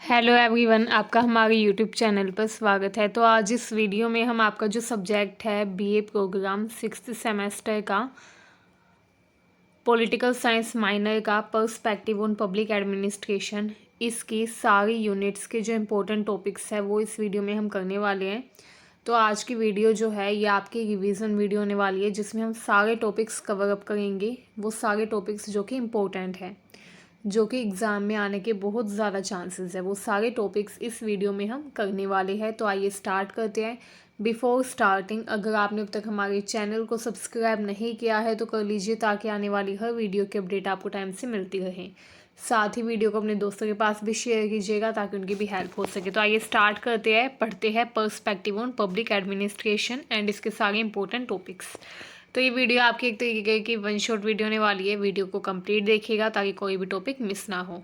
Hello everyone, आपका हमारे YouTube channel पर स्वागत है। तो आज इस वीडियो में हम आपका जो सब्जेक्ट है बीए प्रोग्राम 6th सेमेस्टर का पॉलिटिकल साइंस माइनर का पर्सपेक्टिव ऑन पब्लिक एडमिनिस्ट्रेशन, इसकी सारी यूनिट्स के जो इम्पोर्टेंट टॉपिक्स है वो इस वीडियो में हम करने वाले हैं। तो आज की वीडियो जो है ये आपकी रिवीजन वीडियो होने वाली है, जिसमें हम सारे टॉपिक्स कवर अप करेंगे, वो सारे टॉपिक्स जो कि इम्पोर्टेंट है, जो कि एग्ज़ाम में आने के बहुत ज़्यादा चांसेस है, वो सारे टॉपिक्स इस वीडियो में हम करने वाले हैं। तो आइए स्टार्ट करते हैं। बिफोर स्टार्टिंग, अगर आपने अब तक हमारे चैनल को सब्सक्राइब नहीं किया है तो कर लीजिए, ताकि आने वाली हर वीडियो की अपडेट आपको टाइम से मिलती रहे। साथ ही वीडियो को अपने दोस्तों के पास भी शेयर कीजिएगा ताकि उनकी भी हेल्प हो सके। तो आइए स्टार्ट करते हैं, पढ़ते हैं perspective on public administration and इसके सारे इंपॉर्टेंट टॉपिक्स। तो ये वीडियो आपकी एक तरीके की वन शॉट वीडियो होने वाली है। वीडियो को कंप्लीट देखिएगा ताकि कोई भी टॉपिक मिस ना हो।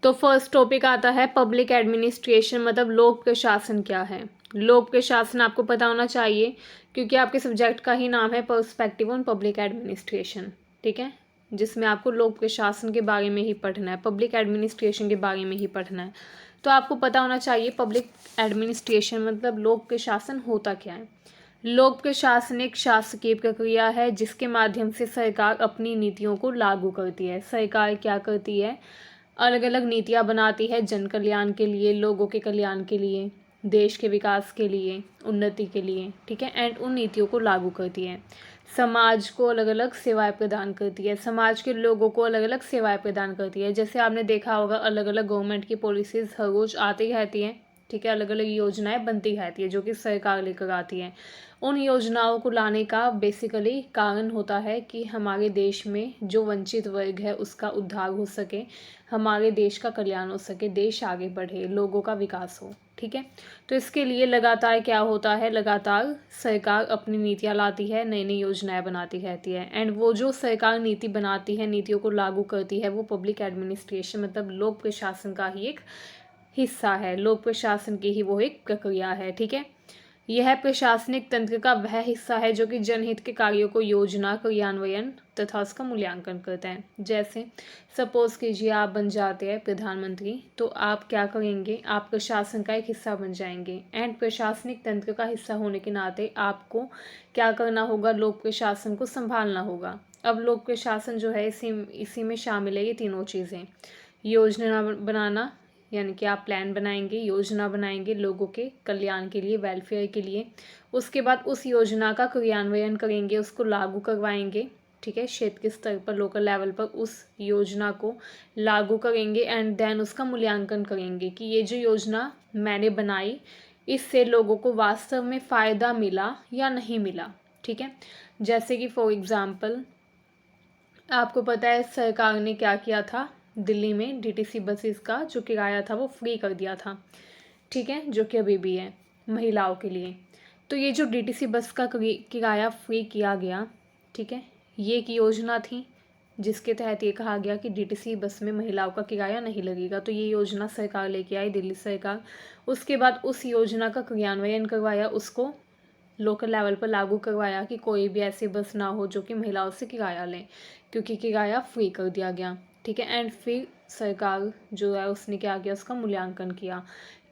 तो फर्स्ट टॉपिक आता है पब्लिक एडमिनिस्ट्रेशन, मतलब लोक प्रशासन क्या है। लोक प्रशासन आपको पता होना चाहिए, क्योंकि आपके सब्जेक्ट का ही नाम है पर्सपेक्टिव ऑन पब्लिक एडमिनिस्ट्रेशन, ठीक है, जिसमें आपको लोक प्रशासन के बारे में ही पढ़ना है, पब्लिक एडमिनिस्ट्रेशन के बारे में ही पढ़ना है। तो आपको पता होना चाहिए पब्लिक एडमिनिस्ट्रेशन मतलब लोक प्रशासन होता क्या है। लोक प्रशासन एक शासकीय प्रक्रिया है जिसके माध्यम से सरकार अपनी नीतियों को लागू करती है। सरकार क्या करती है, अलग अलग नीतियाँ बनाती है जन कल्याण के लिए, लोगों के कल्याण के लिए, देश के विकास के लिए, उन्नति के लिए, ठीक है, एंड उन नीतियों को लागू करती है। समाज को अलग अलग सेवाएं प्रदान करती है, समाज के लोगों को अलग अलग सेवाएं प्रदान करती है। जैसे आपने देखा होगा, अलग अलग गवर्नमेंट की पॉलिसीज़ हर रोज़ आती रहती हैं, ठीक है, अलग अलग योजनाएं बनती रहती है जो कि सरकार लेकर आती है। उन योजनाओं को लाने का बेसिकली कारण होता है कि हमारे देश में जो वंचित वर्ग है उसका उद्धार हो सके, हमारे देश का कल्याण हो सके, देश आगे बढ़े, लोगों का विकास हो, ठीक है। तो इसके लिए लगातार क्या होता है, लगातार सरकार अपनी नीतियाँ लाती है, नई नई योजनाएं बनाती रहती है, एंड वो जो सरकार नीति बनाती है, नीतियों को लागू करती है, वो पब्लिक एडमिनिस्ट्रेशन मतलब लोक प्रशासन का ही एक हिस्सा है, लोक प्रशासन की ही वो एक प्रक्रिया है, ठीक है। यह प्रशासनिक तंत्र का वह हिस्सा है जो कि जनहित के कार्यों को योजना, क्रियान्वयन तथा उसका मूल्यांकन करता है। जैसे सपोज कीजिए आप बन जाते हैं प्रधानमंत्री, तो आप क्या करेंगे, आप प्रशासन का एक हिस्सा बन जाएंगे, एंड प्रशासनिक तंत्र का हिस्सा होने के नाते आपको क्या करना होगा, लोक प्रशासन को संभालना होगा। अब लोक प्रशासन जो है इसी में शामिल है ये तीनों चीज़ें। योजना बनाना, यानी कि आप प्लान बनाएंगे, योजना बनाएंगे लोगों के कल्याण के लिए, वेलफेयर के लिए। उसके बाद उस योजना का क्रियान्वयन करेंगे, उसको लागू करवाएंगे, ठीक है, क्षेत्र के स्तर पर, लोकल लेवल पर उस योजना को लागू करेंगे, एंड देन उसका मूल्यांकन करेंगे कि ये जो योजना मैंने बनाई इससे लोगों को वास्तव में फ़ायदा मिला या नहीं मिला, ठीक है। जैसे कि फॉर एग्ज़ाम्पल आपको पता है सरकार ने क्या किया था, दिल्ली में डीटीसी बसेस का जो किराया था वो फ्री कर दिया था, ठीक है, जो कि अभी भी है महिलाओं के लिए। तो ये जो डीटीसी बस का किराया फ्री किया गया, ठीक है, ये एक योजना थी जिसके तहत ये कहा गया कि डीटीसी बस में महिलाओं का किराया नहीं लगेगा। तो ये योजना सरकार लेके आई, दिल्ली सरकार। उसके बाद उस योजना का क्रियान्वयन करवाया, उसको लोकल लेवल पर लागू करवाया कि कोई भी ऐसी बस ना हो जो कि महिलाओं से किराया लें, क्योंकि किराया फ्री कर दिया गया, ठीक है। एंड फिर सरकार जो है उसने क्या किया, उसका मूल्यांकन किया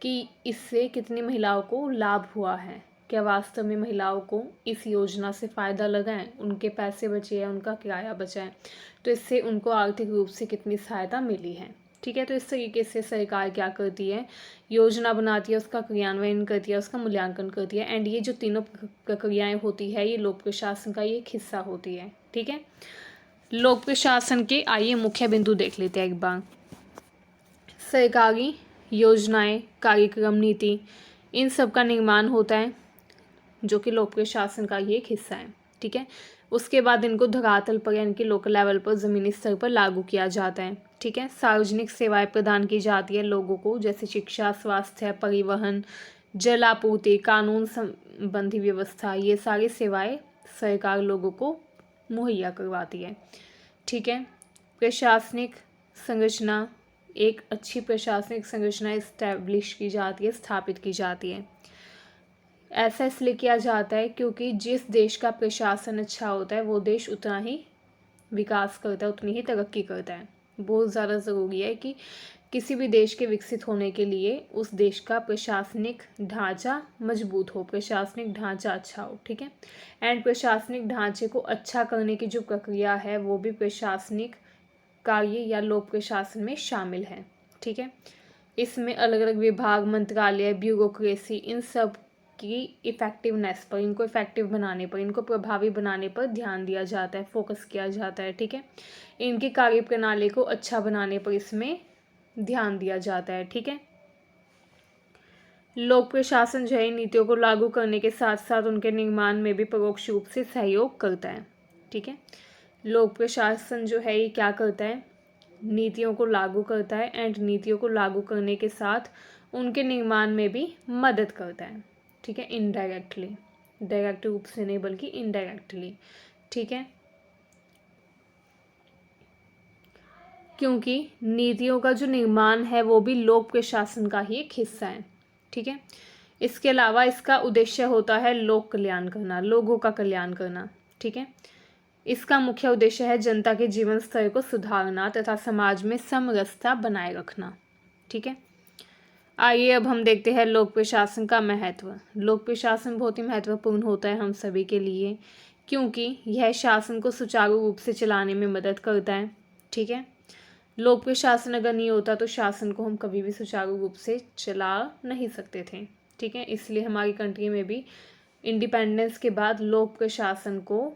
कि इससे कितनी महिलाओं को लाभ हुआ है, क्या वास्तव में महिलाओं को इस योजना से फ़ायदा लगा है, उनके पैसे बचे हैं, उनका किराया बचा है, तो इससे उनको आर्थिक रूप से कितनी सहायता मिली है, ठीक है। तो इस तरीके से सरकार क्या करती है, योजना बनाती है, उसका क्रियान्वयन करती है, उसका मूल्यांकन करती है, एंड ये जो तीनों प्रक्रियाएं होती है ये लोक प्रशासन का ये एक हिस्सा होती है, ठीक है। लोक प्रशासन के आइए मुख्य बिंदु देख लेते हैं एक बार। सरकारी योजनाएं, कार्यक्रम, नीति, इन सब का निर्माण होता है जो कि लोक प्रशासन का ही एक हिस्सा है, ठीक है। उसके बाद इनको धरातल पर यानी कि लोकल लेवल पर, ज़मीनी स्तर पर लागू किया जाता है, ठीक है। सार्वजनिक सेवाएं प्रदान की जाती है लोगों को, जैसे शिक्षा, स्वास्थ्य, परिवहन, जल आपूर्ति, कानून संबंधी व्यवस्था, ये सारी सेवाएं सरकार लोगों को मुहैया करवाती है, ठीक है। प्रशासनिक संरचना, एक अच्छी प्रशासनिक संरचना इस्टेब्लिश की जाती है, स्थापित की जाती है। ऐसा इसलिए किया जाता है क्योंकि जिस देश का प्रशासन अच्छा होता है वो देश उतना ही विकास करता है, उतनी ही तरक्की करता है। बहुत ज़्यादा ज़रूरी है कि किसी भी देश के विकसित होने के लिए उस देश का प्रशासनिक ढांचा मजबूत हो, प्रशासनिक ढांचा अच्छा हो, ठीक है। एंड प्रशासनिक ढांचे को अच्छा करने की जो प्रक्रिया है वो भी प्रशासनिक कार्य या लोक प्रशासन में शामिल है, ठीक है। इसमें अलग अलग विभाग, मंत्रालय, ब्यूरोक्रेसी, इन सब की इफ़ेक्टिवनेस पर, इनको इफ़ेक्टिव बनाने पर, इनको प्रभावी बनाने पर ध्यान दिया जाता है, फोकस किया जाता है, ठीक है। इनकी कार्य प्रणाली को अच्छा बनाने पर इसमें ध्यान दिया जाता है, ठीक है। लोक प्रशासन जो है नीतियों को लागू करने के साथ साथ उनके निर्माण में भी परोक्ष रूप से सहयोग करता है, ठीक है। लोक प्रशासन जो है ये क्या करता है, नीतियों को लागू करता है एंड नीतियों को लागू करने के साथ उनके निर्माण में भी मदद करता है, ठीक है, इनडायरेक्टली, डायरेक्ट रूप से नहीं बल्कि इनडायरेक्टली, ठीक है। क्योंकि नीतियों का जो निर्माण है वो भी लोक प्रशासन का ही एक हिस्सा है, ठीक है। इसके अलावा इसका उद्देश्य होता है लोक कल्याण करना, लोगों का कल्याण करना, ठीक है। इसका मुख्य उद्देश्य है जनता के जीवन स्तर को सुधारना तथा समाज में समरसता बनाए रखना, ठीक है। आइए अब हम देखते हैं लोक प्रशासन का महत्व। लोक प्रशासन बहुत ही महत्वपूर्ण होता है हम सभी के लिए, क्योंकि यह शासन को सुचारू रूप से चलाने में मदद करता है, ठीक है। लोक प्रशासन अगर नहीं होता तो शासन को हम कभी भी सुचारू रूप से चला नहीं सकते थे, ठीक है। इसलिए हमारी कंट्री में भी इंडिपेंडेंस के बाद लोक प्रशासन को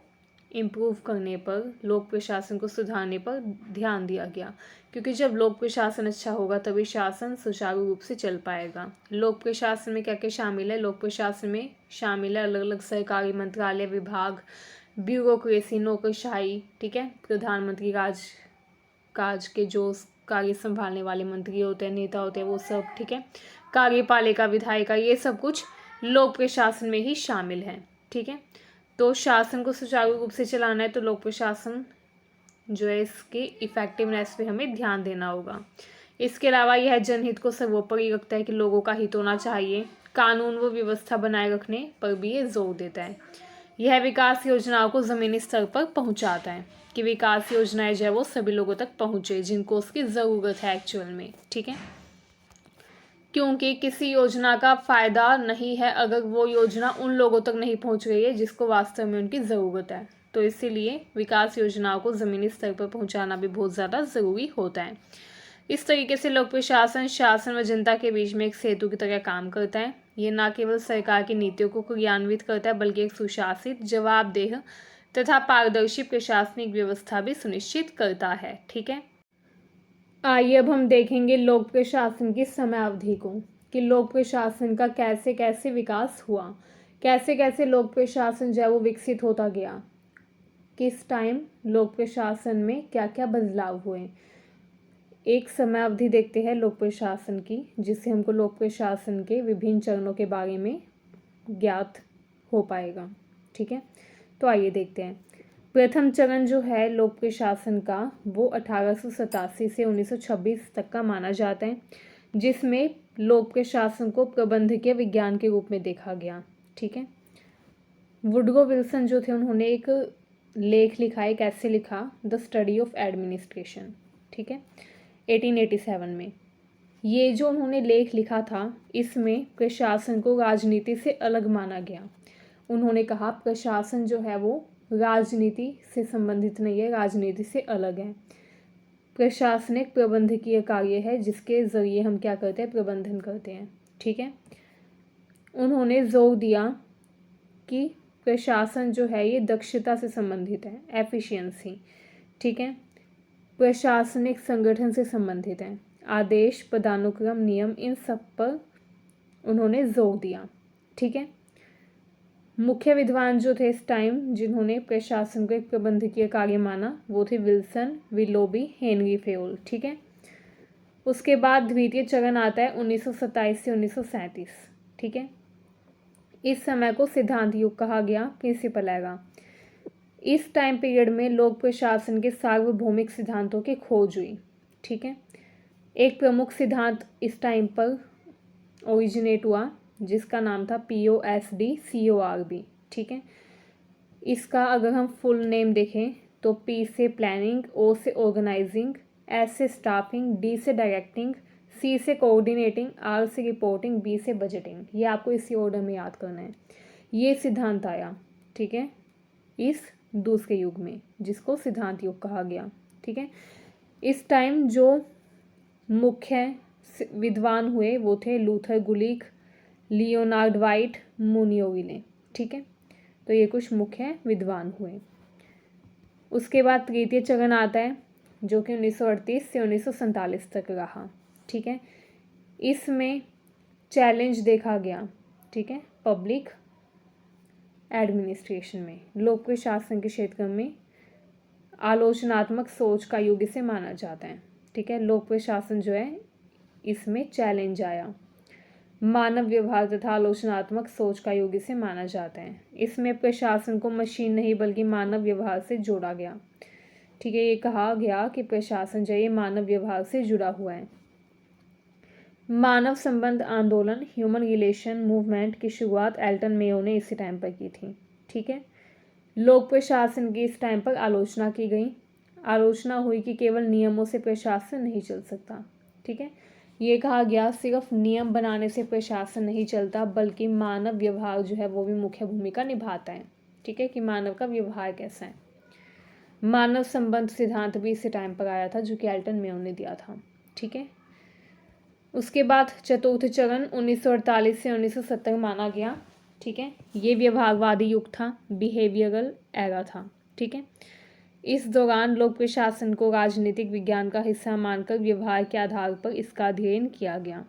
इम्प्रूव करने पर, लोक प्रशासन को सुधारने पर ध्यान दिया गया, क्योंकि जब लोक प्रशासन अच्छा होगा तभी शासन सुचारू रूप से चल पाएगा। लोक प्रशासन में क्या क्या शामिल है? लोक प्रशासन में शामिल है अलग अलग सरकारी मंत्रालय, विभाग, ब्यूरोक्रेसी, नौकरशाही, ठीक है। प्रधानमंत्री काज के जो कार्य संभालने वाले मंत्री होते हैं, नेता होते हैं, वो सब, ठीक है। कार्यपालिका, विधायिका, ये सब कुछ लोक प्रशासन में ही शामिल है, ठीक है। तो शासन को सुचारू रूप से चलाना है तो लोक प्रशासन जो है इसकी इफेक्टिवनेस पे हमें ध्यान देना होगा। इसके अलावा यह जनहित को सर्वोपरि रखता है कि लोगों का हित होना चाहिए, कानून व व्यवस्था बनाए रखने पर भी ये जोर देता है। यह विकास योजनाओं को ज़मीनी स्तर पर पहुंचाता है कि विकास योजनाएं जो है वो सभी लोगों तक पहुंचे जिनको उसकी ज़रूरत है एक्चुअल में, ठीक है। क्योंकि किसी योजना का फ़ायदा नहीं है अगर वो योजना उन लोगों तक नहीं पहुंच रही है जिसको वास्तव में उनकी ज़रूरत है। तो इसीलिए विकास योजनाओं को ज़मीनी स्तर पर पहुंचाना भी बहुत ज़्यादा ज़रूरी होता है। इस तरीके से लोक प्रशासन शासन व जनता के बीच में एक सेतु की तरह काम करता है। ये न केवल सरकार की नीतियों को क्रियान्वित करता है बल्कि एक सुशासित, जवाबदेह तथा पारदर्शी प्रशासनिक व्यवस्था भी सुनिश्चित करता है, ठीक है। आइए अब हम देखेंगे लोक प्रशासन की समय अवधि को, कि लोक प्रशासन का कैसे कैसे विकास हुआ, कैसे कैसे लोक प्रशासन जो है वो विकसित होता गया, किस टाइम लोक प्रशासन में क्या क्या बदलाव हुए। एक समय अवधि देखते हैं लोक प्रशासन की, जिससे हमको लोक प्रशासन के विभिन्न चरणों के बारे में ज्ञात हो पाएगा, ठीक है। तो आइए देखते हैं। प्रथम चरण जो है लोक प्रशासन का वो 1887 से 1926 तक का माना जाता है, जिसमें लोक प्रशासन को प्रबंधकीय विज्ञान के रूप में देखा गया, ठीक है। वुडरो विल्सन जो थे उन्होंने एक लेख लिखा है, कैसे लिखा, द स्टडी ऑफ एडमिनिस्ट्रेशन, ठीक है, 1887 में। ये जो उन्होंने लेख लिखा था इसमें प्रशासन को राजनीति से अलग माना गया। उन्होंने कहा प्रशासन जो है वो राजनीति से संबंधित नहीं है, राजनीति से अलग है। प्रशासनिक प्रबंधकीय कार्य है जिसके ज़रिए हम क्या करते हैं, प्रबंधन करते हैं, ठीक है। उन्होंने जोर दिया कि प्रशासन जो है ये दक्षता से संबंधित है, एफिशिएंसी, ठीक है। प्रशासनिक संगठन से संबंधित है, आदेश, पदानुक्रम, नियम, इन सब पर उन्होंने जोर दिया, ठीक है। मुख्य विद्वान जो थे इस टाइम जिन्होंने प्रशासन को एक प्रबंधकीय कार्य माना वो थे विल्सन, विलोबी, हेनरी फेयोल, ठीक है। उसके बाद द्वितीय चरण आता है 1927 से 1937, ठीक है। इस समय को सिद्धांत युग कहा गया, प्रिंसिपल एरा। इस टाइम पीरियड में लोक प्रशासन के सार्वभौमिक सिद्धांतों की खोज हुई, ठीक है। एक प्रमुख सिद्धांत इस टाइम पर ओरिजिनेट हुआ जिसका नाम था POSD CORB, ठीक है। इसका अगर हम फुल नेम देखें तो P से प्लानिंग, O से ऑर्गेनाइजिंग, S से स्टाफिंग, D से डायरेक्टिंग, सी से कोऑर्डिनेटिंग, आर से रिपोर्टिंग, बी से बजटिंग। ये आपको इसी ऑर्डर में याद करना है। ये सिद्धांत आया, ठीक है, इस दूसरे युग में, जिसको सिद्धांत युग कहा गया, ठीक है। इस टाइम जो मुख्य विद्वान हुए वो थे लूथर गुलिक, लियोनार्ड वाइट, मुनियोविले, ठीक है। तो ये कुछ मुख्य विद्वान हुए। उसके बाद तृतीय चरण आता है जो कि 1938 से 1947 तक रहा, ठीक है। इसमें चैलेंज देखा गया, ठीक है, पब्लिक एडमिनिस्ट्रेशन में, लोक प्रशासन के क्षेत्र में आलोचनात्मक सोच का युग इसे माना जाता है, ठीक है। लोक प्रशासन जो है इसमें चैलेंज आया। मानव व्यवहार तथा आलोचनात्मक सोच का युग इसे माना जाता है। इसमें प्रशासन को मशीन नहीं बल्कि मानव व्यवहार से जोड़ा गया, ठीक है। ये कहा गया कि प्रशासन जो है मानव व्यवहार से जुड़ा हुआ है। मानव संबंध आंदोलन, ह्यूमन रिलेशन मूवमेंट की शुरुआत एल्टन मेयो ने इसी टाइम पर की थी, ठीक है। लोक प्रशासन की इस टाइम पर आलोचना की गई। आलोचना हुई कि केवल नियमों से प्रशासन नहीं चल सकता, ठीक है। ये कहा गया सिर्फ नियम बनाने से प्रशासन नहीं चलता बल्कि मानव व्यवहार जो है वो भी मुख्य भूमिका निभाता है, ठीक है, कि मानव का व्यवहार कैसा है। मानव संबंध सिद्धांत भी इसी टाइम पर आया था जो कि एल्टन मेयो ने दिया था, ठीक है। उसके बाद चतुर्थ चरण 1948 से 1970 माना गया, ठीक है। ये व्यवहारवादी युग था, बिहेवियरल एरा था, ठीक है। इस दौरान लोक प्रशासन को राजनीतिक विज्ञान का हिस्सा मानकर व्यवहार के आधार पर इसका अध्ययन किया गया।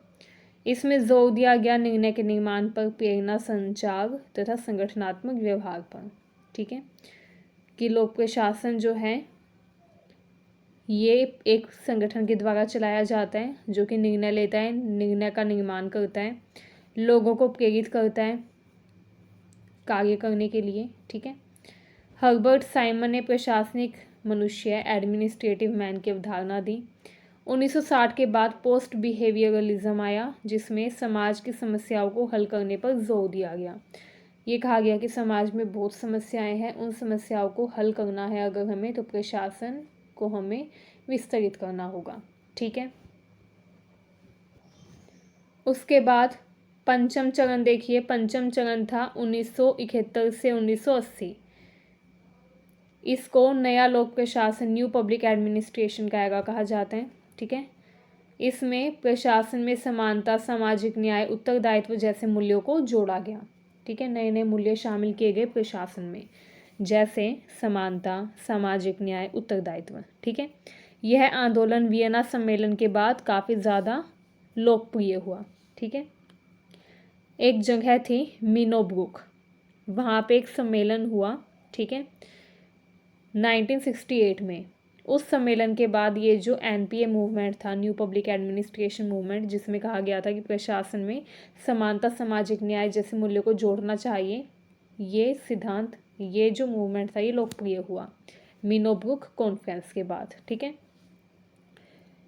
इसमें जोर दिया गया निर्णय के निर्माण पर, प्रेरणा, संचार तथा संगठनात्मक व्यवहार पर, ठीक है, कि लोक प्रशासन जो है ये एक संगठन के द्वारा चलाया जाता है जो कि निर्णय लेता है, निर्णय का निर्माण करता है, लोगों को प्रेरित करता है कार्य करने के लिए, ठीक है। हर्बर्ट साइमन ने प्रशासनिक मनुष्य एडमिनिस्ट्रेटिव मैन की अवधारणा दी। 1960 के बाद पोस्ट बिहेवियरलिज्म आया जिसमें समाज की समस्याओं को हल करने पर जोर दिया गया। ये कहा गया कि समाज में बहुत समस्याएं हैं, उन समस्याओं को हल करना है अगर हमें, तो प्रशासन को हमें विस्तृत करना होगा, ठीक है। उसके बाद पंचम चरण देखिए। पंचम चरण था 1971 से 1980। इसको नया लोक प्रशासन, न्यू पब्लिक एडमिनिस्ट्रेशन का एरा कहा जाता है, ठीक है। इसमें प्रशासन में समानता, सामाजिक न्याय, उत्तरदायित्व जैसे मूल्यों को जोड़ा गया, ठीक है। नए नए मूल्य शामिल किए गए प्रशासन में, जैसे समानता, सामाजिक न्याय, उत्तरदायित्व, ठीक है। यह आंदोलन वियना सम्मेलन के बाद काफ़ी ज़्यादा लोकप्रिय हुआ, ठीक है। एक जगह थी मिनोब्रुक, वहाँ पे एक सम्मेलन हुआ, ठीक है, 1968 में। उस सम्मेलन के बाद ये जो एनपीए मूवमेंट था, न्यू पब्लिक एडमिनिस्ट्रेशन मूवमेंट, जिसमें कहा गया था कि प्रशासन में समानता, सामाजिक न्याय जैसे मूल्यों को जोड़ना चाहिए, ये सिद्धांत, ये जो मूवमेंट था ये लोकप्रिय हुआ मिनोब्रुक कॉन्फ्रेंस के बाद, ठीक है।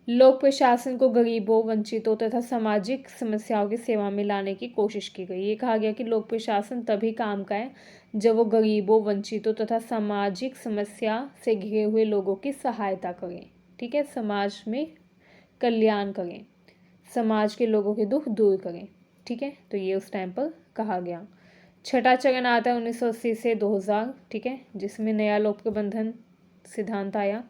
लोक प्रशासन को गरीबों, वंचितों तथा सामाजिक समस्याओं की सेवा में लाने की कोशिश की गई। ये कहा गया कि लोक प्रशासन तभी काम का है जब वो गरीबों, वंचितों तथा सामाजिक समस्या से घिरे हुए लोगों की सहायता करें, ठीक है, समाज में कल्याण करें, समाज के लोगों के दुख दूर करें, ठीक है। तो ये उस टाइम पर कहा गया। छठा चरण आता है 1980 से 2000, ठीक है, जिसमें नया लोक प्रबंधन सिद्धांत आया।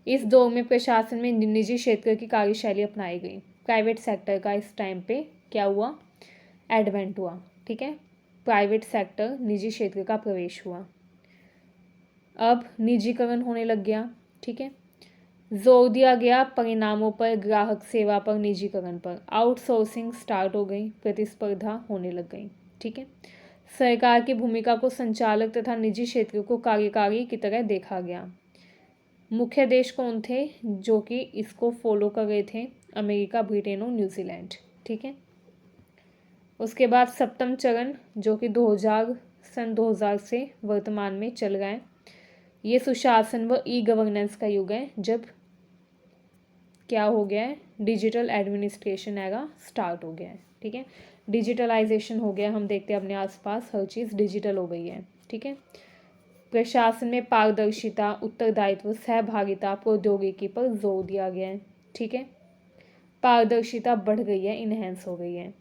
इस दौर में प्रशासन में निजी क्षेत्र की कार्यशैली अपनाई गई। प्राइवेट सेक्टर का इस टाइम पे क्या हुआ, एडवेंट हुआ, ठीक है। प्राइवेट सेक्टर, निजी क्षेत्र का प्रवेश हुआ। अब निजीकरण होने लग गया, ठीक है। जोर दिया गया परिणामों पर, ग्राहक सेवा पर, निजीकरण पर। आउटसोर्सिंग स्टार्ट हो गई, प्रतिस्पर्धा होने लग गई, ठीक है। सरकार की भूमिका को संचालक तथा निजी क्षेत्र को कार्यकारी की तरह देखा गया। मुख्य देश कौन थे जो कि इसको फॉलो कर रहे थे, अमेरिका, ब्रिटेन और न्यूजीलैंड, ठीक है। उसके बाद सप्तम चरण जो कि 2000 से वर्तमान में चल रहा है, ये सुशासन व ई गवर्नेंस का युग है, जब क्या हो गया है, डिजिटल एडमिनिस्ट्रेशन एरा स्टार्ट हो गया है, ठीक है। डिजिटलाइजेशन हो गया, हम देखते हैं अपने आसपास हर चीज़ डिजिटल हो गई है, ठीक है। प्रशासन में पारदर्शिता, उत्तरदायित्व, सहभागिता, प्रौद्योगिकी पर जोर दिया गया है, ठीक है। पारदर्शिता बढ़ गई है, इन्हेंस हो गई है।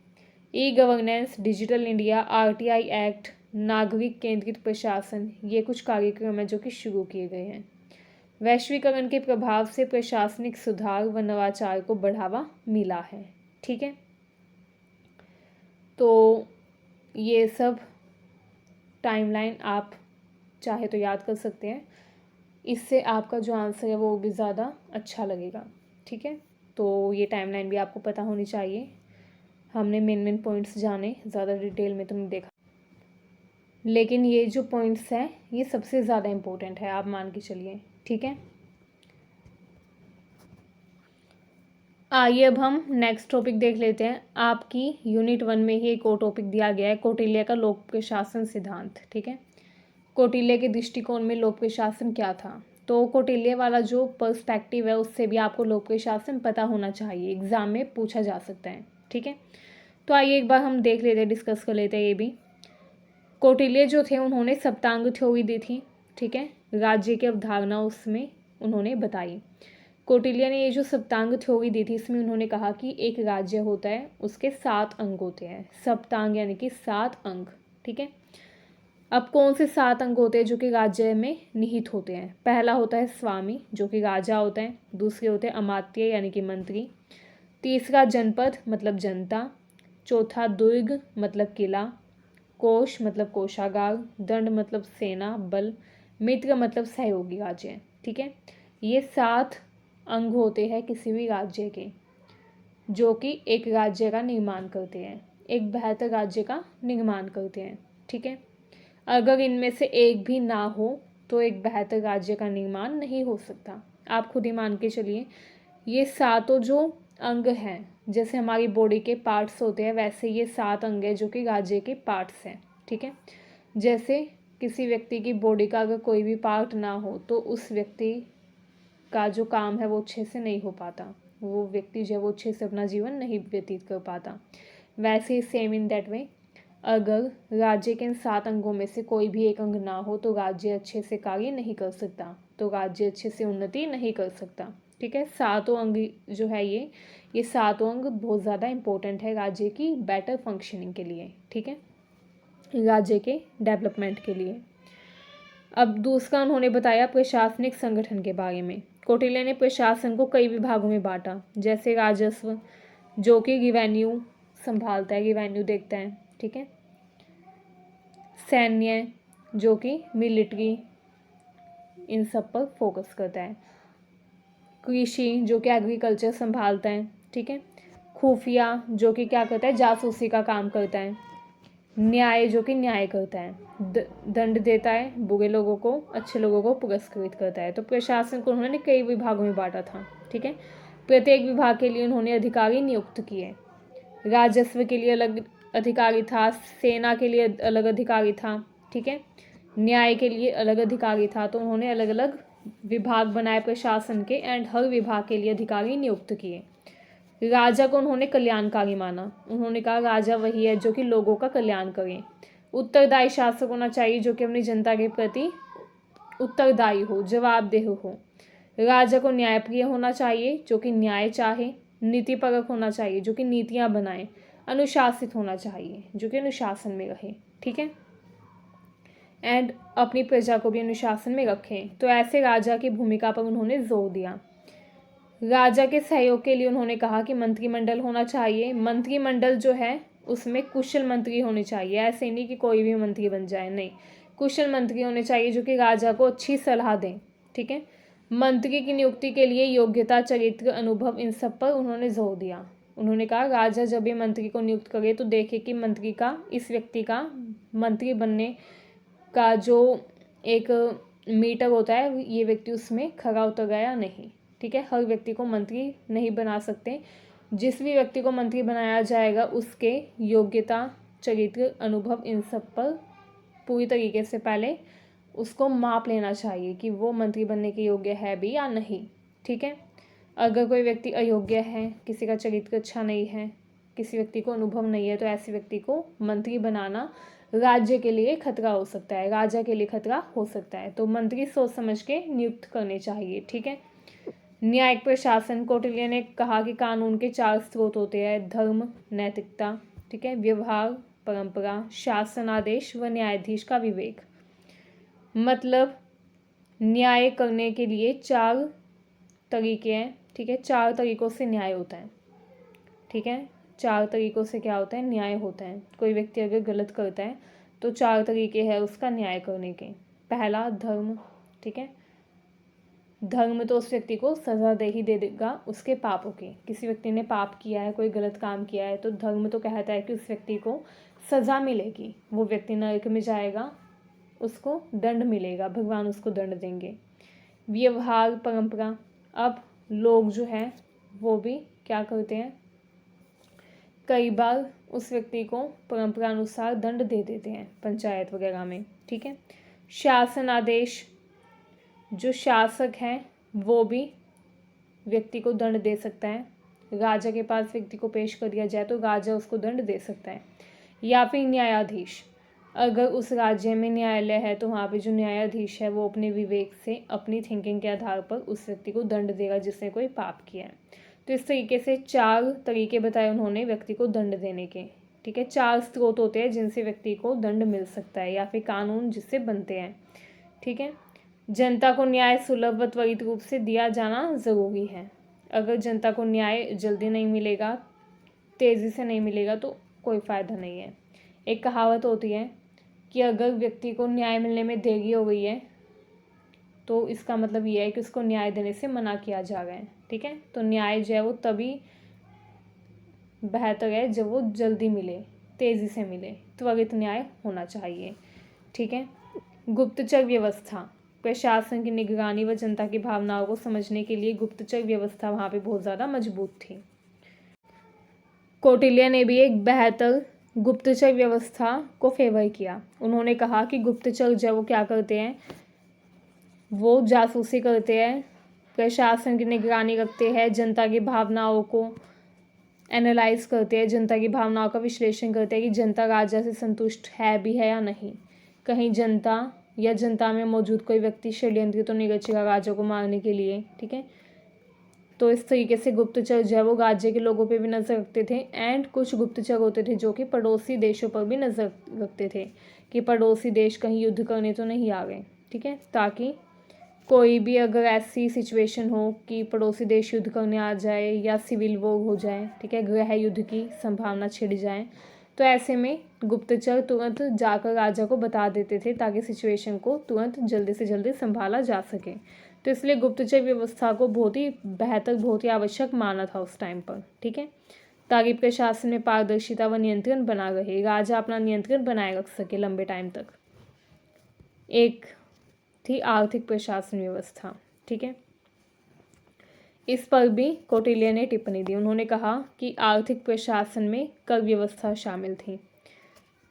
E governance, digital India, RTI act, नागरिक केंद्रित प्रशासन, ये कुछ कार्यक्रम हैं जो कि शुरू किए गए हैं। वैश्वीकरण के प्रभाव से प्रशासनिक सुधार व नवाचार को बढ़ावा मिला है। ठीक है, तो ये सब टाइमलाइन आप चाहे तो याद कर सकते हैं, इससे आपका जो आंसर है वो भी ज़्यादा अच्छा लगेगा। ठीक है, तो ये टाइमलाइन भी आपको पता होनी चाहिए। हमने मेन पॉइंट्स जाने, ज़्यादा डिटेल में तो नहीं देखा, लेकिन ये जो पॉइंट्स हैं ये सबसे ज़्यादा इम्पोर्टेंट है, आप मान के चलिए। ठीक है, आइए अब हम नेक्स्ट टॉपिक देख लेते हैं। आपकी यूनिट 1 में ही एक और टॉपिक दिया गया है, कौटिल्य का लोक प्रशासन सिद्धांत। ठीक है, कौटिल्य के दृष्टिकोण में लोक प्रशासन क्या था। तो कौटिल्य वाला जो पर्सपेक्टिव है उससे भी आपको लोक प्रशासन पता होना चाहिए, एग्जाम में पूछा जा सकता है। ठीक है, तो आइए एक बार हम देख लेते हैं, डिस्कस कर लेते हैं ये भी। कौटिल्य जो थे उन्होंने सप्तांग थ्योरी दी थी। ठीक है, राज्य की अवधारणा उसमें उन्होंने बताई। कौटिल्य ने ये जो सप्तांग थ्योरी दी थी इसमें उन्होंने कहा कि एक राज्य होता है, उसके 7 अंग होते हैं, सप्तांग यानी कि 7 अंग। ठीक है, अब कौन से 7 अंग होते हैं जो कि राज्य में निहित होते हैं। पहला होता है स्वामी जो कि राजा होता है, दूसरे होते हैं अमात्य यानी कि मंत्री, तीसरा जनपद मतलब जनता, चौथा दुर्ग मतलब किला, कोश मतलब कोषागार, दंड मतलब सेना बल, मित्र मतलब सहयोगी राज्य। ठीक है, ये 7 अंग होते हैं किसी भी राज्य के, जो कि एक राज्य का निर्माण करते हैं, एक बेहतर राज्य का निर्माण करते हैं। ठीक है, अगर इनमें से एक भी ना हो तो एक बेहतर राज्य का निर्माण नहीं हो सकता। आप खुद ही मान के चलिए, ये 7 जो अंग हैं, जैसे हमारी बॉडी के पार्ट्स होते हैं वैसे ये 7 अंग हैं जो कि राज्य के पार्ट्स हैं। ठीक है, जैसे किसी व्यक्ति की बॉडी का अगर कोई भी पार्ट ना हो तो उस व्यक्ति का जो काम है वो अच्छे से नहीं हो पाता, वो व्यक्ति जो है वो अच्छे से अपना जीवन नहीं व्यतीत कर पाता। वैसे ही सेम इन दैट वे, अगर राज्य के इन 7 अंगों में से कोई भी एक अंग ना हो तो राज्य अच्छे से कार्य नहीं कर सकता, तो राज्य अच्छे से उन्नति नहीं कर सकता। ठीक है, 7 अंग जो है ये 7 अंग बहुत ज़्यादा इम्पोर्टेंट है राज्य की बेटर फंक्शनिंग के लिए। ठीक है, राज्य के डेवलपमेंट के लिए। अब दूसरा उन्होंने बताया प्रशासनिक संगठन के बारे में। कौटिल्य ने प्रशासन को कई विभागों में बांटा, जैसे राजस्व जो कि रिवेन्यू संभालता है, रिवेन्यू देखता है। ठीक है, सैन्य जो कि मिलिट्री, इन सब पर फोकस करता है। कृषि जो कि एग्रीकल्चर संभालता है। ठीक है, खुफिया जो कि क्या करता है, जासूसी का काम करता है। न्याय जो कि न्याय करता है, दंड देता है, बुरे लोगों को अच्छे लोगों को पुरस्कृत करता है। तो प्रशासन को उन्होंने कई विभागों में बांटा था। ठीक है, प्रत्येक विभाग के लिए उन्होंने अधिकारी नियुक्त किए। राजस्व के लिए अलग अधिकारी था, सेना के लिए अलग अधिकारी था। ठीक है, न्याय के लिए अलग अधिकारी था। तो उन्होंने अलग अलग विभाग बनाए प्रशासन के, एंड हर विभाग के लिए अधिकारी नियुक्त किए। राजा को उन्होंने कल्याणकारी माना, उन्होंने कहा राजा वही है जो कि लोगों का कल्याण करे। उत्तरदायी शासक होना चाहिए जो कि अपनी जनता के प्रति उत्तरदायी हो, जवाबदेह हो। राजा को न्यायप्रिय होना चाहिए जो कि न्याय चाहे, नीतिपरक होना चाहिए जो कि नीतियां बनाए, अनुशासित होना चाहिए जो कि अनुशासन में रहे। ठीक है, एंड अपनी प्रजा को भी अनुशासन में रखें। तो ऐसे राजा की भूमिका पर उन्होंने जोर दिया। राजा के सहयोग के लिए उन्होंने कहा कि मंत्रिमंडल होना चाहिए। मंत्रिमंडल जो है उसमें कुशल मंत्री होने चाहिए, ऐसे नहीं कि कोई भी मंत्री बन जाए, नहीं, कुशल मंत्री होने चाहिए जो कि राजा को अच्छी सलाह दें। ठीक है, मंत्री की नियुक्ति के लिए योग्यता, चरित्र, अनुभव, इन सब पर उन्होंने जोर दिया। उन्होंने कहा राजा जब भी मंत्री को नियुक्त करे तो देखे कि मंत्री का, इस व्यक्ति का मंत्री बनने का जो एक मीटर होता है ये व्यक्ति उसमें खरा उतर गया या नहीं। ठीक है, हर व्यक्ति को मंत्री नहीं बना सकते, जिस भी व्यक्ति को मंत्री बनाया जाएगा उसके योग्यता, चरित्र, अनुभव, इन सब पर पूरी तरीके से पहले उसको माप लेना चाहिए कि वो मंत्री बनने के योग्य है भी या नहीं। ठीक है, अगर कोई व्यक्ति अयोग्य है, किसी का चरित्र अच्छा नहीं है, किसी व्यक्ति को अनुभव नहीं है, तो ऐसे व्यक्ति को मंत्री बनाना राज्य के लिए खतरा हो सकता है, राजा के लिए खतरा हो सकता है। तो मंत्री सोच समझ के नियुक्त करने चाहिए। ठीक है, न्यायिक प्रशासन, कौटिल्य ने कहा कि कानून के 4 स्रोत होते हैं: धर्म, नैतिकता, ठीक है, व्यवहार, परंपरा, शासन आदेश व न्यायाधीश का विवेक। मतलब न्याय करने के लिए 4 तरीके हैं, ठीक है, 4 तरीकों से न्याय होता है, ठीक है, 4 तरीकों से क्या होता है, न्याय होता है। कोई व्यक्ति अगर गलत करता है तो 4 तरीके हैं उसका न्याय करने के। पहला धर्म, ठीक है, धर्म तो उस व्यक्ति को सज़ा दे ही दे देगा उसके पापों की। किसी व्यक्ति ने पाप किया है, कोई गलत काम किया है, तो धर्म तो कहता है कि उस व्यक्ति को सज़ा मिलेगी, वो व्यक्ति नरक में जाएगा, उसको दंड मिलेगा, भगवान उसको दंड देंगे। व्यवहार, परंपरा, अब लोग जो है वो भी क्या करते हैं, कई बार उस व्यक्ति को परंपरा अनुसार दंड दे देते हैं पंचायत वगैरह में, ठीक है। शासन आदेश, जो शासक हैं वो भी व्यक्ति को दंड दे सकता है। राजा के पास व्यक्ति को पेश कर दिया जाए तो राजा उसको दंड दे सकता है। या फिर न्यायाधीश, अगर उस राज्य में न्यायालय है तो वहाँ पे जो न्यायाधीश है वो अपने विवेक से, अपनी थिंकिंग के आधार पर उस व्यक्ति को दंड देगा जिसने कोई पाप किया है। तो इस तरीके से 4 तरीके बताए उन्होंने व्यक्ति को दंड देने के, ठीक है। 4 स्रोत होते हैं जिनसे व्यक्ति को दंड मिल सकता है या फिर कानून जिससे बनते हैं, ठीक है। जनता को न्याय सुलभ व त्वरित रूप से दिया जाना ज़रूरी है। अगर जनता को न्याय जल्दी नहीं मिलेगा, तेज़ी से नहीं मिलेगा तो कोई फ़ायदा नहीं है। एक कहावत होती है कि अगर व्यक्ति को न्याय मिलने में देरी हो गई है तो इसका मतलब ये है कि उसको न्याय देने से मना किया जा रहा है, ठीक है। तो न्याय जो है वो तभी बेहतर है जब वो जल्दी मिले, तेज़ी से मिले, त्वरित न्याय होना चाहिए, ठीक है। गुप्तचर व्यवस्था, प्रशासन की निगरानी व जनता की भावनाओं को समझने के लिए गुप्तचर व्यवस्था वहाँ पे बहुत ज़्यादा मजबूत थी। कौटिल्य ने भी एक बेहतर गुप्तचर व्यवस्था को फेवर किया। उन्होंने कहा कि गुप्तचर जो वो क्या करते हैं, वो जासूसी करते हैं, प्रशासन की निगरानी रखते हैं, जनता की भावनाओं को एनालाइज करते हैं, जनता की भावनाओं का विश्लेषण करते हैं कि जनता राजा से संतुष्ट है भी है या नहीं, कहीं जनता या जनता में मौजूद कोई व्यक्ति षड्यंत्र तो नहीं रचेगा राजा को मारने के लिए, ठीक है। तो इस तरीके से गुप्तचर जो है वो राज्य के लोगों पे भी नज़र रखते थे। एंड कुछ गुप्तचर होते थे जो कि पड़ोसी देशों पर भी नज़र रखते थे कि पड़ोसी देश कहीं युद्ध करने तो नहीं आ गए, ठीक है, ताकि कोई भी अगर ऐसी सिचुएशन हो कि पड़ोसी देश युद्ध करने आ जाए या सिविल वॉर हो जाए, ठीक है, गृह युद्ध की संभावना छिड़ जाए, तो ऐसे में गुप्तचर तुरंत जाकर राजा को बता देते थे ताकि सिचुएशन को तुरंत जल्दी से जल्दी संभाला जा सके। तो इसलिए गुप्तचर व्यवस्था को बहुत ही बेहतर, बहुत ही आवश्यक माना था उस टाइम पर, ठीक है, ताकि प्रशासन में पारदर्शिता व नियंत्रण बना रहे, राजा अपना नियंत्रण बनाए रख सके लंबे टाइम तक। एक थी आर्थिक प्रशासन व्यवस्था, ठीक है। इस पर भी कौटिल्य ने टिप्पणी दी। उन्होंने कहा कि आर्थिक प्रशासन में कर व्यवस्था शामिल थी।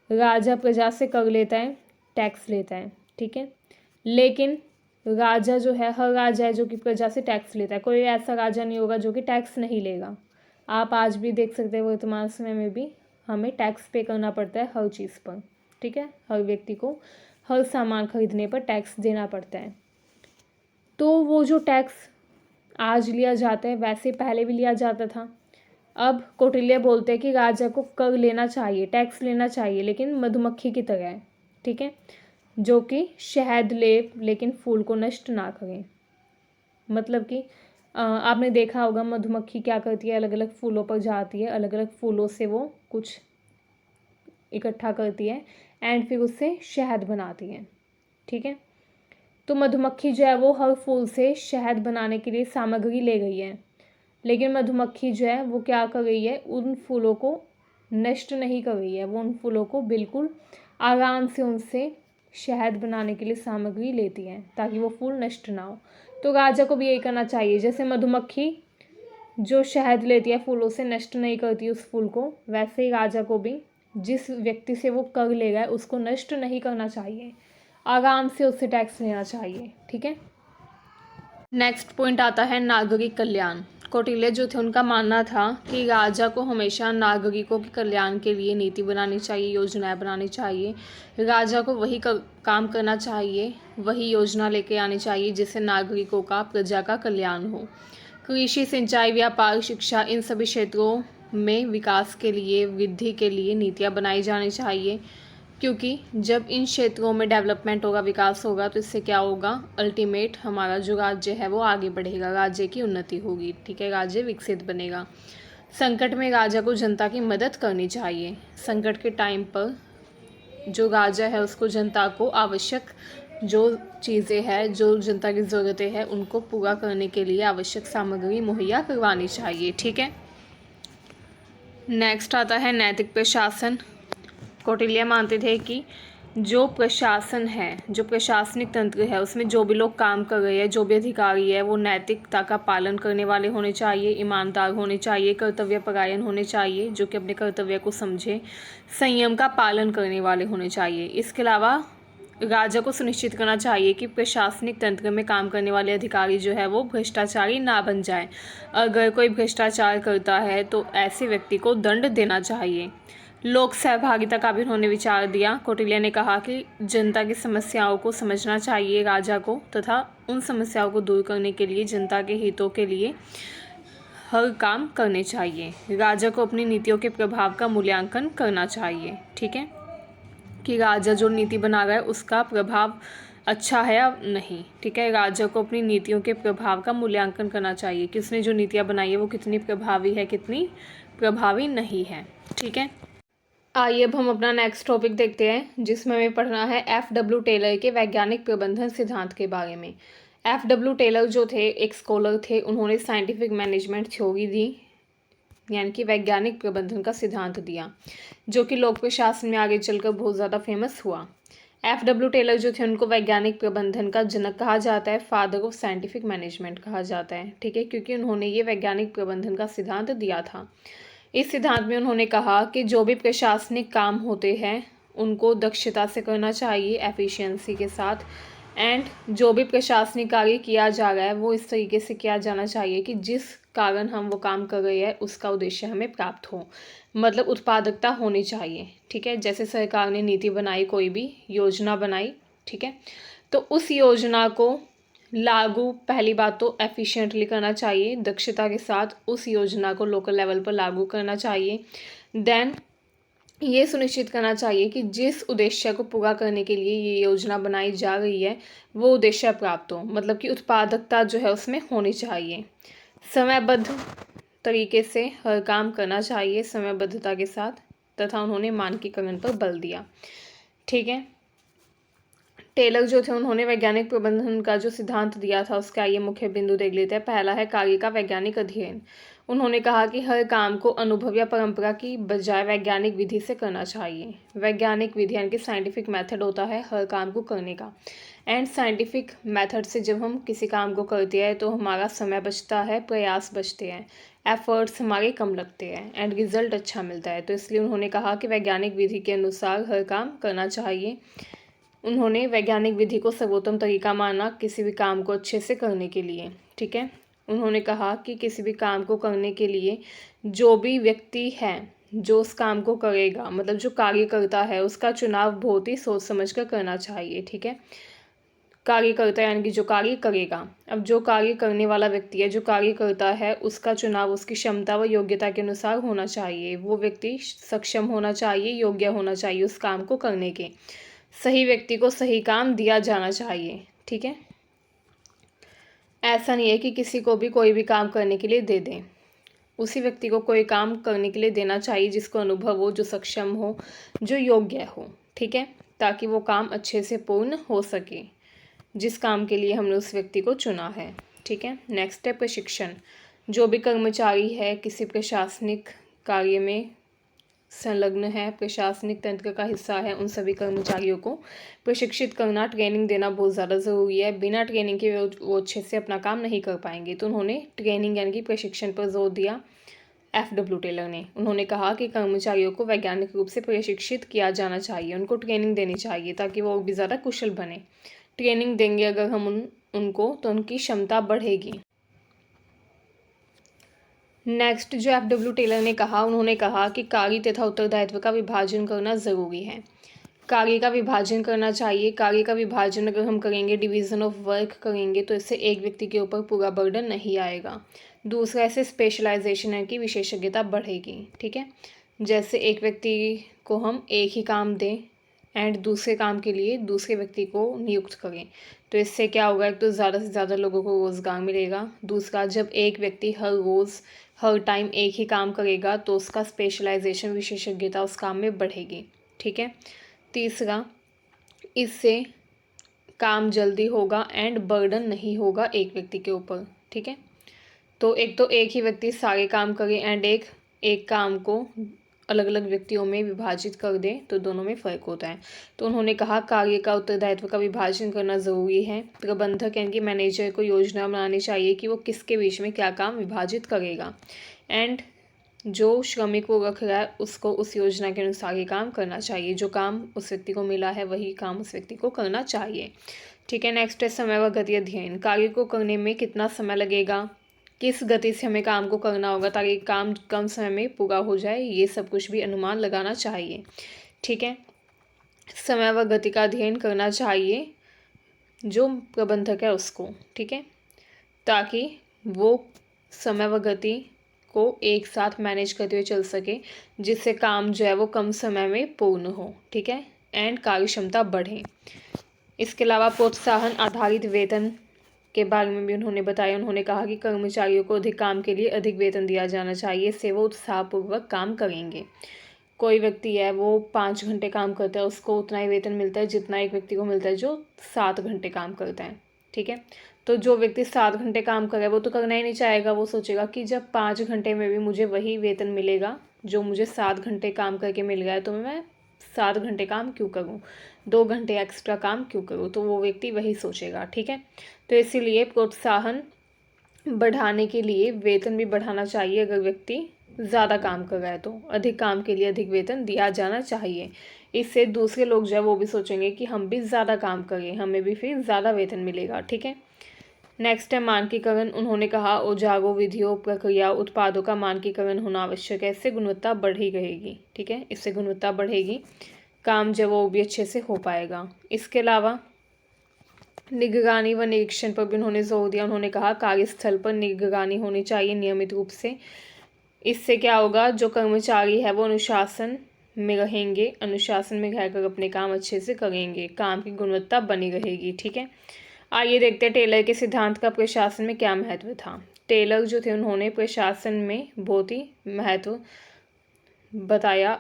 राजा प्रजा से कर लेता है, टैक्स लेता है, ठीक है, लेकिन राजा जो है, हर राजा है जो कि प्रजा से टैक्स लेता है, कोई ऐसा राजा नहीं होगा जो कि टैक्स नहीं लेगा। आप आज भी देख सकते हैं वर्तमान समय में भी हमें टैक्स पे करना पड़ता है हर चीज़ पर, ठीक है, हर व्यक्ति को हर सामान खरीदने पर टैक्स देना पड़ता है। तो वो जो टैक्स आज लिया जाता है वैसे पहले भी लिया जाता था। अब कौटिल्य बोलते हैं कि राजा को कर लेना चाहिए, टैक्स लेना चाहिए, लेकिन मधुमक्खी की तरह है, ठीक है, जो कि शहद ले लेकिन फूल को नष्ट ना करें। मतलब कि आपने देखा होगा मधुमक्खी क्या करती है, अलग अलग फूलों पर जाती है, अलग अलग फूलों से वो कुछ इकट्ठा करती है एंड फिर उससे शहद बनाती है, ठीक है। तो मधुमक्खी जो है वो हर फूल से शहद बनाने के लिए सामग्री ले गई है, लेकिन मधुमक्खी जो है वो क्या कर रही है, उन फूलों को नष्ट नहीं कर रही है, वो उन फूलों को बिल्कुल आराम से उनसे शहद बनाने के लिए सामग्री लेती है ताकि वो फूल नष्ट ना हो। तो राजा को भी यही करना चाहिए, जैसे मधुमक्खी जो शहद लेती है फूलों से नष्ट नहीं करती उस फूल को, वैसे ही राजा को भी जिस व्यक्ति से वो कर लेगा है उसको नष्ट नहीं करना चाहिए, आराम से उससे टैक्स लेना चाहिए, ठीक है। नेक्स्ट पॉइंट आता है नागरिक कल्याण। कौटिल्य जो थे उनका मानना था कि राजा को हमेशा नागरिकों के कल्याण के लिए नीति बनानी चाहिए, योजनाएं बनानी चाहिए, राजा को वही काम करना चाहिए, वही योजना लेके आनी चाहिए जिससे नागरिकों का, प्रजा का कल्याण हो। कृषि, सिंचाई, व्यापार, शिक्षा, इन सभी क्षेत्रों में विकास के लिए, वृद्धि के लिए नीतियाँ बनाई जानी चाहिए, क्योंकि जब इन क्षेत्रों में डेवलपमेंट होगा, विकास होगा, तो इससे क्या होगा, अल्टीमेट हमारा जो राज्य है वो आगे बढ़ेगा, राज्य की उन्नति होगी, ठीक है, राज्य विकसित बनेगा। संकट में राजा को जनता की मदद करनी चाहिए। संकट के टाइम पर जो राजा है उसको जनता को आवश्यक जो चीज़ें हैं, जो जनता की ज़रूरतें हैं, उनको पूरा करने के लिए आवश्यक सामग्री मुहैया करवानी चाहिए, ठीक है। नेक्स्ट आता है नैतिक प्रशासन। कौटिल्य मानते थे कि जो प्रशासन है, जो प्रशासनिक तंत्र है, उसमें जो भी लोग काम कर रहे हैं, जो भी अधिकारी है, वो नैतिकता का पालन करने वाले होने चाहिए, ईमानदार होने चाहिए, कर्तव्य परायण होने चाहिए, जो कि अपने कर्तव्य को समझे, संयम का पालन करने वाले होने चाहिए। इसके अलावा राजा को सुनिश्चित करना चाहिए कि प्रशासनिक तंत्र में काम करने वाले अधिकारी जो है वो भ्रष्टाचारी ना बन जाए। अगर कोई भ्रष्टाचार करता है तो ऐसे व्यक्ति को दंड देना चाहिए। लोक सहभागिता का भी उन्होंने विचार दिया। कौटिल्य ने कहा कि जनता की समस्याओं को समझना चाहिए राजा को, तथा उन समस्याओं को दूर करने के लिए, जनता के हितों के लिए हर काम करने चाहिए। राजा को अपनी नीतियों के प्रभाव का मूल्यांकन करना चाहिए, ठीक है, कि राजा जो नीति बना रहा है उसका प्रभाव अच्छा है या नहीं, ठीक है। राजा को अपनी नीतियों के प्रभाव का मूल्यांकन करना चाहिए कि उसने जो नीतियाँ बनाई है वो कितनी प्रभावी है, कितनी प्रभावी नहीं है, ठीक है। आइए अब हम अपना नेक्स्ट टॉपिक देखते हैं, जिसमें हमें पढ़ना है एफ.डब्ल्यू. टेलर के वैज्ञानिक प्रबंधन सिद्धांत के बारे में। एफ.डब्ल्यू. टेलर जो थे एक स्कॉलर थे, उन्होंने साइंटिफिक मैनेजमेंट थ्योरी दी, यानी कि वैज्ञानिक प्रबंधन का सिद्धांत दिया, जो कि लोक प्रशासन में आगे चलकर बहुत ज़्यादा फेमस हुआ। एफ.डब्ल्यू. टेलर जो थे उनको वैज्ञानिक प्रबंधन का जनक कहा जाता है, फादर ऑफ साइंटिफिक मैनेजमेंट कहा जाता है, ठीक है, क्योंकि उन्होंने ये वैज्ञानिक प्रबंधन का सिद्धांत दिया था। इस सिद्धांत में उन्होंने कहा कि जो भी प्रशासनिक काम होते हैं उनको दक्षता से करना चाहिए, एफिशिएंसी के साथ, एंड जो भी प्रशासनिक कार्य किया जा रहा है वो इस तरीके से किया जाना चाहिए कि जिस कारण हम वो काम कर रहे हैं उसका उद्देश्य हमें प्राप्त हो, मतलब उत्पादकता होनी चाहिए, ठीक है। जैसे सरकार ने नीति बनाई, कोई भी योजना बनाई, ठीक है, तो उस योजना को लागू, पहली बात तो एफिशिएंटली करना चाहिए, दक्षता के साथ उस योजना को लोकल लेवल पर लागू करना चाहिए। देन ये सुनिश्चित करना चाहिए कि जिस उद्देश्य को पूरा करने के लिए ये योजना बनाई जा रही है वो उद्देश्य प्राप्त हो, मतलब कि उत्पादकता जो है उसमें होनी चाहिए। समयबद्ध तरीके से हर काम करना चाहिए, समयबद्धता के साथ, तथा उन्होंने मानकीकरण पर बल दिया, ठीक है। टेलर जो थे उन्होंने वैज्ञानिक प्रबंधन का जो सिद्धांत दिया था उसका ये मुख्य बिंदु देख लेते हैं। पहला है कार्य का वैज्ञानिक अध्ययन। उन्होंने कहा कि हर काम को अनुभव या परंपरा की बजाय वैज्ञानिक विधि से करना चाहिए। वैज्ञानिक विधि यानी कि साइंटिफिक मेथड होता है हर काम को करने का, एंड साइंटिफिक मेथड से जब हम किसी काम को करते हैं तो हमारा समय बचता है, प्रयास बचते हैं, एफर्ट्स हमारे कम लगते हैं, एंड रिजल्ट अच्छा मिलता है। तो इसलिए उन्होंने कहा कि वैज्ञानिक विधि के अनुसार हर काम करना चाहिए। उन्होंने वैज्ञानिक विधि को सर्वोत्तम तरीका माना किसी भी काम को अच्छे से करने के लिए, ठीक है। उन्होंने कहा कि किसी भी काम को करने के लिए जो भी व्यक्ति है जो उस काम को करेगा, मतलब जो कार्य करता है, उसका चुनाव बहुत ही सोच समझ कर करना चाहिए, ठीक है। कार्यकर्ता यानी कि जो कार्य करेगा। अब जो कार्य करने वाला व्यक्ति है, जो कार्य करता है, उसका चुनाव उसकी क्षमता व योग्यता के अनुसार होना चाहिए। वो व्यक्ति सक्षम होना चाहिए, योग्य होना चाहिए उस काम को करने के। सही व्यक्ति को सही काम दिया जाना चाहिए, ठीक है। ऐसा नहीं है कि किसी को भी कोई भी काम करने के लिए दे दें। उसी व्यक्ति को कोई काम करने के लिए देना चाहिए जिसको अनुभव हो, जो सक्षम हो, जो योग्य हो, ठीक है, ताकि वो काम अच्छे से पूर्ण हो सके जिस काम के लिए हमने उस व्यक्ति को चुना है, ठीक है। नेक्स्ट है प्रशिक्षण। जो भी कर्मचारी है किसी प्रशासनिक कार्य में संलग्न है, प्रशासनिक तंत्र का हिस्सा है, उन सभी कर्मचारियों को प्रशिक्षित करना, ट्रेनिंग देना बहुत ज़्यादा ज़रूरी है। बिना ट्रेनिंग के वो अच्छे से अपना काम नहीं कर पाएंगे। तो उन्होंने ट्रेनिंग यानी कि प्रशिक्षण पर जोर दिया एफ.डब्ल्यू. टेलर ने। उन्होंने कहा कि कर्मचारियों को वैज्ञानिक रूप से प्रशिक्षित किया जाना चाहिए, उनको ट्रेनिंग देनी चाहिए ताकि वो और भी ज़्यादा कुशल बने। ट्रेनिंग देंगे अगर हम उनको तो उनकी क्षमता बढ़ेगी। नेक्स्ट जो एफ.डब्ल्यू. टेलर ने कहा, उन्होंने कहा कि कार्य तथा उत्तरदायित्व का विभाजन करना ज़रूरी है। कार्य का विभाजन करना चाहिए। कार्य का विभाजन अगर हम करेंगे, डिवीज़न ऑफ वर्क करेंगे, तो इससे एक व्यक्ति के ऊपर पूरा बर्डन नहीं आएगा। दूसरा ऐसे स्पेशलाइजेशन है कि विशेषज्ञता बढ़ेगी। ठीक है, जैसे एक व्यक्ति को हम एक ही काम दें एंड दूसरे काम के लिए दूसरे व्यक्ति को नियुक्त करें, तो इससे क्या होगा, एक तो ज़्यादा से ज़्यादा लोगों को रोज़गार मिलेगा। दूसरा, जब एक व्यक्ति हर रोज़ हर टाइम एक ही काम करेगा तो उसका स्पेशलाइजेशन विशेषज्ञता उस काम में बढ़ेगी। ठीक है। तीसरा, इससे काम जल्दी होगा एंड बर्डन नहीं होगा एक व्यक्ति के ऊपर। ठीक है, तो एक ही व्यक्ति सारे काम करे एंड एक काम को अलग अलग व्यक्तियों में विभाजित कर दे तो दोनों में फ़र्क होता है। तो उन्होंने कहा कार्य का उत्तरदायित्व का विभाजन करना ज़रूरी है। प्रबंधक यानी कि मैनेजर को योजना बनानी चाहिए कि वो किसके बीच में क्या काम विभाजित करेगा एंड जो श्रमिक वो रख रहा है उसको उस योजना के अनुसार ही काम करना चाहिए। जो काम उस व्यक्ति को मिला है वही काम उस व्यक्ति को करना चाहिए। ठीक है। नेक्स्ट है समय व गति अध्ययन। कार्य को करने में कितना समय लगेगा, किस गति से हमें काम को करना होगा ताकि काम कम समय में पूरा हो जाए, ये सब कुछ भी अनुमान लगाना चाहिए। ठीक है, समय व गति का अध्ययन करना चाहिए जो प्रबंधक है उसको। ठीक है, ताकि वो समय व गति को एक साथ मैनेज करते हुए चल सके, जिससे काम जो है वो कम समय में पूर्ण हो। ठीक है, एंड कार्य क्षमता बढ़े। इसके अलावा प्रोत्साहन आधारित वेतन के बारे में भी उन्होंने बताया। उन्होंने कहा कि कर्मचारियों को अधिक काम के लिए अधिक वेतन दिया जाना चाहिए, इससे वो उत्साहपूर्वक काम करेंगे। कोई व्यक्ति है वो 5 घंटे काम करता है, उसको उतना ही वेतन मिलता है जितना एक व्यक्ति को मिलता है जो 7 घंटे काम करता है। ठीक है, तो जो व्यक्ति 7 घंटे काम कर रहा है वो तो करना ही नहीं चाहेगा। वो सोचेगा कि जब 5 घंटे में भी मुझे वही वेतन मिलेगा जो मुझे 7 घंटे काम करके मिल गया है, तो मैं 7 घंटे काम क्यों करूं, 2 घंटे एक्स्ट्रा काम क्यों करूं, तो वो व्यक्ति वही सोचेगा। ठीक है, तो इसीलिए प्रोत्साहन बढ़ाने के लिए वेतन भी बढ़ाना चाहिए। अगर व्यक्ति ज़्यादा काम कर रहा है तो अधिक काम के लिए अधिक वेतन दिया जाना चाहिए। इससे दूसरे लोग जो है वो भी सोचेंगे कि हम भी ज़्यादा काम करें, हमें भी फिर ज़्यादा वेतन मिलेगा। ठीक है। नेक्स्ट है मानकीकरण। उन्होंने कहा औजारों, विधियों, प्रक्रिया, उत्पादों का मानकीकरण होना आवश्यक है, इससे गुणवत्ता बढ़ी रहेगी। ठीक है, इससे गुणवत्ता बढ़ेगी, काम जो वो भी अच्छे से हो पाएगा। इसके अलावा निगरानी व निरीक्षण पर भी उन्होंने जोर दिया। उन्होंने कहा कार्यस्थल पर निगरानी होनी चाहिए नियमित रूप से। इससे क्या होगा, जो कर्मचारी है वो अनुशासन में रहेंगे, अनुशासन में रहकर अपने काम अच्छे से करेंगे, काम की गुणवत्ता बनी रहेगी। ठीक है, आइए देखते हैं टेलर के सिद्धांत का प्रशासन में क्या महत्व था। टेलर जो थे उन्होंने प्रशासन में बहुत ही महत्व बताया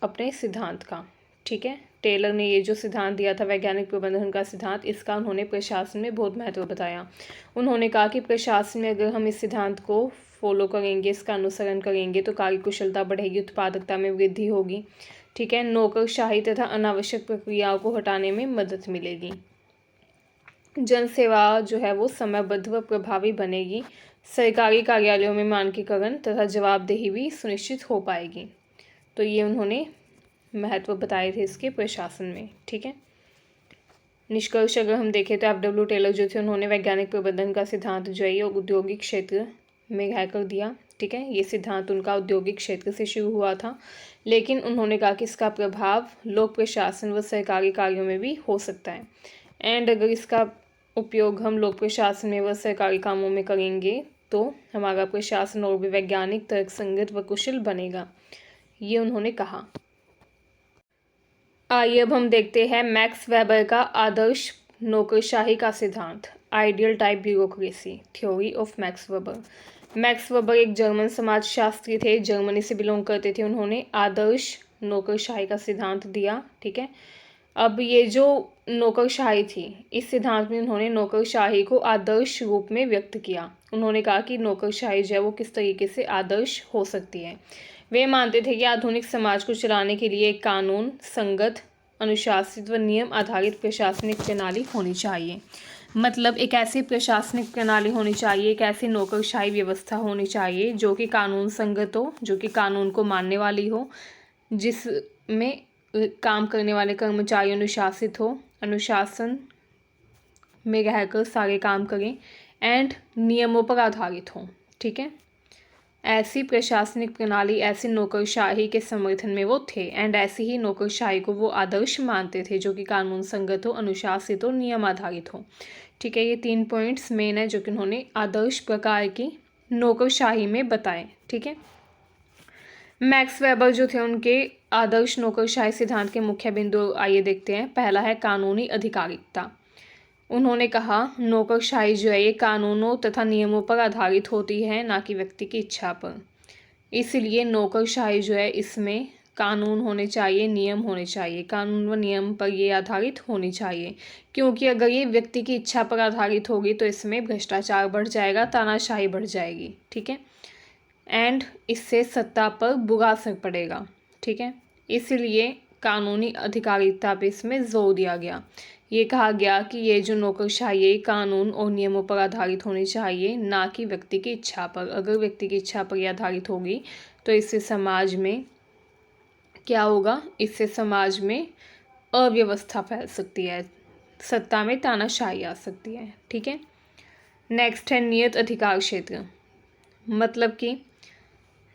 अपने सिद्धांत का। ठीक है, टेलर ने ये जो सिद्धांत दिया था वैज्ञानिक प्रबंधन का सिद्धांत, इसका उन्होंने प्रशासन में बहुत महत्व बताया। उन्होंने कहा कि प्रशासन में अगर हम इस सिद्धांत को फॉलो करेंगे, इसका अनुसरण करेंगे तो कार्यकुशलता बढ़ेगी, उत्पादकता में वृद्धि होगी। ठीक है, नौकरशाही तथा अनावश्यक प्रक्रियाओं को हटाने में मदद मिलेगी, जन सेवा जो है वो समयबद्ध व प्रभावी बनेगी, सरकारी कार्यालयों में मानकीकरण तथा जवाबदेही भी सुनिश्चित हो पाएगी। तो ये उन्होंने महत्व बताए थे इसके प्रशासन में। ठीक है, निष्कर्ष अगर हम देखें तो F.W. टेलर जो थे उन्होंने वैज्ञानिक प्रबंधन का सिद्धांत जो है औद्योगिक क्षेत्र में रहकर दिया। ठीक है, ये सिद्धांत उनका औद्योगिक क्षेत्र से शुरू हुआ था, लेकिन उन्होंने कहा कि इसका प्रभाव लोक प्रशासन व सरकारी कार्यों में भी हो सकता है, एंड अगर इसका उपयोग हम लोक प्रशासन में व सरकारी कामों में करेंगे तो हमारा प्रशासन और भी वैज्ञानिक, तर्कसंगत व कुशल बनेगा, ये उन्होंने कहा। आइए अब हम देखते हैं मैक्स वेबर का आदर्श नौकरशाही का सिद्धांत, ideal type bureaucracy, theory of max weber. Max weber एक जर्मन समाजशास्त्री थे, जर्मनी से बिलोंग करते थे। उन्होंने आदर्श नौकरशाही का सिद्धांत दिया। ठीक है, अब ये जो नौकरशाही थी, इस सिद्धांत में उन्होंने नौकरशाही को आदर्श रूप में व्यक्त किया। उन्होंने कहा कि नौकरशाही जो है वो किस तरीके से आदर्श हो सकती है। वे मानते थे कि आधुनिक समाज को चलाने के लिए एक कानून संगत, अनुशासित व नियम आधारित प्रशासनिक प्रणाली होनी चाहिए। मतलब एक ऐसी प्रशासनिक प्रणाली होनी चाहिए, एक ऐसी नौकरशाही व्यवस्था होनी चाहिए जो कि कानून संगत हो, जो कि कानून को मानने वाली हो, जिसमें काम करने वाले कर्मचारी अनुशासित हो, अनुशासन में रहकर सारे काम करें एंड नियमों पर आधारित हो। ठीक है, ऐसी प्रशासनिक प्रणाली, ऐसी नौकरशाही के समर्थन में वो थे, एंड ऐसी ही नौकरशाही को वो आदर्श मानते थे जो कि कानून संगत हो, अनुशासित हो, नियम आधारित हो। ठीक है, ये 3 पॉइंट्स मेन है जो कि उन्होंने आदर्श प्रकार की नौकरशाही में बताएं। ठीक है, मैक्स वेबर जो थे उनके आदर्श नौकरशाही सिद्धांत के मुख्य बिंदु आइए देखते हैं। पहला है कानूनी अधिकारिकता। उन्होंने कहा नौकरशाही जो है ये कानूनों तथा नियमों पर आधारित होती है, ना कि व्यक्ति की इच्छा पर। इसलिए नौकरशाही जो है इसमें कानून होने चाहिए, नियम होने चाहिए, कानून व नियम पर ये आधारित होनी चाहिए। क्योंकि अगर ये व्यक्ति की इच्छा पर आधारित होगी तो इसमें भ्रष्टाचार बढ़ जाएगा, तानाशाही बढ़ जाएगी। ठीक है, एंड इससे सत्ता पर बुरा असर पड़ेगा। ठीक है, इसलिए कानूनी अधिकारिता पे इसमें जोर दिया गया। ये कहा गया कि ये जो नौकरशाही है कानून और नियमों पर आधारित होनी चाहिए, ना कि व्यक्ति की इच्छा पर। अगर व्यक्ति की इच्छा पर यह आधारित होगी तो इससे समाज में क्या होगा, इससे समाज में अव्यवस्था फैल सकती है, सत्ता में तानाशाही आ सकती है। ठीक है, नेक्स्ट है नियत अधिकार क्षेत्र। मतलब कि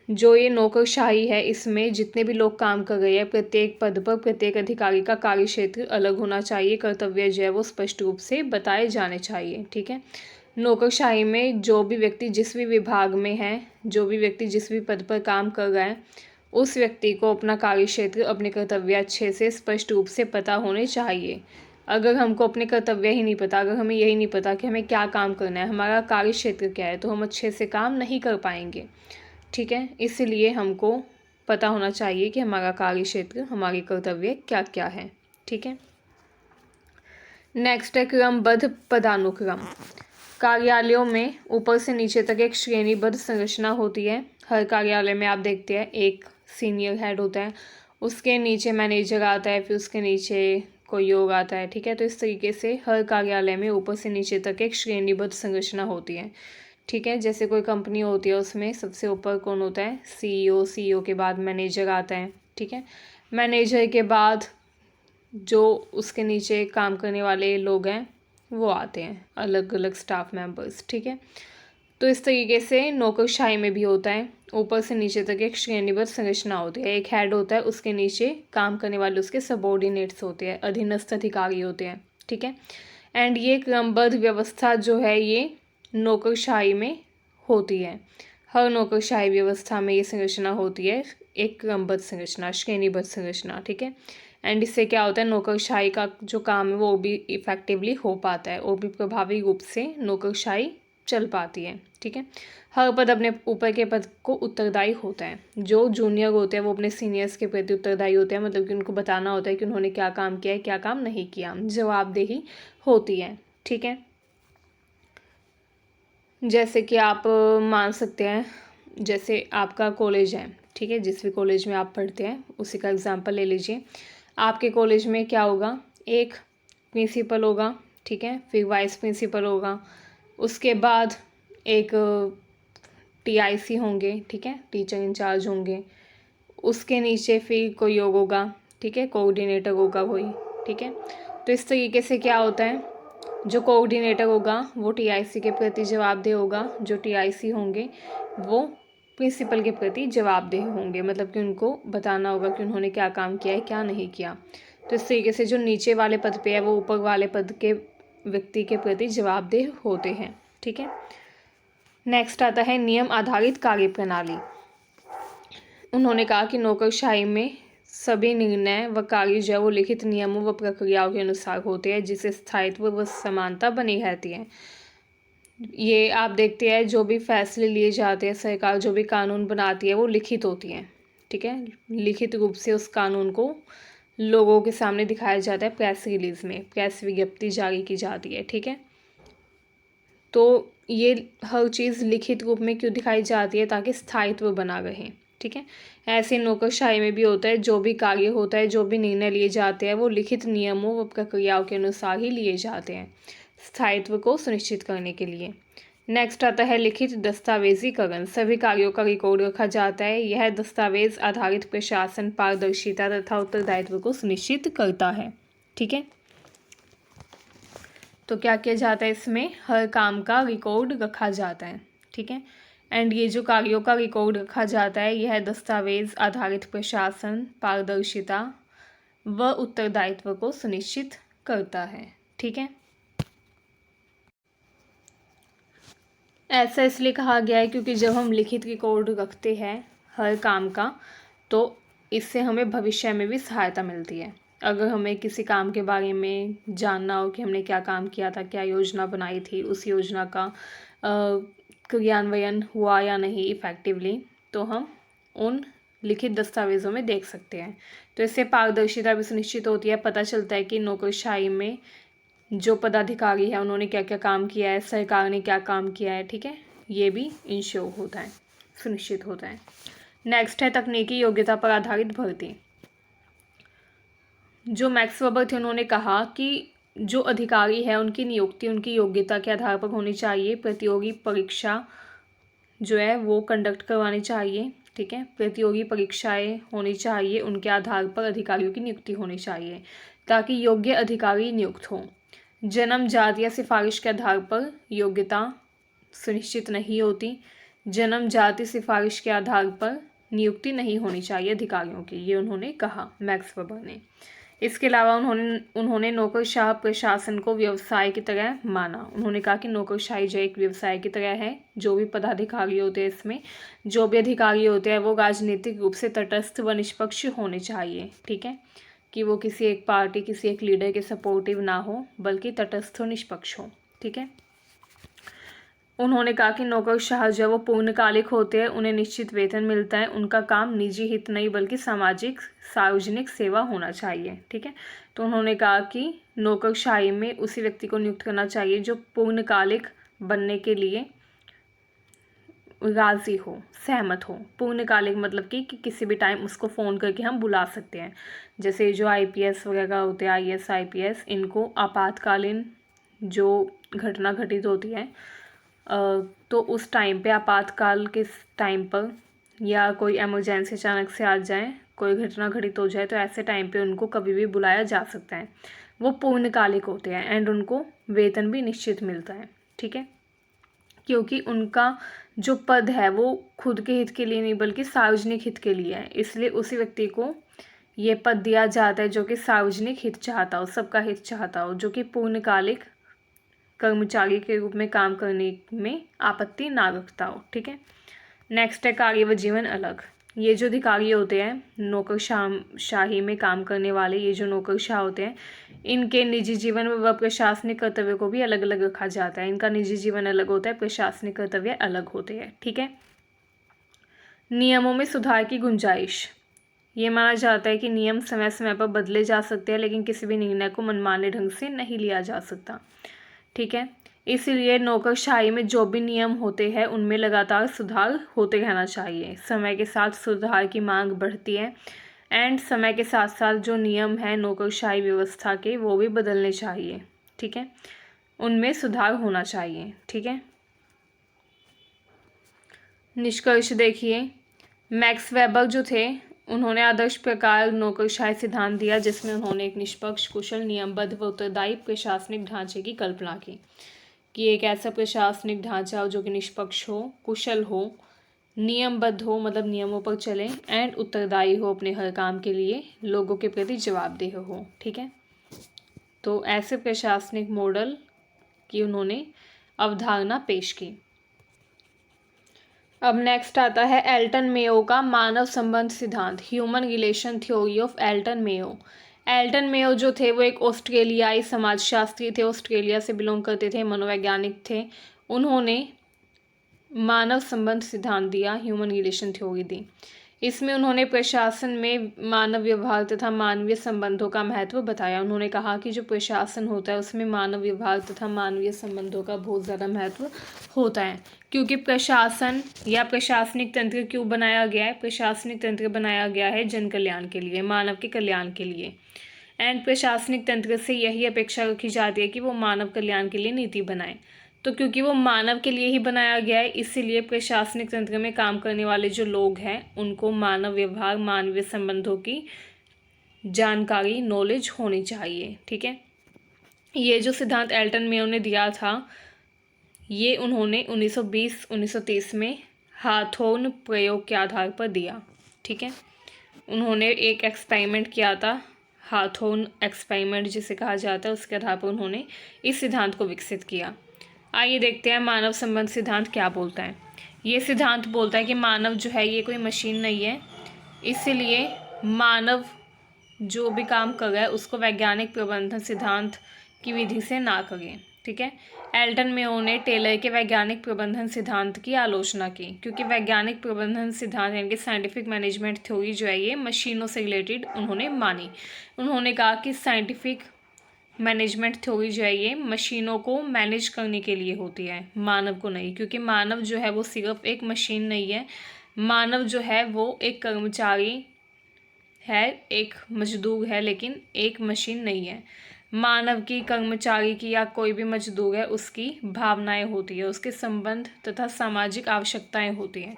जो ये नौकरशाही है इसमें जितने भी लोग काम कर रहे हैं प्रत्येक पद पर प्रत्येक अधिकारी का कार्य क्षेत्र अलग होना चाहिए, कर्तव्य जो है वो स्पष्ट रूप से बताए जाने चाहिए। ठीक है, नौकरशाही में जो भी व्यक्ति जिस भी विभाग में है, जो भी व्यक्ति जिस भी पद पर काम कर रहा है, उस व्यक्ति को अपना कार्य क्षेत्र, अपने कर्तव्य अच्छे से स्पष्ट रूप से पता होने चाहिए। अगर हमको अपने कर्तव्य ही नहीं पता, अगर हमें यही नहीं पता कि हमें क्या काम करना है, हमारा कार्य क्षेत्र क्या है, तो हम अच्छे से काम नहीं कर पाएंगे। ठीक है, इसलिए हमको पता होना चाहिए कि हमारा कार्य क्षेत्र, हमारे कर्तव्य क्या क्या है। ठीक है, नेक्स्ट है क्रमबद्ध पदानुक्रम। कार्यालयों में ऊपर से नीचे तक एक श्रेणीबद्ध संरचना होती है। हर कार्यालय में आप देखते हैं एक सीनियर हेड होता है, उसके नीचे मैनेजर आता है, फिर उसके नीचे कोई और आता है। ठीक है, तो इस तरीके से हर कार्यालय में ऊपर से नीचे तक एक श्रेणीबद्ध संरचना होती है। ठीक है, जैसे कोई कंपनी होती है उसमें सबसे ऊपर कौन होता है, सीईओ, सीईओ के बाद मैनेजर आता है। ठीक है, मैनेजर के बाद जो उसके नीचे काम करने वाले लोग हैं वो आते हैं, अलग अलग स्टाफ मेंबर्स। ठीक है, तो इस तरीके से नौकरशाही में भी होता है, ऊपर से नीचे तक एक श्रेणीबद्ध संरचना होती है। एक हेड होता है, उसके नीचे काम करने वाले उसके सबॉर्डिनेट्स होते हैं, अधीनस्थ अधिकारी होते हैं। ठीक है, एंड ये क्रमबद्ध व्यवस्था जो है ये नौकरशाही में होती है। हर नौकरशाही व्यवस्था में ये संरचना होती है, एक क्रमबद्ध संरचना, श्रेणीबद्ध संरचना। ठीक है, एंड इससे क्या होता है, नौकरशाही का जो काम है वो भी इफेक्टिवली हो पाता है और भी प्रभावी रूप से नौकरशाही चल पाती है। ठीक है, हर पद अपने ऊपर के पद को उत्तरदायी होता है। जो जूनियर होते हैं वो अपने सीनियर्स के प्रति उत्तरदायी होते हैं, मतलब कि उनको बताना होता है कि उन्होंने क्या काम किया है, क्या काम नहीं किया, जवाबदेही होती है। ठीक है, जैसे कि आप मान सकते हैं, जैसे आपका कॉलेज है। ठीक है, जिस भी कॉलेज में आप पढ़ते हैं उसी का एग्जांपल ले लीजिए। आपके कॉलेज में क्या होगा, एक प्रिंसिपल होगा। ठीक है, फिर वाइस प्रिंसिपल होगा, उसके बाद एक टीआईसी होंगे। ठीक है, टीचर इंचार्ज होंगे, उसके नीचे फिर कोई और होगा। ठीक है, कोऑर्डिनेटर होगा कोई। ठीक है, तो इस तरीके से क्या होता है, जो कोऑर्डिनेटर होगा वो टीआईसी के प्रति जवाबदेह होगा, जो टीआईसी होंगे वो प्रिंसिपल के प्रति जवाबदेह होंगे, मतलब कि उनको बताना होगा कि उन्होंने क्या काम किया है, क्या नहीं किया। तो इस तरीके से जो नीचे वाले पद पे है वो ऊपर वाले पद के व्यक्ति के प्रति जवाबदेह होते हैं। ठीक है, नेक्स्ट आता है नियम आधारित कार्य प्रणाली। उन्होंने कहा कि नौकरशाही में सभी निर्णय व कार्य जो है वो लिखित नियमों व प्रक्रियाओं के अनुसार होते हैं, जिससे स्थायित्व व समानता बनी रहती है। ये आप देखते हैं जो भी फैसले लिए जाते हैं, सरकार जो भी कानून बनाती है वो लिखित होती हैं। ठीक है, लिखित रूप से उस कानून को लोगों के सामने दिखाया जाता है, प्रेस रिलीज में, प्रेस विज्ञप्ति जारी की जाती है। ठीक है, तो ये हर चीज़ लिखित रूप में क्यों दिखाई जाती है, ताकि स्थायित्व बना रहे। ठीक है, ऐसे नौकरशाही में भी होता है, जो भी कार्य होता है, जो भी निर्णय लिए जाते हैं वो लिखित नियमों व प्रक्रियाओं के अनुसार ही लिए जाते हैं, स्थायित्व को सुनिश्चित करने के लिए। नेक्स्ट आता है लिखित दस्तावेजीकरण। सभी कार्यों का रिकॉर्ड रखा जाता है। यह दस्तावेज आधारित प्रशासन, पारदर्शिता तथा उत्तरदायित्व को सुनिश्चित करता है। ठीक है, तो क्या किया जाता है, इसमें हर काम का रिकॉर्ड रखा जाता है। ठीक है, एंड ये जो कार्यों का रिकॉर्ड रखा जाता है यह दस्तावेज आधारित प्रशासन, पारदर्शिता व उत्तरदायित्व को सुनिश्चित करता है। ठीक है, ऐसा इसलिए कहा गया है क्योंकि जब हम लिखित रिकॉर्ड रखते हैं हर काम का, तो इससे हमें भविष्य में भी सहायता मिलती है। अगर हमें किसी काम के बारे में जानना हो कि हमने क्या काम किया था, क्या योजना बनाई थी, उस योजना का क्रियान्वयन हुआ या नहीं इफ़ेक्टिवली, तो हम उन लिखित दस्तावेज़ों में देख सकते हैं। तो इससे पारदर्शिता भी सुनिश्चित होती है, पता चलता है कि नौकरशाही में जो पदाधिकारी है उन्होंने क्या क्या काम किया है, सरकार ने क्या काम किया है, ठीक है, ये भी इंश्योर होता है, सुनिश्चित होता है। नेक्स्ट है तकनीकी योग्यता पर आधारित भर्ती। जो मैक्स वेबर थे उन्होंने कहा कि जो अधिकारी है उनकी नियुक्ति उनकी योग्यता के आधार पर होनी चाहिए। प्रतियोगी परीक्षा जो है वो कंडक्ट करवानी चाहिए, ठीक है, प्रतियोगी परीक्षाएं होनी चाहिए, उनके आधार पर अधिकारियों की नियुक्ति होनी चाहिए ताकि योग्य अधिकारी नियुक्त हों। जन्म, जाति या सिफारिश के आधार पर योग्यता सुनिश्चित नहीं होती। जन्म, जाति, सिफारिश के आधार पर नियुक्ति नहीं होनी चाहिए अधिकारियों की, ये उन्होंने कहा मैक्स वेबर ने। इसके अलावा उन्होंने नौकरशाह प्रशासन को व्यवसाय की तरह माना। उन्होंने कहा कि नौकरशाही जो एक व्यवसाय की तरह है। जो भी पदाधिकारी होते हैं इसमें, जो भी अधिकारी होते हैं वो राजनीतिक रूप से तटस्थ व निष्पक्ष होने चाहिए, ठीक है, कि वो किसी एक पार्टी, किसी एक लीडर के सपोर्टिव ना हो, बल्कि तटस्थ और निष्पक्ष हो, ठीक है। उन्होंने कहा कि नौकरशाह जो वो पूर्णकालिक होते हैं, उन्हें निश्चित वेतन मिलता है, उनका काम निजी हित नहीं बल्कि सार्वजनिक सेवा होना चाहिए, ठीक है। तो उन्होंने कहा कि नौकरशाही में उसी व्यक्ति को नियुक्त करना चाहिए जो पूर्णकालिक बनने के लिए राज़ी हो, सहमत हो। पूर्णकालिक मतलब कि किसी भी टाइम उसको फ़ोन करके हम बुला सकते हैं। जैसे जो IPS वगैरह होते हैं, IAS IPS, इनको आपातकालीन जो घटना घटित होती है तो उस टाइम पे, आपातकाल के टाइम पर, या कोई इमरजेंसी अचानक से आ जाए, कोई घटना घटित हो जाए, तो ऐसे टाइम पे उनको कभी भी बुलाया जा सकता है। वो पूर्णकालिक होते हैं एंड उनको वेतन भी निश्चित मिलता है, ठीक है, क्योंकि उनका जो पद है वो खुद के हित के लिए नहीं बल्कि सार्वजनिक हित के लिए है। इसलिए उसी व्यक्ति को ये पद दिया जाता है जो कि सार्वजनिक हित चाहता हो, सबका हित चाहता हो, जो कि पूर्णकालिक कर्मचारी के रूप में काम करने में आपत्ति ना रखता हो, ठीक है। नेक्स्ट है कार्य व जीवन अलग। ये जो अधिकारी होते हैं नौकरशाही में काम करने वाले, ये जो नौकरशाह होते हैं, इनके निजी जीवन व प्रशासनिक कर्तव्य को भी अलग अलग रखा जाता है। इनका निजी जीवन अलग होता है, प्रशासनिक कर्तव्य अलग होते हैं, ठीक है। नियमों में सुधार की गुंजाइश। ये माना जाता है कि नियम समय समय पर बदले जा सकते हैं, लेकिन किसी भी निर्णय को मनमाने ढंग से नहीं लिया जा सकता, ठीक है। इसीलिए नौकरशाही में जो भी नियम होते हैं उनमें लगातार सुधार होते रहना चाहिए। समय के साथ सुधार की मांग बढ़ती है एंड समय के साथ साथ जो नियम है नौकरशाही व्यवस्था के वो भी बदलने चाहिए, ठीक है, उनमें सुधार होना चाहिए, ठीक है। निष्कर्ष देखिए, मैक्स वेबर जो थे उन्होंने आदर्श प्रकार नौकरशाही सिद्धांत दिया जिसमें उन्होंने एक निष्पक्ष, कुशल, नियमबद्ध व उत्तरदायी प्रशासनिक ढांचे की कल्पना की कि एक ऐसा प्रशासनिक ढांचा हो जो कि निष्पक्ष हो, कुशल हो, नियमबद्ध हो मतलब नियमों पर चले, एंड उत्तरदायी हो, अपने हर काम के लिए लोगों के प्रति जवाबदेह हो, ठीक है। तो ऐसे प्रशासनिक मॉडल की उन्होंने अवधारणा पेश की। अब नेक्स्ट आता है एल्टन मेयो का मानव संबंध सिद्धांत, human relation theory of Elton Mayo. Elton Mayo जो थे वो एक ऑस्ट्रेलियाई समाजशास्त्री थे, ऑस्ट्रेलिया से बिलोंग करते थे, मनोवैज्ञानिक थे। उन्होंने मानव संबंध सिद्धांत दिया, ह्यूमन रिलेशन थ्योरी दी। इसमें उन्होंने प्रशासन में मानव व्यवहार तथा मानवीय संबंधों का महत्व बताया। उन्होंने कहा कि जो प्रशासन होता है उसमें मानव व्यवहार तथा मानवीय संबंधों का बहुत ज़्यादा महत्व होता है, क्योंकि प्रशासन या प्रशासनिक तंत्र क्यों बनाया गया है? प्रशासनिक तंत्र बनाया गया है जन कल्याण के लिए, मानव के कल्याण के लिए, एंड प्रशासनिक तंत्र से यही अपेक्षा रखी जाती है कि वो मानव कल्याण के लिए नीति बनाए। तो क्योंकि वो मानव के लिए ही बनाया गया है, इसीलिए प्रशासनिक तंत्र में काम करने वाले जो लोग हैं उनको मानव व्यवहार, मानवीय संबंधों की जानकारी, नॉलेज होनी चाहिए, ठीक है। ये जो सिद्धांत एल्टन मेयो ने दिया था ये उन्होंने 1920-1930 में हाथोर्न प्रयोग के आधार पर दिया, ठीक है। उन्होंने एक एक्सपेरिमेंट किया था, हाथोर्न एक्सपेरिमेंट जिसे कहा जाता है, उसके आधार पर उन्होंने इस सिद्धांत को विकसित किया। आइए देखते हैं मानव संबंध सिद्धांत क्या बोलता है। ये सिद्धांत बोलता है कि मानव जो है ये कोई मशीन नहीं है, इसलिए मानव जो भी काम कर रहा है उसको वैज्ञानिक प्रबंधन सिद्धांत की विधि से ना करें। ठीक है। एल्टन मेयो ने टेलर के वैज्ञानिक प्रबंधन सिद्धांत की आलोचना की, क्योंकि वैज्ञानिक प्रबंधन सिद्धांत यानी कि साइंटिफिक मैनेजमेंट थ्योरी जो है ये मशीनों से रिलेटेड उन्होंने मानी। उन्होंने कहा कि साइंटिफिक मैनेजमेंट थ्योरी जो है ये मशीनों को मैनेज करने के लिए होती है, मानव को नहीं, क्योंकि मानव जो है वो सिर्फ एक मशीन नहीं है। मानव जो है वो एक कर्मचारी है, एक मजदूर है, लेकिन एक मशीन नहीं है। मानव की, कर्मचारी की या कोई भी मजदूर है उसकी भावनाएं होती है, उसके संबंध तथा सामाजिक आवश्यकताएं होती हैं।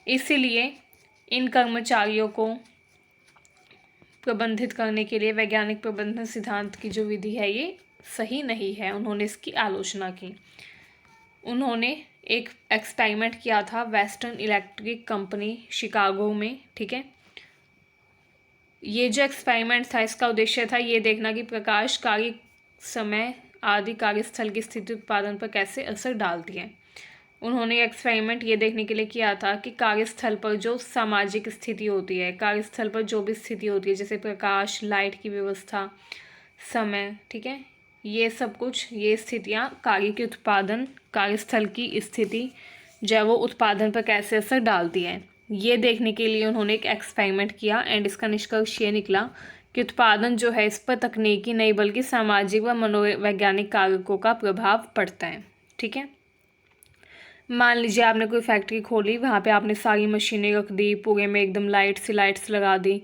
इसीलिए इन कर्मचारियों को प्रबंधित करने के लिए वैज्ञानिक प्रबंधन सिद्धांत की जो विधि है ये सही नहीं है। उन्होंने इसकी आलोचना की। उन्होंने एक एक्सपेरिमेंट किया था वेस्टर्न इलेक्ट्रिक कंपनी शिकागो में। ठीक है। ये जो एक्सपेरिमेंट था इसका उद्देश्य था ये देखना कि प्रकाश, कार्य समय आदि कार्यस्थल की स्थिति उत्पादन पर कैसे असर डालती है। उन्होंने एक्सपेरिमेंट ये देखने के लिए किया था कि कार्यस्थल पर जो सामाजिक स्थिति होती है, कार्यस्थल पर जो भी स्थिति होती है, जैसे प्रकाश, लाइट की व्यवस्था, समय, ठीक है, ये सब कुछ, ये स्थितियाँ कार्य के उत्पादन, कार्यस्थल की स्थिति जो है वो उत्पादन पर कैसे असर डालती है, ये देखने के लिए उन्होंने एक एक्सपेरिमेंट किया। एंड इसका निष्कर्ष ये निकला कि उत्पादन जो है इस पर तकनीकी नहीं बल्कि सामाजिक व मनोवैज्ञानिक कारकों का प्रभाव पड़ता है। ठीक है। मान लीजिए आपने कोई फैक्ट्री खोली, वहाँ पे आपने सारी मशीनें रख दी, पूरे में एकदम लाइट्स लगा दी,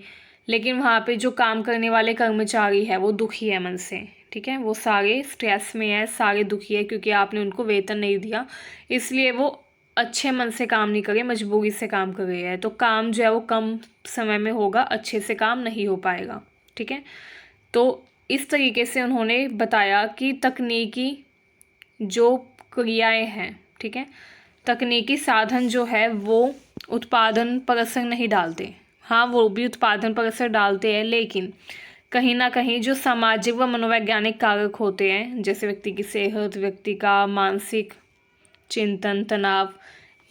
लेकिन वहाँ पे जो काम करने वाले कर्मचारी है वो दुखी है मन से। ठीक है। वो सारे स्ट्रेस में है, सारे दुखी है, क्योंकि आपने उनको वेतन नहीं दिया, इसलिए वो अच्छे मन से काम नहीं करे, मजबूरी से काम कर रहे हैं। तो काम जो है वो कम समय में होगा, अच्छे से काम नहीं हो पाएगा। ठीक है। तो इस तरीके से उन्होंने बताया कि तकनीकी जो क्रियाएं हैं, ठीक है, तकनीकी साधन जो है वो उत्पादन पर असर नहीं डालते। हाँ, वो भी उत्पादन पर असर डालते हैं, लेकिन कहीं ना कहीं जो सामाजिक व मनोवैज्ञानिक कारक होते हैं, जैसे व्यक्ति की सेहत, व्यक्ति का मानसिक चिंतन, तनाव,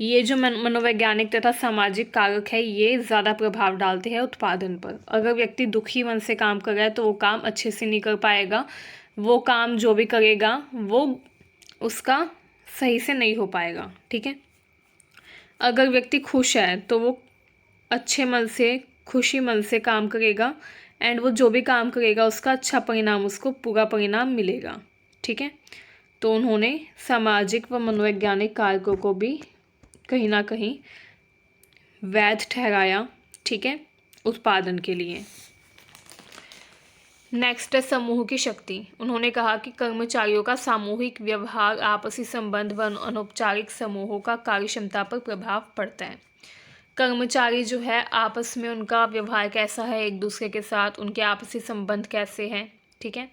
ये जो मनोवैज्ञानिक तथा सामाजिक कारक है ये ज़्यादा प्रभाव डालते हैं उत्पादन पर। अगर व्यक्ति दुखी मन से काम कर रहा है तो वो काम अच्छे से नहीं कर पाएगा, वो काम जो भी करेगा वो उसका सही से नहीं हो पाएगा। ठीक है। अगर व्यक्ति खुश है तो वो अच्छे मन से, खुशी मन से काम करेगा, एंड वो जो भी काम करेगा उसका अच्छा परिणाम, उसको पूरा परिणाम मिलेगा। ठीक है। तो उन्होंने सामाजिक व मनोवैज्ञानिक कारकों को भी कहीं ना कहीं वैध ठहराया। ठीक है, उत्पादन के लिए। नेक्स्ट है समूह की शक्ति। उन्होंने कहा कि कर्मचारियों का सामूहिक व्यवहार, आपसी संबंध व अनौपचारिक समूहों का कार्यक्षमता पर प्रभाव पड़ता है। कर्मचारी जो है आपस में उनका व्यवहार कैसा है, एक दूसरे के साथ उनके आपसी संबंध कैसे हैं, ठीक है,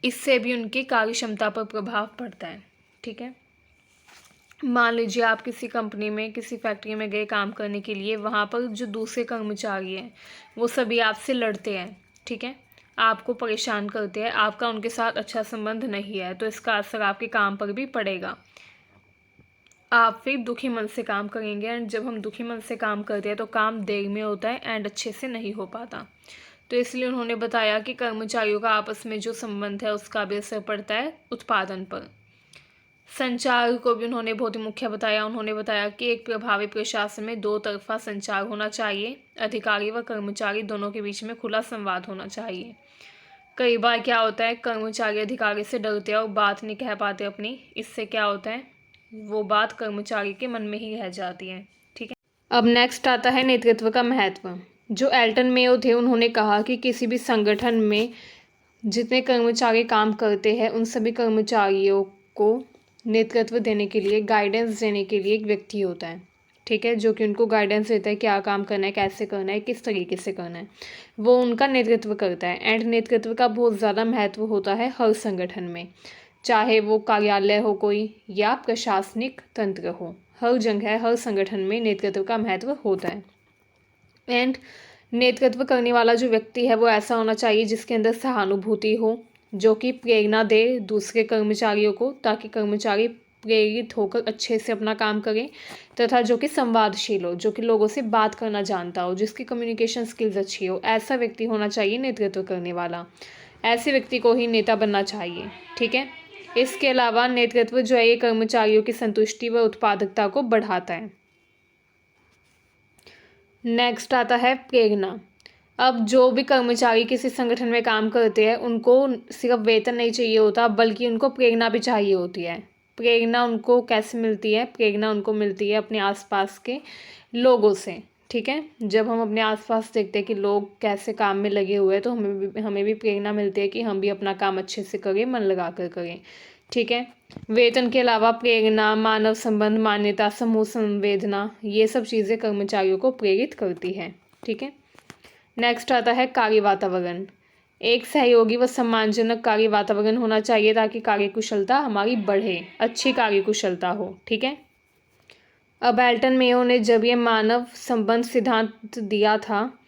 इससे भी उनकी कार्यक्षमता पर प्रभाव पड़ता है। ठीक है। मान लीजिए आप किसी कंपनी में, किसी फैक्ट्री में गए काम करने के लिए, वहाँ पर जो दूसरे कर्मचारी हैं वो सभी आपसे लड़ते हैं। ठीक है। आपको परेशान करते हैं, आपका उनके साथ अच्छा संबंध नहीं है, तो इसका असर आपके काम पर भी पड़ेगा। आप फिर दुखी मन से काम करेंगे, एंड जब हम दुखी मन से काम करते हैं तो काम देर में होता है एंड अच्छे से नहीं हो पाता। तो इसलिए उन्होंने बताया कि कर्मचारियों का आपस में जो संबंध है उसका भी असर पड़ता है उत्पादन पर। संचार को भी उन्होंने बहुत ही मुख्य बताया। उन्होंने बताया कि एक प्रभावी प्रशासन में दो तरफा संचार होना चाहिए, अधिकारी व कर्मचारी दोनों के बीच में खुला संवाद होना चाहिए। कई बार क्या होता है, कर्मचारी अधिकारी से डरते हैं और बात नहीं कह पाते अपनी, इससे क्या होता है वो बात कर्मचारी के मन में ही रह जाती है। ठीक है। अब नेक्स्ट आता है नेतृत्व का महत्व। जो एल्टन मेयो थे उन्होंने कहा कि किसी भी संगठन में जितने कर्मचारी काम करते हैं उन सभी कर्मचारियों को नेतृत्व देने के लिए, गाइडेंस देने के लिए एक व्यक्ति होता है। ठीक है, जो कि उनको गाइडेंस देता है क्या काम करना है, कैसे करना है, किस तरीके से करना है, वो उनका नेतृत्व करता है। एंड नेतृत्व का बहुत ज़्यादा महत्व होता है हर संगठन में, चाहे वो कार्यालय हो कोई या प्रशासनिक तंत्र हो, हर जगह, हर संगठन में नेतृत्व का महत्व होता है। एंड नेतृत्व करने वाला जो व्यक्ति है वो ऐसा होना चाहिए जिसके अंदर सहानुभूति हो, जो कि प्रेरणा दे दूसरे कर्मचारियों को, ताकि कर्मचारी प्रेरित होकर अच्छे से अपना काम करें, तथा जो कि संवादशील हो, जो कि लोगों से बात करना जानता हो, जिसकी कम्युनिकेशन स्किल्स अच्छी हो। ऐसा व्यक्ति होना चाहिए नेतृत्व करने वाला। ऐसे व्यक्ति को ही नेता बनना चाहिए। ठीक है। इसके अलावा नेतृत्व जो है ये कर्मचारियों की संतुष्टि व उत्पादकता को बढ़ाता है। नेक्स्ट आता है प्रेरणा। अब जो भी कर्मचारी किसी संगठन में काम करते हैं उनको सिर्फ वेतन नहीं चाहिए होता, बल्कि उनको प्रेरणा भी चाहिए होती है। प्रेरणा उनको कैसे मिलती है? प्रेरणा उनको मिलती है अपने आसपास के लोगों से। ठीक है। जब हम अपने आसपास देखते हैं कि लोग कैसे काम में लगे हुए हैं, तो हमें भी प्रेरणा मिलती है कि हम भी अपना काम अच्छे से करें, मन लगा कर करें। ठीक है। वेतन के अलावा प्रेरणा, मानव संबंध, मान्यता, समूह संवेदना, ये सब चीज़ें कर्मचारियों को प्रेरित करती है। ठीक है। नेक्स्ट आता है कार्य वातावरण। एक सहयोगी व सम्मानजनक कार्य वातावरण होना चाहिए ताकि कार्यकुशलता हमारी बढ़े, अच्छी कार्यकुशलता हो। ठीक है। अब एल्टन मेयो ने जब ये मानव संबंध सिद्धांत दिया था,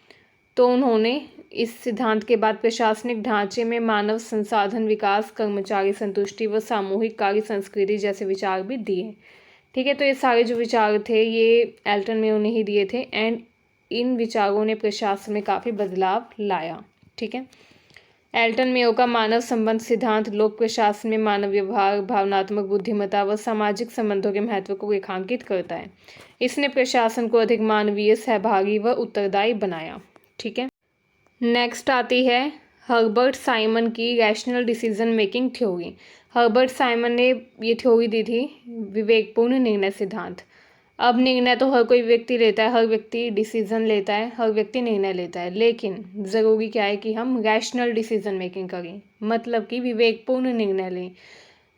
तो उन्होंने इस सिद्धांत के बाद प्रशासनिक ढांचे में मानव संसाधन विकास, कर्मचारी संतुष्टि व सामूहिक कार्य संस्कृति जैसे विचार भी दिए। ठीक है। तो ये सारे जो विचार थे ये एल्टन मेयो ने ही दिए थे, एंड इन विचारों ने प्रशासन में काफ़ी बदलाव लाया। ठीक है। एल्टन मेयो का मानव संबंध सिद्धांत लोक प्रशासन में मानव व्यवहार, भावनात्मक बुद्धिमत्ता व सामाजिक संबंधों के महत्व को रेखांकित करता है। इसने प्रशासन को अधिक मानवीय, सहभागी व उत्तरदायी बनाया। ठीक है। नेक्स्ट आती है हर्बर्ट साइमन की rational decision making theory. Herbert Simon ने ये थ्योरी दी थी विवेकपूर्ण निर्णय सिद्धांत। अब निर्णय तो हर कोई व्यक्ति लेता है, हर व्यक्ति डिसीजन लेता है, हर व्यक्ति निर्णय लेता है, लेकिन ज़रूरी क्या है कि हम रैशनल डिसीजन मेकिंग करें, मतलब कि विवेकपूर्ण निर्णय लें।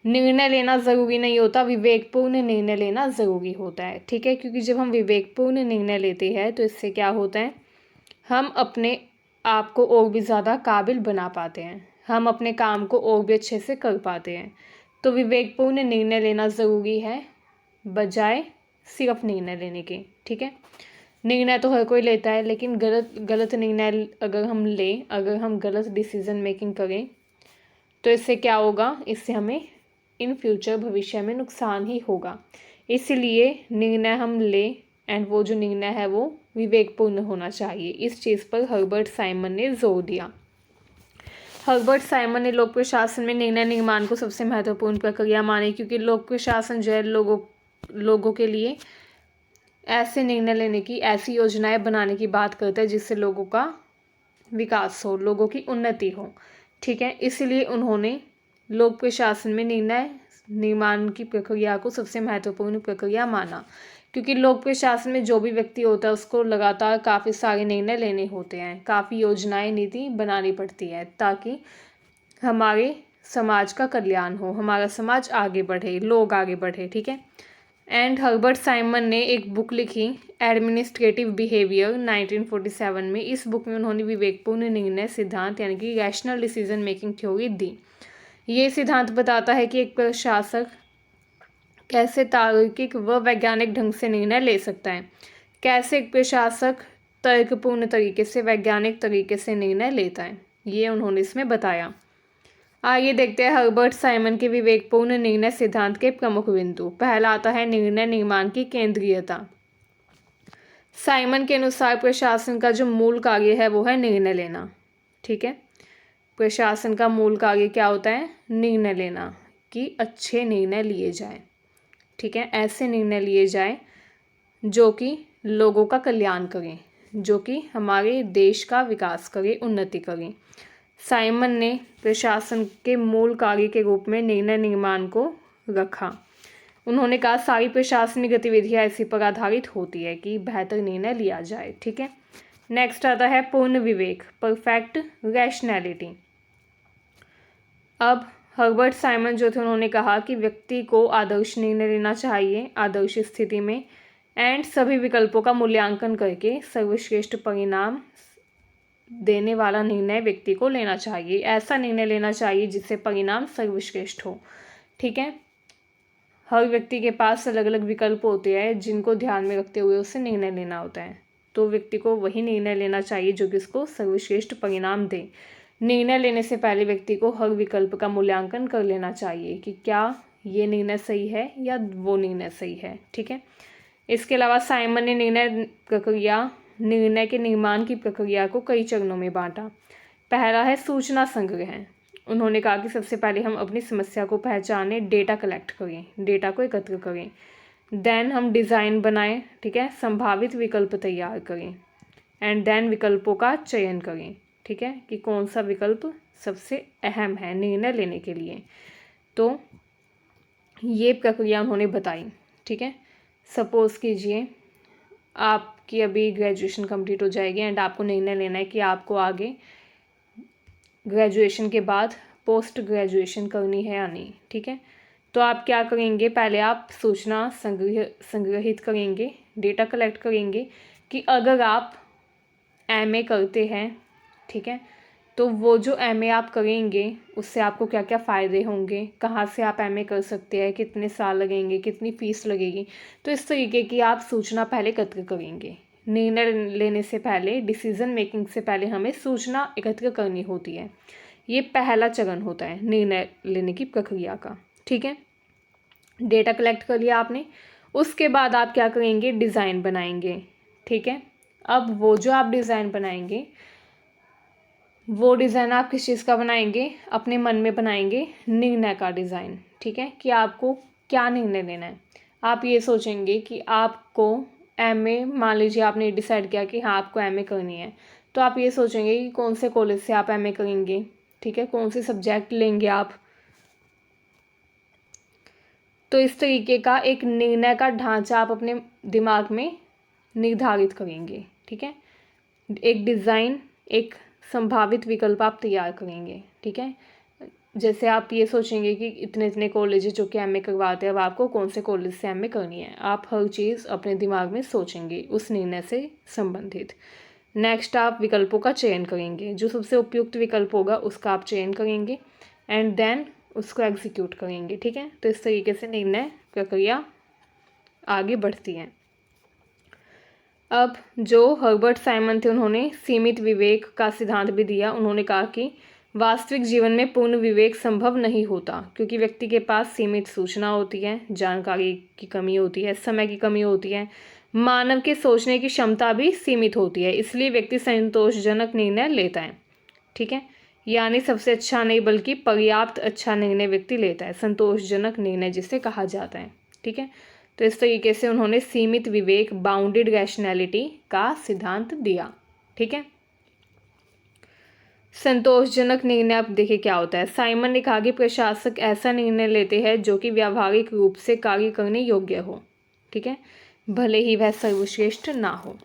निर्णय लेना ज़रूरी नहीं होता, विवेकपूर्ण निर्णय लेना ज़रूरी होता है। ठीक है। क्योंकि जब हम विवेकपूर्ण निर्णय लेते हैं तो इससे क्या होता है, हम अपने आप को और भी ज़्यादा काबिल बना पाते हैं, हम अपने काम को और भी अच्छे से कर पाते हैं। तो विवेकपूर्ण निर्णय लेना ज़रूरी है बजाय सिर्फ निर्णय लेने के। ठीक है। निर्णय तो हर कोई लेता है, लेकिन गलत निर्णय अगर हम लें, अगर हम गलत डिसीजन मेकिंग करें, तो इससे क्या होगा, इससे हमें इन फ्यूचर भविष्य में नुकसान ही होगा। इसलिए निर्णय हम लें, एंड वो जो निर्णय है वो विवेकपूर्ण होना चाहिए। इस चीज़ पर हर्बर्ट साइमन ने जोर दिया। हर्बर्ट साइमन ने लोक प्रशासन में निर्णय निर्माण को सबसे महत्वपूर्ण प्रक्रिया मानी, क्योंकि लोक प्रशासन जो है लोगों के लिए ऐसे निर्णय लेने की, ऐसी योजनाएं बनाने की बात करता है जिससे लोगों का विकास हो, लोगों की उन्नति हो। ठीक है। इसलिए उन्होंने लोक प्रशासन में निर्णय निर्माण की प्रक्रिया को सबसे महत्वपूर्ण प्रक्रिया माना, क्योंकि लोक प्रशासन में जो भी व्यक्ति होता है उसको लगातार काफ़ी सारे निर्णय लेने होते हैं, काफ़ी योजनाएं, नीति बनानी पड़ती है, ताकि हमारे समाज का कल्याण हो, हमारा समाज आगे बढ़े, लोग आगे बढ़े। ठीक है। एंड हर्बर्ट साइमन ने एक बुक लिखी एडमिनिस्ट्रेटिव बिहेवियर 1947 में। इस बुक में उन्होंने विवेकपूर्ण निर्णय सिद्धांत यानी कि रैशनल डिसीजन मेकिंग थ्योरी दी। ये सिद्धांत बताता है कि एक प्रशासक कैसे तार्किक व वैज्ञानिक ढंग से निर्णय ले सकता है, कैसे एक प्रशासक तर्कपूर्ण तरीके से, वैज्ञानिक तरीके से निर्णय लेता है, ये उन्होंने इसमें बताया। आइए देखते हैं हर्बर्ट साइमन के विवेकपूर्ण निर्णय सिद्धांत के प्रमुख बिंदु। पहला आता है निर्णय निर्माण की केंद्रीयता। साइमन के अनुसार प्रशासन का जो मूल कार्य है वो है निर्णय लेना। ठीक है। प्रशासन का मूल कार्य क्या होता है? निर्णय लेना, कि अच्छे निर्णय लिए जाए। ठीक है। ऐसे निर्णय लिए जाए जो कि लोगों का कल्याण करें, जो कि हमारे देश का विकास करें, उन्नति करें। साइमन ने प्रशासन के मूल कार्य के रूप में निर्णय निर्माण को रखा। उन्होंने कहा सारी प्रशासनिक गतिविधियां इसी पर आधारित होती है कि बेहतर निर्णय लिया जाए। ठीक है। नेक्स्ट आता है पूर्ण विवेक, परफेक्ट रैशनैलिटी। अब हर्बर्ट साइमन जो थे उन्होंने कहा कि व्यक्ति को आदर्श निर्णय लेना चाहिए आदर्श स्थिति में, एंड सभी विकल्पों का मूल्यांकन करके सर्वश्रेष्ठ परिणाम देने वाला निर्णय व्यक्ति को लेना चाहिए। ऐसा निर्णय लेना चाहिए जिससे परिणाम सर्वश्रेष्ठ हो। ठीक है। हर व्यक्ति के पास अलग अलग विकल्प होते हैं जिनको ध्यान में रखते हुए उससे निर्णय लेना होता है, तो व्यक्ति को वही निर्णय लेना चाहिए जो कि उसको सर्वश्रेष्ठ परिणाम दे। निर्णय लेने से पहले व्यक्ति को हर विकल्प का मूल्यांकन कर लेना चाहिए कि क्या ये निर्णय सही है या वो निर्णय सही है। ठीक है। इसके अलावा साइमन ने निर्णय के निर्माण की प्रक्रिया को कई चरणों में बांटा। पहला है सूचना संग्रह। उन्होंने कहा कि सबसे पहले हम अपनी समस्या को पहचानें, डेटा कलेक्ट करें, डेटा को एकत्र करें। देन हम डिज़ाइन बनाएं, ठीक है, संभावित विकल्प तैयार करें एंड देन विकल्पों का चयन करें, ठीक है, कि कौन सा विकल्प सबसे अहम है निर्णय लेने के लिए। तो ये प्रक्रिया उन्होंने बताई। ठीक है। सपोज़ कीजिए आपकी अभी ग्रेजुएशन कंप्लीट हो जाएगी एंड आपको निर्णय लेना है कि आपको आगे ग्रेजुएशन के बाद पोस्ट ग्रेजुएशन करनी है या नहीं। ठीक है। तो आप क्या करेंगे, पहले आप सूचना संग्रहित करेंगे, डेटा कलेक्ट करेंगे कि अगर आप एमए करते हैं, ठीक है, तो वो जो एमए आप करेंगे उससे आपको क्या क्या फ़ायदे होंगे, कहाँ से आप एमए कर सकते हैं, कितने साल लगेंगे, कितनी फ़ीस लगेगी। तो इस तरीके की आप सूचना पहले एकत्र करेंगे। निर्णय लेने से पहले, डिसीज़न मेकिंग से पहले हमें सूचना एकत्र करनी होती है। ये पहला चरण होता है निर्णय लेने की प्रक्रिया का। ठीक है। डेटा कलेक्ट कर लिया आपने, उसके बाद आप क्या करेंगे, डिज़ाइन बनाएंगे। ठीक है। अब वो जो आप डिज़ाइन बनाएंगे, वो डिज़ाइन आप किस चीज़ का बनाएंगे, अपने मन में बनाएंगे निर्णय का डिज़ाइन। ठीक है, कि आपको क्या निर्णय लेना है। आप ये सोचेंगे कि आपको एमए, मान लीजिए आपने डिसाइड किया कि हाँ आपको एमए करनी है, तो आप ये सोचेंगे कि कौन से कॉलेज से आप एमए करेंगे। ठीक है, कौन से सब्जेक्ट लेंगे आप। तो इस तरीके का एक निर्णय का ढांचा आप अपने दिमाग में निर्धारित करेंगे। ठीक है। एक डिज़ाइन, एक संभावित विकल्प आप तैयार करेंगे। ठीक है। जैसे आप ये सोचेंगे कि इतने इतने कॉलेज जो कि एमए करवाते हैं, अब आपको कौन से कॉलेज से एमए करनी है। आप हर चीज़ अपने दिमाग में सोचेंगे उस निर्णय से संबंधित। नेक्स्ट आप विकल्पों का चयन करेंगे, जो सबसे उपयुक्त विकल्प होगा उसका आप चयन करेंगे एंड देन उसको एग्जीक्यूट करेंगे। ठीक है। तो इस तरीके से निर्णय प्रक्रिया आगे बढ़ती है। अब जो हर्बर्ट साइमन थे, उन्होंने सीमित विवेक का सिद्धांत भी दिया। उन्होंने कहा कि वास्तविक जीवन में पूर्ण विवेक संभव नहीं होता, क्योंकि व्यक्ति के पास सीमित सूचना होती है, जानकारी की कमी होती है, समय की कमी होती है, मानव के सोचने की क्षमता भी सीमित होती है। इसलिए व्यक्ति संतोषजनक निर्णय लेता है। ठीक है। यानी सबसे अच्छा नहीं बल्कि पर्याप्त अच्छा निर्णय व्यक्ति लेता है, संतोषजनक निर्णय जिसे कहा जाता है। ठीक है। तो इस तरीके से उन्होंने सीमित विवेक, बाउंडेड रैशनैलिटी का सिद्धांत दिया। ठीक है। संतोषजनक निर्णय, अब देखिए क्या होता है। साइमन ने कहा कि प्रशासक ऐसा निर्णय लेते हैं जो कि व्यावहारिक रूप से कार्य करने योग्य हो। ठीक है, भले ही वह सर्वश्रेष्ठ ना हो।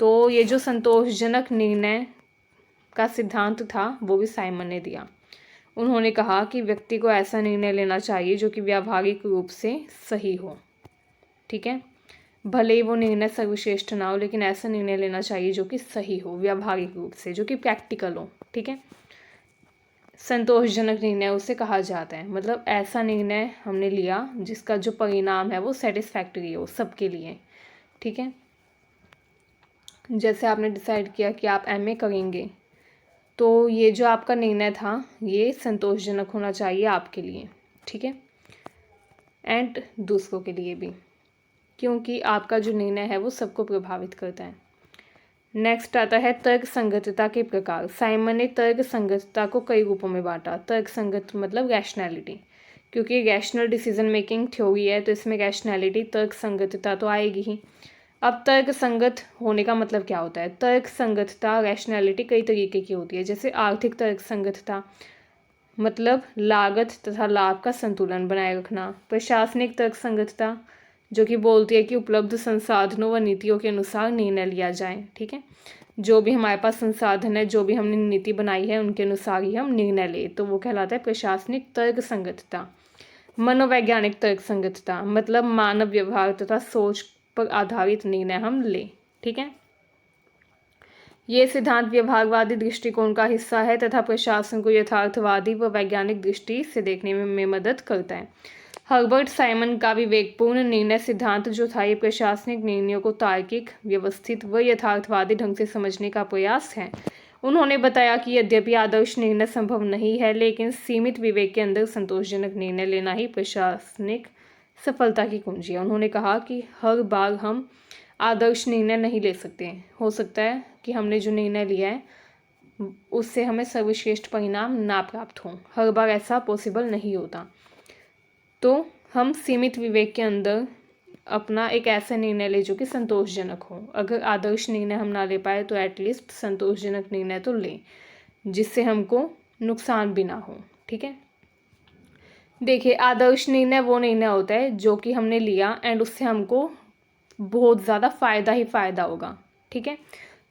तो ये जो संतोषजनक निर्णय का सिद्धांत था वो भी साइमन ने दिया। उन्होंने कहा कि व्यक्ति को ऐसा निर्णय लेना चाहिए जो कि व्यावहारिक रूप से सही हो। ठीक है, भले ही वो निर्णय सर्वश्रेष्ठ ना हो, लेकिन ऐसा निर्णय लेना चाहिए जो कि सही हो, व्यावहारिक रूप से, जो कि प्रैक्टिकल हो। ठीक है, संतोषजनक निर्णय उसे कहा जाता है। मतलब ऐसा निर्णय हमने लिया जिसका जो परिणाम है वो सेटिस्फैक्टरी हो सबके लिए। ठीक है, जैसे आपने डिसाइड किया कि आप एमए करेंगे, तो ये जो आपका निर्णय था ये संतोषजनक होना चाहिए आपके लिए। ठीक है, एंड दूसरों के लिए भी, क्योंकि आपका जो निर्णय है वो सबको प्रभावित करता है। नेक्स्ट आता है तर्क संगतता के प्रकार। साइमन ने तर्क संगतता को कई रूपों में बांटा। तर्क संगत मतलब रैशनैलिटी, क्योंकि रैशनल डिसीजन मेकिंग थ्योरी है तो इसमें रैशनैलिटी, तर्क संगतता तो आएगी ही। अब तर्क संगत होने का मतलब क्या होता है। तर्क संगतता, रैशनैलिटी कई तरीके की होती है। जैसे आर्थिक तर्क संगतता मतलब लागत तथा लाभ का संतुलन बनाए रखना। प्रशासनिक तर्क संगतता जो कि बोलती है कि उपलब्ध संसाधनों व नीतियों के अनुसार निर्णय लिया जाए। ठीक है, जो भी हमारे पास संसाधन है, जो भी हमने नीति बनाई है उनके अनुसार ही हम निर्णय लें, तो वो कहलाता है प्रशासनिक तर्क संगतता। मनोवैज्ञानिक तर्क संगतता मतलब मानव व्यवहार तथा सोच पर आधारित निर्णय हम लें। ठीक है, ये सिद्धांत व्यवहारवादी दृष्टिकोण का हिस्सा है तथा प्रशासन को यथार्थवादी व वैज्ञानिक दृष्टि से देखने में मदद करता है। हर्बर्ट साइमन का विवेकपूर्ण निर्णय सिद्धांत जो था, ये प्रशासनिक निर्णयों को तार्किक, व्यवस्थित व यथार्थवादी ढंग से समझने का प्रयास है। उन्होंने बताया कि यद्यपि आदर्श निर्णय संभव नहीं है, लेकिन सीमित विवेक के अंदर संतोषजनक निर्णय लेना ही प्रशासनिक सफलता की कुंजी है। उन्होंने कहा कि हर बार हम आदर्श निर्णय नहीं ले सकते। हो सकता है कि हमने जो निर्णय लिया है उससे हमें सर्वश्रेष्ठ परिणाम ना प्राप्त हो, हर बार ऐसा पॉसिबल नहीं होता। तो हम सीमित विवेक के अंदर अपना एक ऐसा निर्णय ले जो कि संतोषजनक हो। अगर आदर्श निर्णय हम ना ले पाए तो एटलीस्ट संतोषजनक निर्णय तो लें, जिससे हमको नुकसान भी ना हो। ठीक है, देखिए आदर्श निर्णय वो निर्णय होता है जो कि हमने लिया एंड उससे हमको बहुत ज़्यादा फ़ायदा ही फ़ायदा होगा। ठीक है,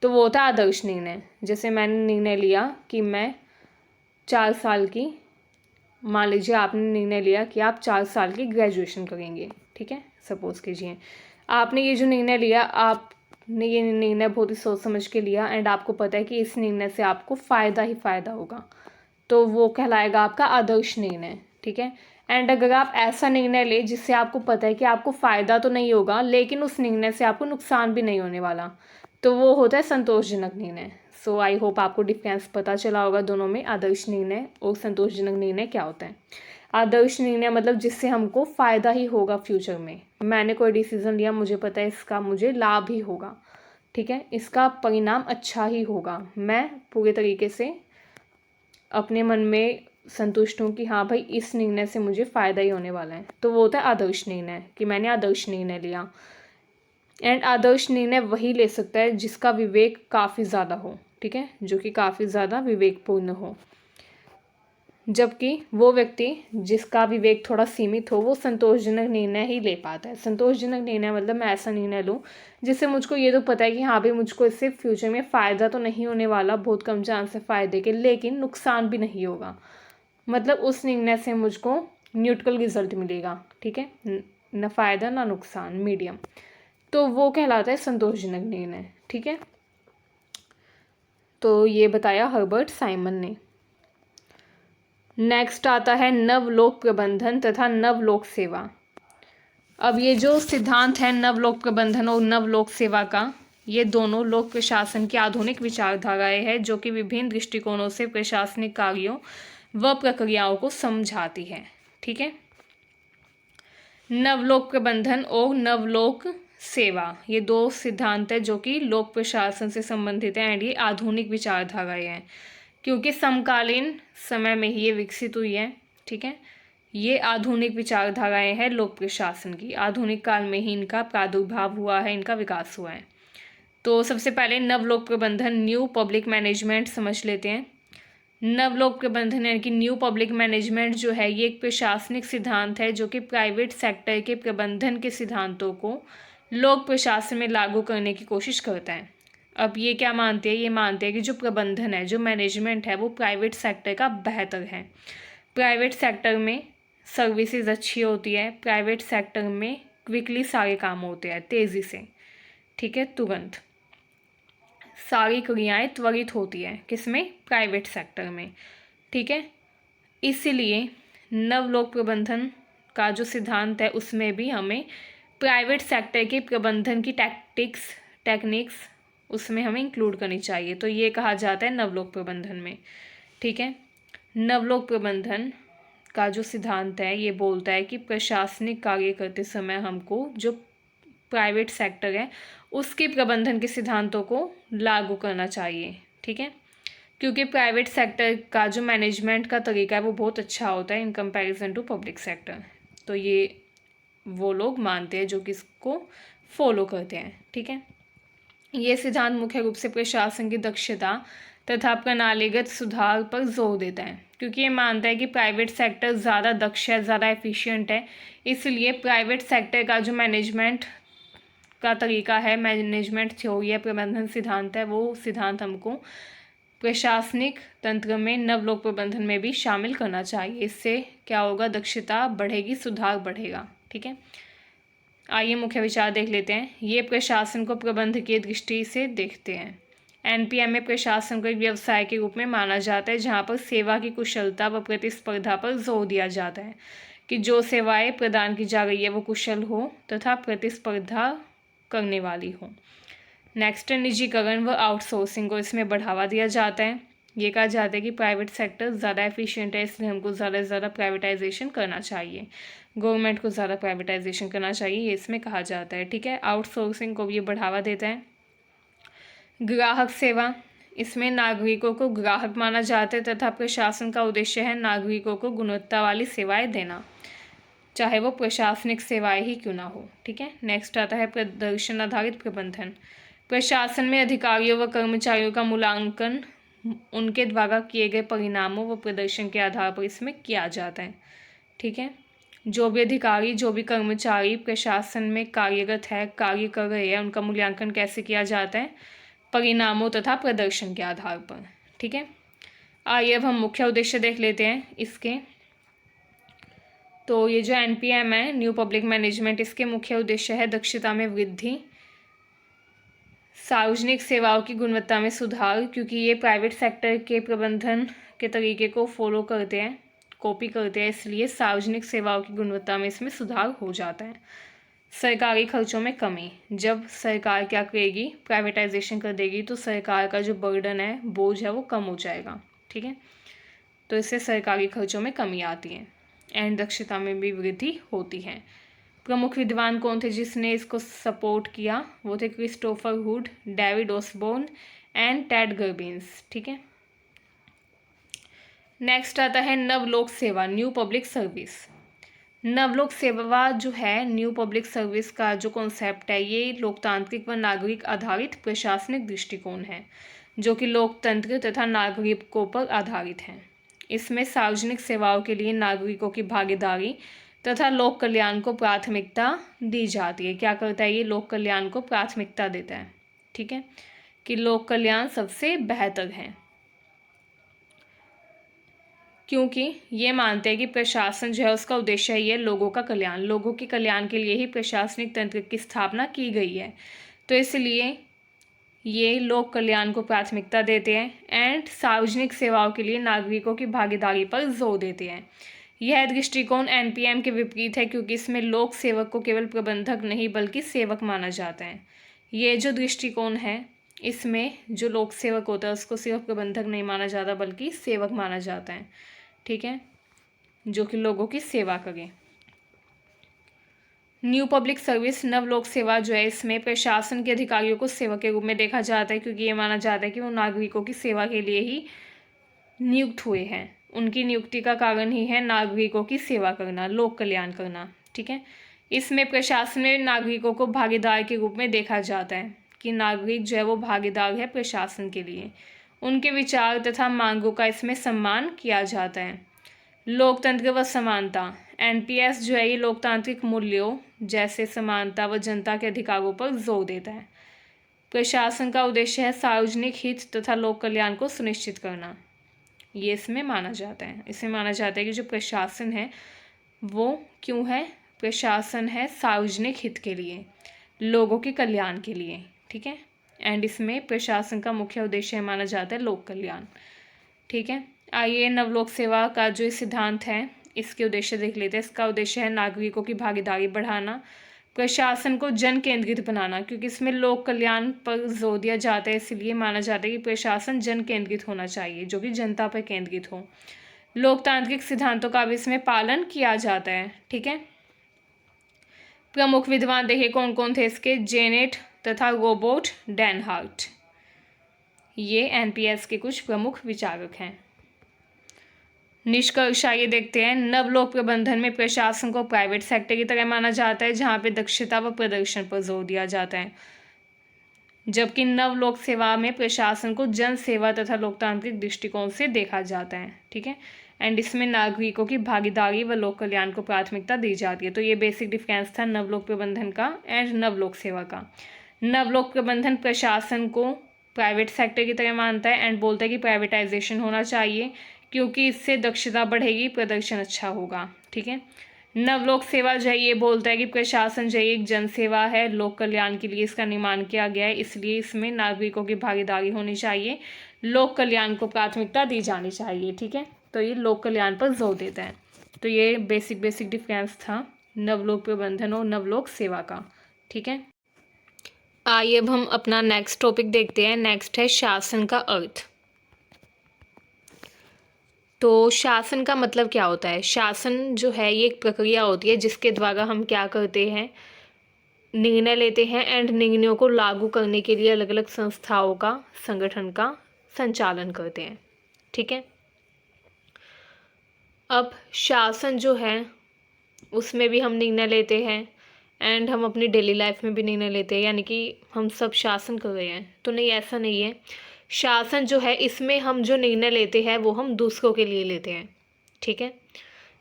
तो वो होता है आदर्श निर्णय। जैसे मैंने निर्णय लिया कि मैं 4 साल की, मान लीजिए आपने निर्णय लिया कि आप 4 साल की ग्रेजुएशन करेंगे। ठीक है, सपोज़ कीजिए आपने ये जो निर्णय लिया, आपने ये निर्णय बहुत ही सोच समझ के लिया एंड आपको पता है कि इस निर्णय से आपको फ़ायदा ही फ़ायदा होगा, तो वो कहलाएगा आपका आदर्श निर्णय। ठीक है, एंड अगर आप ऐसा निर्णय ले जिससे आपको पता है कि आपको फ़ायदा तो नहीं होगा लेकिन उस निर्णय से आपको नुकसान भी नहीं होने वाला, तो वो होता है संतोषजनक निर्णय। सो आई होप आपको डिफरेंस पता चला होगा दोनों में, आदर्श निर्णय और संतोषजनक निर्णय क्या होता है। आदर्श निर्णय मतलब जिससे हमको फ़ायदा ही होगा फ्यूचर में। मैंने कोई डिसीज़न लिया, मुझे पता है इसका मुझे लाभ ही होगा। ठीक है, इसका परिणाम अच्छा ही होगा, मैं पूरे तरीके से अपने मन में संतुष्ट हूँ कि हाँ भाई इस निर्णय से मुझे फ़ायदा ही होने वाला है, तो वो होता है आदर्श निर्णय, कि मैंने आदर्श निर्णय लिया। एंड आदर्श निर्णय वही ले सकता है जिसका विवेक काफ़ी ज़्यादा हो। ठीक है, जो कि काफ़ी ज़्यादा विवेकपूर्ण हो, जबकि वो व्यक्ति जिसका विवेक थोड़ा सीमित हो वो संतोषजनक निर्णय ही ले पाता है। संतोषजनक निर्णय मतलब मैं ऐसा निर्णय लूँ जिससे मुझको ये तो पता है कि हाँ भाई मुझको इससे फ्यूचर में फ़ायदा तो नहीं होने वाला, बहुत कम चांस है फ़ायदे के, लेकिन नुकसान भी नहीं होगा। मतलब उस निर्णय से मुझको न्यूट्रल रिजल्ट मिलेगा। ठीक है, न फ़ायदा ना नुकसान, मीडियम, तो वो कहलाता है संतोषजनक निर्णय। ठीक है, तो ये बताया हर्बर्ट साइमन ने। नेक्स्ट आता है नवलोक प्रबंधन तथा नवलोक सेवा। अब ये जो सिद्धांत है नवलोक प्रबंधन और नवलोक सेवा का, ये दोनों लोक प्रशासन की आधुनिक विचारधाराएं हैं जो कि विभिन्न दृष्टिकोणों से प्रशासनिक कार्यों व प्रक्रियाओं को समझाती है। ठीक है, नवलोक प्रबंधन और नवलोक सेवा, ये दो सिद्धांत है जो कि लोक प्रशासन से संबंधित है एंड ये आधुनिक विचारधाराएं हैं, क्योंकि समकालीन समय में ही ये विकसित हुई है। ठीक है, ये आधुनिक विचारधाराएं हैं लोक प्रशासन की, आधुनिक काल में ही इनका प्रादुर्भाव हुआ है, इनका विकास हुआ है। तो सबसे पहले नवलोक प्रबंधन, न्यू पब्लिक मैनेजमेंट समझ लेते हैं। नवलोक प्रबंधन यानी कि न्यू पब्लिक मैनेजमेंट जो है ये एक प्रशासनिक सिद्धांत है जो कि प्राइवेट सेक्टर के प्रबंधन के सिद्धांतों को लोक प्रशासन में लागू करने की कोशिश करता है। अब ये क्या मानते हैं, ये मानते हैं कि जो प्रबंधन है, जो मैनेजमेंट है, वो प्राइवेट सेक्टर का बेहतर है। प्राइवेट सेक्टर में सर्विसेज अच्छी होती है, प्राइवेट सेक्टर में क्विकली सारे काम होते हैं, तेज़ी से। ठीक है, तुरंत सारी क्रियाएं त्वरित होती है, किसमें, प्राइवेट सेक्टर में। ठीक है, इसीलिए नवलोक प्रबंधन का जो सिद्धांत है उसमें भी हमें प्राइवेट सेक्टर के प्रबंधन की टेक्निक्स उसमें हमें इंक्लूड करनी चाहिए, तो ये कहा जाता है नवलोक प्रबंधन में। ठीक है, नवलोक प्रबंधन का जो सिद्धांत है ये बोलता है कि प्रशासनिक कार्य करते समय हमको जो प्राइवेट सेक्टर है उसके प्रबंधन के सिद्धांतों को लागू करना चाहिए। ठीक है, क्योंकि प्राइवेट सेक्टर का जो मैनेजमेंट का तरीका है वो बहुत अच्छा होता है in comparison to public sector, तो ये वो लोग मानते हैं जो कि इसको फॉलो करते हैं। ठीक है, ये सिद्धांत मुख्य रूप से प्रशासन की दक्षता तथा प्रणालीगत सुधार पर जोर देता है, क्योंकि ये मानता है कि प्राइवेट सेक्टर ज़्यादा दक्ष है, ज़्यादा एफिशिएंट है, इसलिए प्राइवेट सेक्टर का जो मैनेजमेंट का तरीका है, मैनेजमेंट थ्योरी है, प्रबंधन सिद्धांत है, वो सिद्धांत हमको प्रशासनिक तंत्र में नवलोक प्रबंधन में भी शामिल करना चाहिए। इससे क्या होगा, दक्षता बढ़ेगी, सुधार बढ़ेगा। ठीक है, आइए मुख्य विचार देख लेते हैं। ये प्रशासन को प्रबंध की दृष्टि से देखते हैं। एनपीएम में प्रशासन को एक व्यवसाय के रूप में माना जाता है जहाँ पर सेवा की कुशलता व प्रतिस्पर्धा पर जोर दिया जाता है कि जो सेवाएं प्रदान की जा रही है वो कुशल हो तथा प्रतिस्पर्धा करने वाली हो। नेक्स्ट है निजीकरण व आउटसोर्सिंग को इसमें बढ़ावा दिया जाता है। ये कहा जाता है कि प्राइवेट सेक्टर ज़्यादा एफिशिएंट है, इसलिए हमको ज़्यादा से ज़्यादा प्राइवेटाइजेशन करना चाहिए, गवर्नमेंट को ज़्यादा प्राइवेटाइजेशन करना चाहिए, ये इसमें कहा जाता है। ठीक है, आउटसोर्सिंग को भी ये बढ़ावा देता है। ग्राहक सेवा, इसमें नागरिकों को ग्राहक माना जाता है तथा प्रशासन का उद्देश्य है नागरिकों को गुणवत्ता वाली सेवाएं देना, चाहे वो प्रशासनिक सेवाएं ही क्यों ना हो। ठीक है, नेक्स्ट आता है प्रदर्शन आधारित प्रबंधन। प्रशासन में अधिकारियों व कर्मचारियों का मूल्यांकन उनके द्वारा किए गए परिणामों व प्रदर्शन के आधार पर इसमें किया जाता है। ठीक है, जो भी अधिकारी, जो भी कर्मचारी प्रशासन में कार्यरत है, कार्य कर रहे हैं, उनका मूल्यांकन कैसे किया जाता है? परिणामों तथा प्रदर्शन के आधार पर। ठीक है, आइए अब हम मुख्य उद्देश्य देख लेते हैं इसके। तो ये जो NPM है, न्यू पब्लिक मैनेजमेंट, इसके मुख्य उद्देश्य है दक्षता में वृद्धि, सार्वजनिक सेवाओं की गुणवत्ता में सुधार, क्योंकि ये प्राइवेट सेक्टर के प्रबंधन के तरीके को फॉलो करते हैं, कॉपी करते हैं, इसलिए सार्वजनिक सेवाओं की गुणवत्ता में इसमें सुधार हो जाता है। सरकारी खर्चों में कमी, जब सरकार क्या करेगी, प्राइवेटाइजेशन कर देगी, तो सरकार का जो बर्डन है, बोझ है, वो कम हो जाएगा। ठीक है, तो इससे सरकारी खर्चों में कमी आती है एंड दक्षता में भी वृद्धि होती है। प्रमुख विद्वान कौन थे जिसने इसको सपोर्ट किया? वो थे Christopher Hood, David Osborne and Ted गर्बिन्स। ठीक है, नेक्स्ट आता है नवलोक सेवा, न्यू पब्लिक सर्विस। नवलोक सेवा जो है, न्यू पब्लिक सर्विस का जो कॉन्सेप्ट है, ये लोकतांत्रिक व नागरिक आधारित प्रशासनिक दृष्टिकोण है, जो कि लोकतंत्र तथा नागरिकों पर आधारित है। इसमें सार्वजनिक सेवाओं के लिए नागरिकों की भागीदारी तथा लोक कल्याण को प्राथमिकता दी जाती है। क्या करता है ये? लोक कल्याण को प्राथमिकता देता है। ठीक है, कि लोक कल्याण सबसे बेहतर है, क्योंकि ये मानते हैं कि प्रशासन जो है उसका उद्देश्य है ये लोगों का कल्याण, लोगों के कल्याण के लिए ही प्रशासनिक तंत्र की स्थापना की गई है। तो इसलिए ये लोक कल्याण को प्राथमिकता देते हैं एंड सार्वजनिक सेवाओं के लिए नागरिकों की भागीदारी पर जोर देते हैं। यह दृष्टिकोण NPM के विपरीत है, क्योंकि इसमें लोक सेवक को केवल प्रबंधक नहीं बल्कि सेवक माना जाता है। ये जो दृष्टिकोण है, इसमें जो लोक सेवक होता है उसको सिर्फ प्रबंधक नहीं माना जाता बल्कि सेवक माना जाता है। ठीक है, जो कि लोगों की सेवा करे। न्यू पब्लिक सर्विस, नवलोक सेवा जो है, इसमें प्रशासन के अधिकारियों को सेवक के रूप में देखा जाता है, क्योंकि ये माना जाता है कि वो नागरिकों की सेवा के लिए ही नियुक्त हुए हैं। उनकी नियुक्ति का कारण ही है नागरिकों की सेवा करना, लोक कल्याण करना। ठीक है, इसमें प्रशासन में नागरिकों को भागीदार के रूप में देखा जाता है कि नागरिक जो है वो भागीदार है प्रशासन के लिए, उनके विचार तथा मांगों का इसमें सम्मान किया जाता है। लोकतंत्र व समानता, NPS जो है ये लोकतांत्रिक मूल्यों जैसे समानता व जनता के अधिकारों पर जोर देता है। प्रशासन का उद्देश्य है सार्वजनिक हित तथा लोक कल्याण को सुनिश्चित करना, ये इसमें माना जाता है। इसमें माना जाता है कि जो प्रशासन है वो क्यों है? प्रशासन है सार्वजनिक हित के लिए, लोगों के कल्याण के लिए। ठीक है, एंड इसमें प्रशासन का मुख्य उद्देश्य माना जाता है लोक कल्याण। ठीक है, आइए नवलोक सेवा का जो सिद्धांत है इसके उद्देश्य देख लेते हैं। इसका उद्देश्य है नागरिकों की भागीदारी बढ़ाना, प्रशासन को जन केंद्रित बनाना, क्योंकि इसमें लोक कल्याण पर जोर दिया जाता है, इसलिए माना जाता है कि प्रशासन जन केंद्रित होना चाहिए, जो कि जनता पर केंद्रित हो। लोकतांत्रिक सिद्धांतों का भी इसमें पालन किया जाता है। ठीक है, प्रमुख विद्वान देखिए कौन कौन थे इसके? जेनेट तथा रोबोट डेनहार्ट, ये NPS के कुछ प्रमुख विचारक हैं। निष्कर्ष आइए देखते हैं। नवलोक प्रबंधन में प्रशासन को प्राइवेट सेक्टर की तरह माना जाता है, जहां पे दक्षता व प्रदर्शन पर जोर दिया जाता है, जबकि नवलोक सेवा में प्रशासन को जन सेवा तथा लोकतांत्रिक दृष्टिकोण से देखा जाता है। ठीक है, एंड इसमें नागरिकों की भागीदारी व लोक कल्याण को प्राथमिकता दी जाती है। तो ये बेसिक डिफरेंस था नवलोक प्रबंधन का एंड नवलोक सेवा का। नवलोक प्रबंधन प्रशासन को प्राइवेट सेक्टर की तरह मानता है एंड बोलता है कि प्राइवेटाइजेशन होना चाहिए, क्योंकि इससे दक्षता बढ़ेगी, प्रदर्शन अच्छा होगा। ठीक है, नवलोक सेवा जो है ये बोलता है कि प्रशासन जो है एक जन सेवा है, लोक कल्याण के लिए इसका निर्माण किया गया है, इसलिए इसमें नागरिकों की भागीदारी होनी चाहिए, लोक कल्याण को प्राथमिकता दी जानी चाहिए। ठीक है, तो ये लोक कल्याण पर जोर देता है। तो ये बेसिक डिफरेंस था नवलोक प्रबंधन और नवलोक सेवा का। ठीक है, आइए अब हम अपना नेक्स्ट टॉपिक देखते हैं। नेक्स्ट है शासन का अर्थ। तो शासन का मतलब क्या होता है? शासन जो है ये एक प्रक्रिया होती है जिसके द्वारा हम क्या करते हैं, निर्णय लेते हैं एंड निर्णयों को लागू करने के लिए अलग अलग संस्थाओं का, संगठन का संचालन करते हैं। ठीक है। अब शासन जो है उसमें भी हम निर्णय लेते हैं एंड हम अपनी डेली लाइफ में भी निर्णय लेते हैं, यानी कि हम सब शासन कर रहे हैं। तो नहीं, ऐसा नहीं है। शासन जो है इसमें हम जो निर्णय लेते हैं वो हम दूसरों के लिए लेते हैं। ठीक है।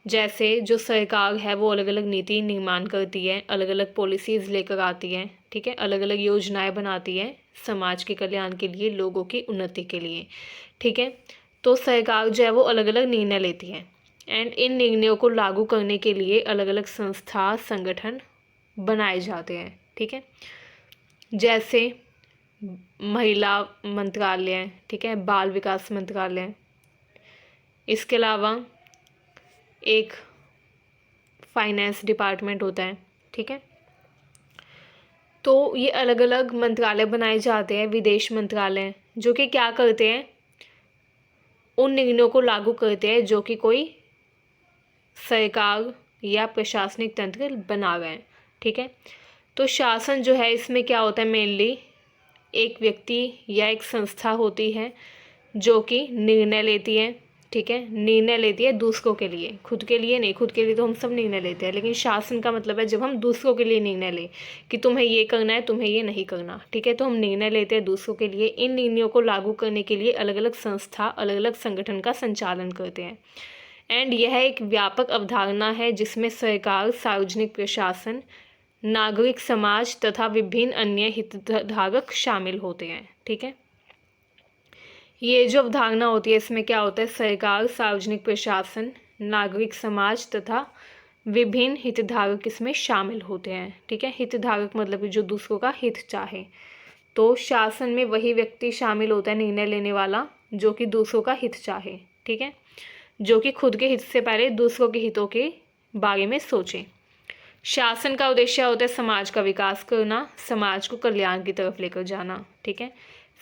जैसे जो सरकार है वो अलग अलग नीति निर्माण करती है, अलग अलग पॉलिसीज़ लेकर आती है। ठीक है। अलग अलग योजनाएं बनाती है समाज के कल्याण के लिए, लोगों की उन्नति के लिए। ठीक है। तो सरकार जो है वो अलग अलग निर्णय लेती है एंड इन निर्णयों को लागू करने के लिए अलग अलग संस्था, संगठन बनाए जाते हैं। ठीक है। जैसे महिला मंत्रालय, ठीक है, बाल विकास मंत्रालय, इसके अलावा एक फाइनेंस डिपार्टमेंट होता है। ठीक है। तो ये अलग अलग मंत्रालय बनाए जाते हैं, विदेश मंत्रालय, जो कि क्या करते हैं, उन निर्णयों को लागू करते हैं जो कि कोई सरकार या प्रशासनिक तंत्र बना गए हैं। ठीक है। तो शासन जो है इसमें क्या होता है, मेनली एक व्यक्ति या एक संस्था होती है जो कि निर्णय लेती है। ठीक है। निर्णय लेती है दूसरों के लिए, खुद के लिए नहीं। खुद के लिए तो हम सब निर्णय लेते हैं, लेकिन शासन का मतलब है जब हम दूसरों के लिए निर्णय लें कि तुम्हें ये करना है, तुम्हें ये नहीं करना। ठीक है। तो हम निर्णय लेते हैं दूसरों के लिए। इन निर्णयों को लागू करने के लिए अलग अलग संस्था, अलग अलग संगठन का संचालन करते हैं एंड यह एक व्यापक अवधारणा है जिसमें सरकार, सार्वजनिक प्रशासन, नागरिक समाज तथा विभिन्न अन्य हितधारक शामिल होते हैं। ठीक है। ये जो अवधारणा होती है इसमें क्या होता है, सरकार, सार्वजनिक प्रशासन, नागरिक समाज तथा विभिन्न हितधारक इसमें शामिल होते हैं। ठीक है। हितधारक मतलब कि जो दूसरों का हित चाहे। तो शासन में वही व्यक्ति शामिल होता है, निर्णय लेने वाला, जो कि दूसरों का हित चाहे। ठीक है। जो कि खुद के हित से पहले दूसरों के हितों के बारे में सोचे। शासन का उद्देश्य होता है समाज का विकास करना, समाज को कल्याण की तरफ लेकर जाना। ठीक है।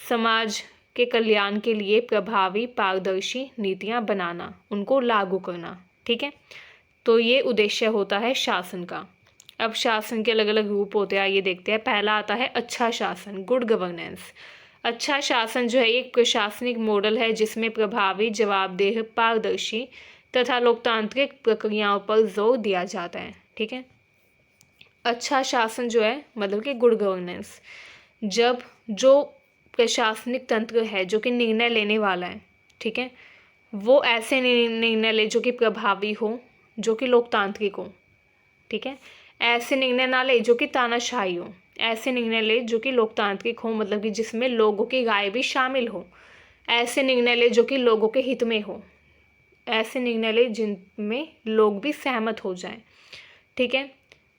समाज के कल्याण के लिए प्रभावी, पारदर्शी नीतियां बनाना, उनको लागू करना। ठीक है। तो ये उद्देश्य होता है शासन का। अब शासन के अलग अलग रूप होते हैं, आइए देखते हैं। पहला आता है अच्छा शासन, गुड गवर्नेंस। अच्छा शासन जो है एक प्रशासनिक मॉडल है जिसमें प्रभावी, जवाबदेह, पारदर्शी तथा लोकतांत्रिक प्रक्रियाओं पर जोर दिया जाता है। ठीक है। अच्छा शासन जो है मतलब कि गुड गवर्नेंस, जब जो प्रशासनिक तंत्र है जो कि निर्णय लेने वाला है, ठीक है, वो ऐसे निर्णय ले जो कि प्रभावी हो, जो कि लोकतांत्रिक हो। ठीक है। ऐसे निर्णय ना ले जो कि तानाशाही हो, ऐसे निर्णय ले जो कि लोकतांत्रिक हो, मतलब कि जिसमें लोगों की राय भी शामिल हो। ऐसे निर्णय ले जो कि लोगों के हित में हो, ऐसे निर्णय ले जिनमें लोग भी सहमत हो जाएं। ठीक है।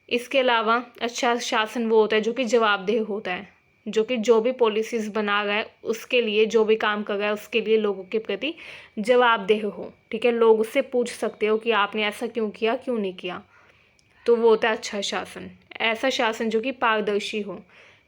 इसके अलावा अच्छा शासन वो होता है जो कि जवाबदेह होता है, जो कि जो भी पॉलिसीज़ बना रहा है उसके लिए, जो भी काम कर रहा है उसके लिए लोगों के प्रति जवाबदेह हो। ठीक है। लोग उससे पूछ सकते हो कि आपने ऐसा क्यों किया, क्यों नहीं किया। तो वो होता है अच्छा शासन। ऐसा शासन जो कि पारदर्शी हो,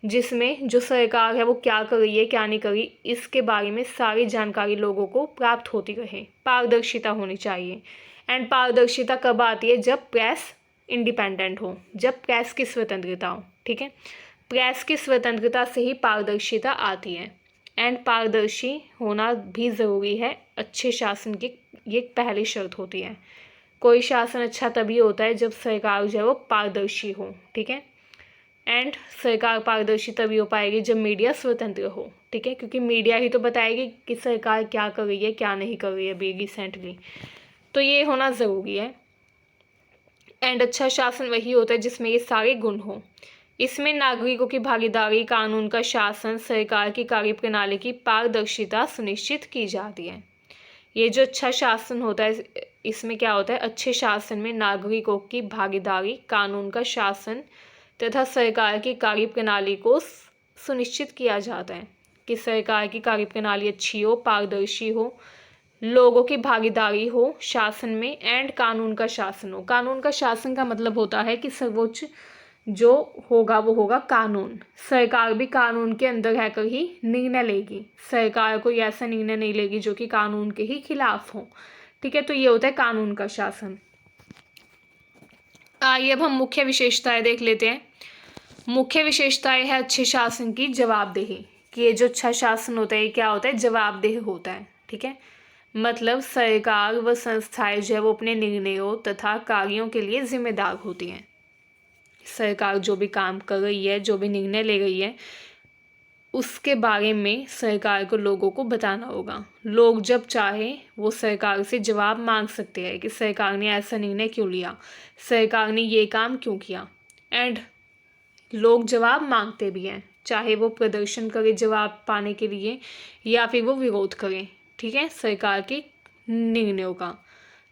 जिसमें जो सरकार है वो क्या कर रही है, क्या नहीं कर रही, इसके बारे में सारी जानकारी लोगों को प्राप्त होती रहे। पारदर्शिता होनी चाहिए। एंड पारदर्शिता कब आती है, जब प्रेस इंडिपेंडेंट हो, जब प्रेस की स्वतंत्रता हो। ठीक है। प्रेस की स्वतंत्रता से ही पारदर्शिता आती है एंड पारदर्शी होना भी ज़रूरी है। अच्छे शासन की ये पहली शर्त होती है। कोई शासन अच्छा तभी होता है जब सरकार जो है वो पारदर्शी हो। ठीक है। एंड सरकार पारदर्शी तभी हो पाएगी जब मीडिया स्वतंत्र हो। ठीक है। क्योंकि मीडिया ही तो बताएगी कि सरकार क्या कर रही है, क्या नहीं कर रही है अभी रिसेंटली। तो ये होना ज़रूरी है। एंड अच्छा शासन वही होता है जिसमें ये सारे गुण हों। इसमें नागरिकों की भागीदारी, कानून का शासन, सरकार की कार्यप्रणाली की पारदर्शिता सुनिश्चित की जाती है। ये जो अच्छा शासन होता है इसमें क्या होता है, अच्छे शासन में नागरिकों की भागीदारी, कानून का शासन तथा सरकार की कार्यप्रणाली को सुनिश्चित किया जाता है कि सरकार की कार्यप्रणाली अच्छी हो, पारदर्शी हो, लोगों की भागीदारी हो शासन में एंड कानून का शासन हो। कानून का शासन का मतलब होता है कि सर्वोच्च जो होगा वो होगा कानून। सरकार भी कानून के अंदर रहकर ही निर्णय लेगी, सरकार कोई ऐसा निर्णय नहीं लेगी जो कि कानून के ही खिलाफ हो। ठीक है, तो ये होता है कानून का शासन। आइए अब हम मुख्य विशेषताएं देख लेते हैं। मुख्य विशेषताएं है अच्छे शासन की जवाबदेही, कि ये जो अच्छा शासन होता है ये क्या होता है, जवाबदेह होता है। ठीक है, मतलब सरकार व संस्थाएं जो है वो अपने निर्णयों तथा कार्यों के लिए जिम्मेदार होती हैं। सरकार जो भी काम कर रही है, जो भी निर्णय ले रही है, उसके बारे में सरकार को लोगों को बताना होगा। लोग जब चाहे वो सरकार से जवाब मांग सकते हैं कि सरकार ने ऐसा निर्णय क्यों लिया, सरकार ने ये काम क्यों किया, एंड लोग जवाब मांगते भी हैं, चाहे वो प्रदर्शन करें जवाब पाने के लिए या फिर वो विरोध करें। ठीक है, सरकार के निर्णयों का।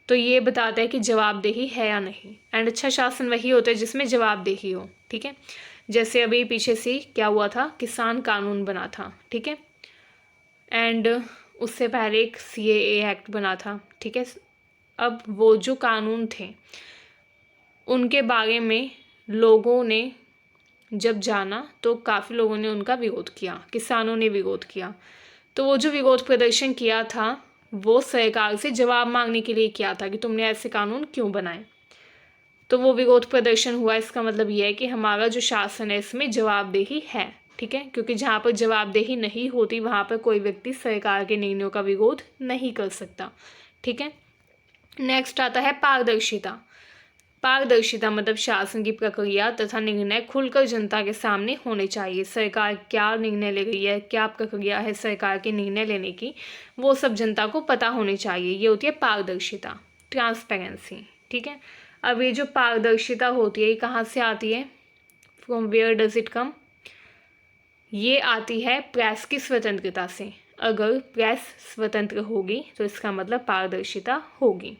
तो ये बताता है कि जवाबदेही है या नहीं। एंड अच्छा शासन वही होता है जिसमें जवाबदेही हो। ठीक है, जैसे अभी पीछे से क्या हुआ था, किसान कानून बना था। ठीक है, एंड उससे पहले एक CAA एक्ट बना था। ठीक है, अब वो जो कानून थे उनके बारे में लोगों ने जब जाना तो काफ़ी लोगों ने उनका विरोध किया, किसानों ने विरोध किया। तो वो जो विरोध प्रदर्शन किया था वो सरकार से जवाब मांगने के लिए किया था कि तुमने ऐसे कानून क्यों बनाए। तो वो विरोध प्रदर्शन हुआ, इसका मतलब ये है कि हमारा जो शासन है इसमें जवाबदेही है। ठीक है, क्योंकि जहाँ पर जवाबदेही नहीं होती वहाँ पर कोई व्यक्ति सरकार के निर्णयों का विरोध नहीं कर सकता। ठीक है, नेक्स्ट आता है पारदर्शिता। पारदर्शिता मतलब शासन की प्रक्रिया तथा निर्णय खुलकर जनता के सामने होने चाहिए। सरकार क्या निर्णय ले रही है, क्या प्रक्रिया है सरकार के निर्णय लेने की, वो सब जनता को पता होनी चाहिए। ये होती है पारदर्शिता, ट्रांसपेरेंसी। ठीक है, अब ये जो पारदर्शिता होती है ये कहाँ से आती है, from where does it come, ये आती है प्रेस की स्वतंत्रता से। अगर प्रेस स्वतंत्र होगी तो इसका मतलब पारदर्शिता होगी।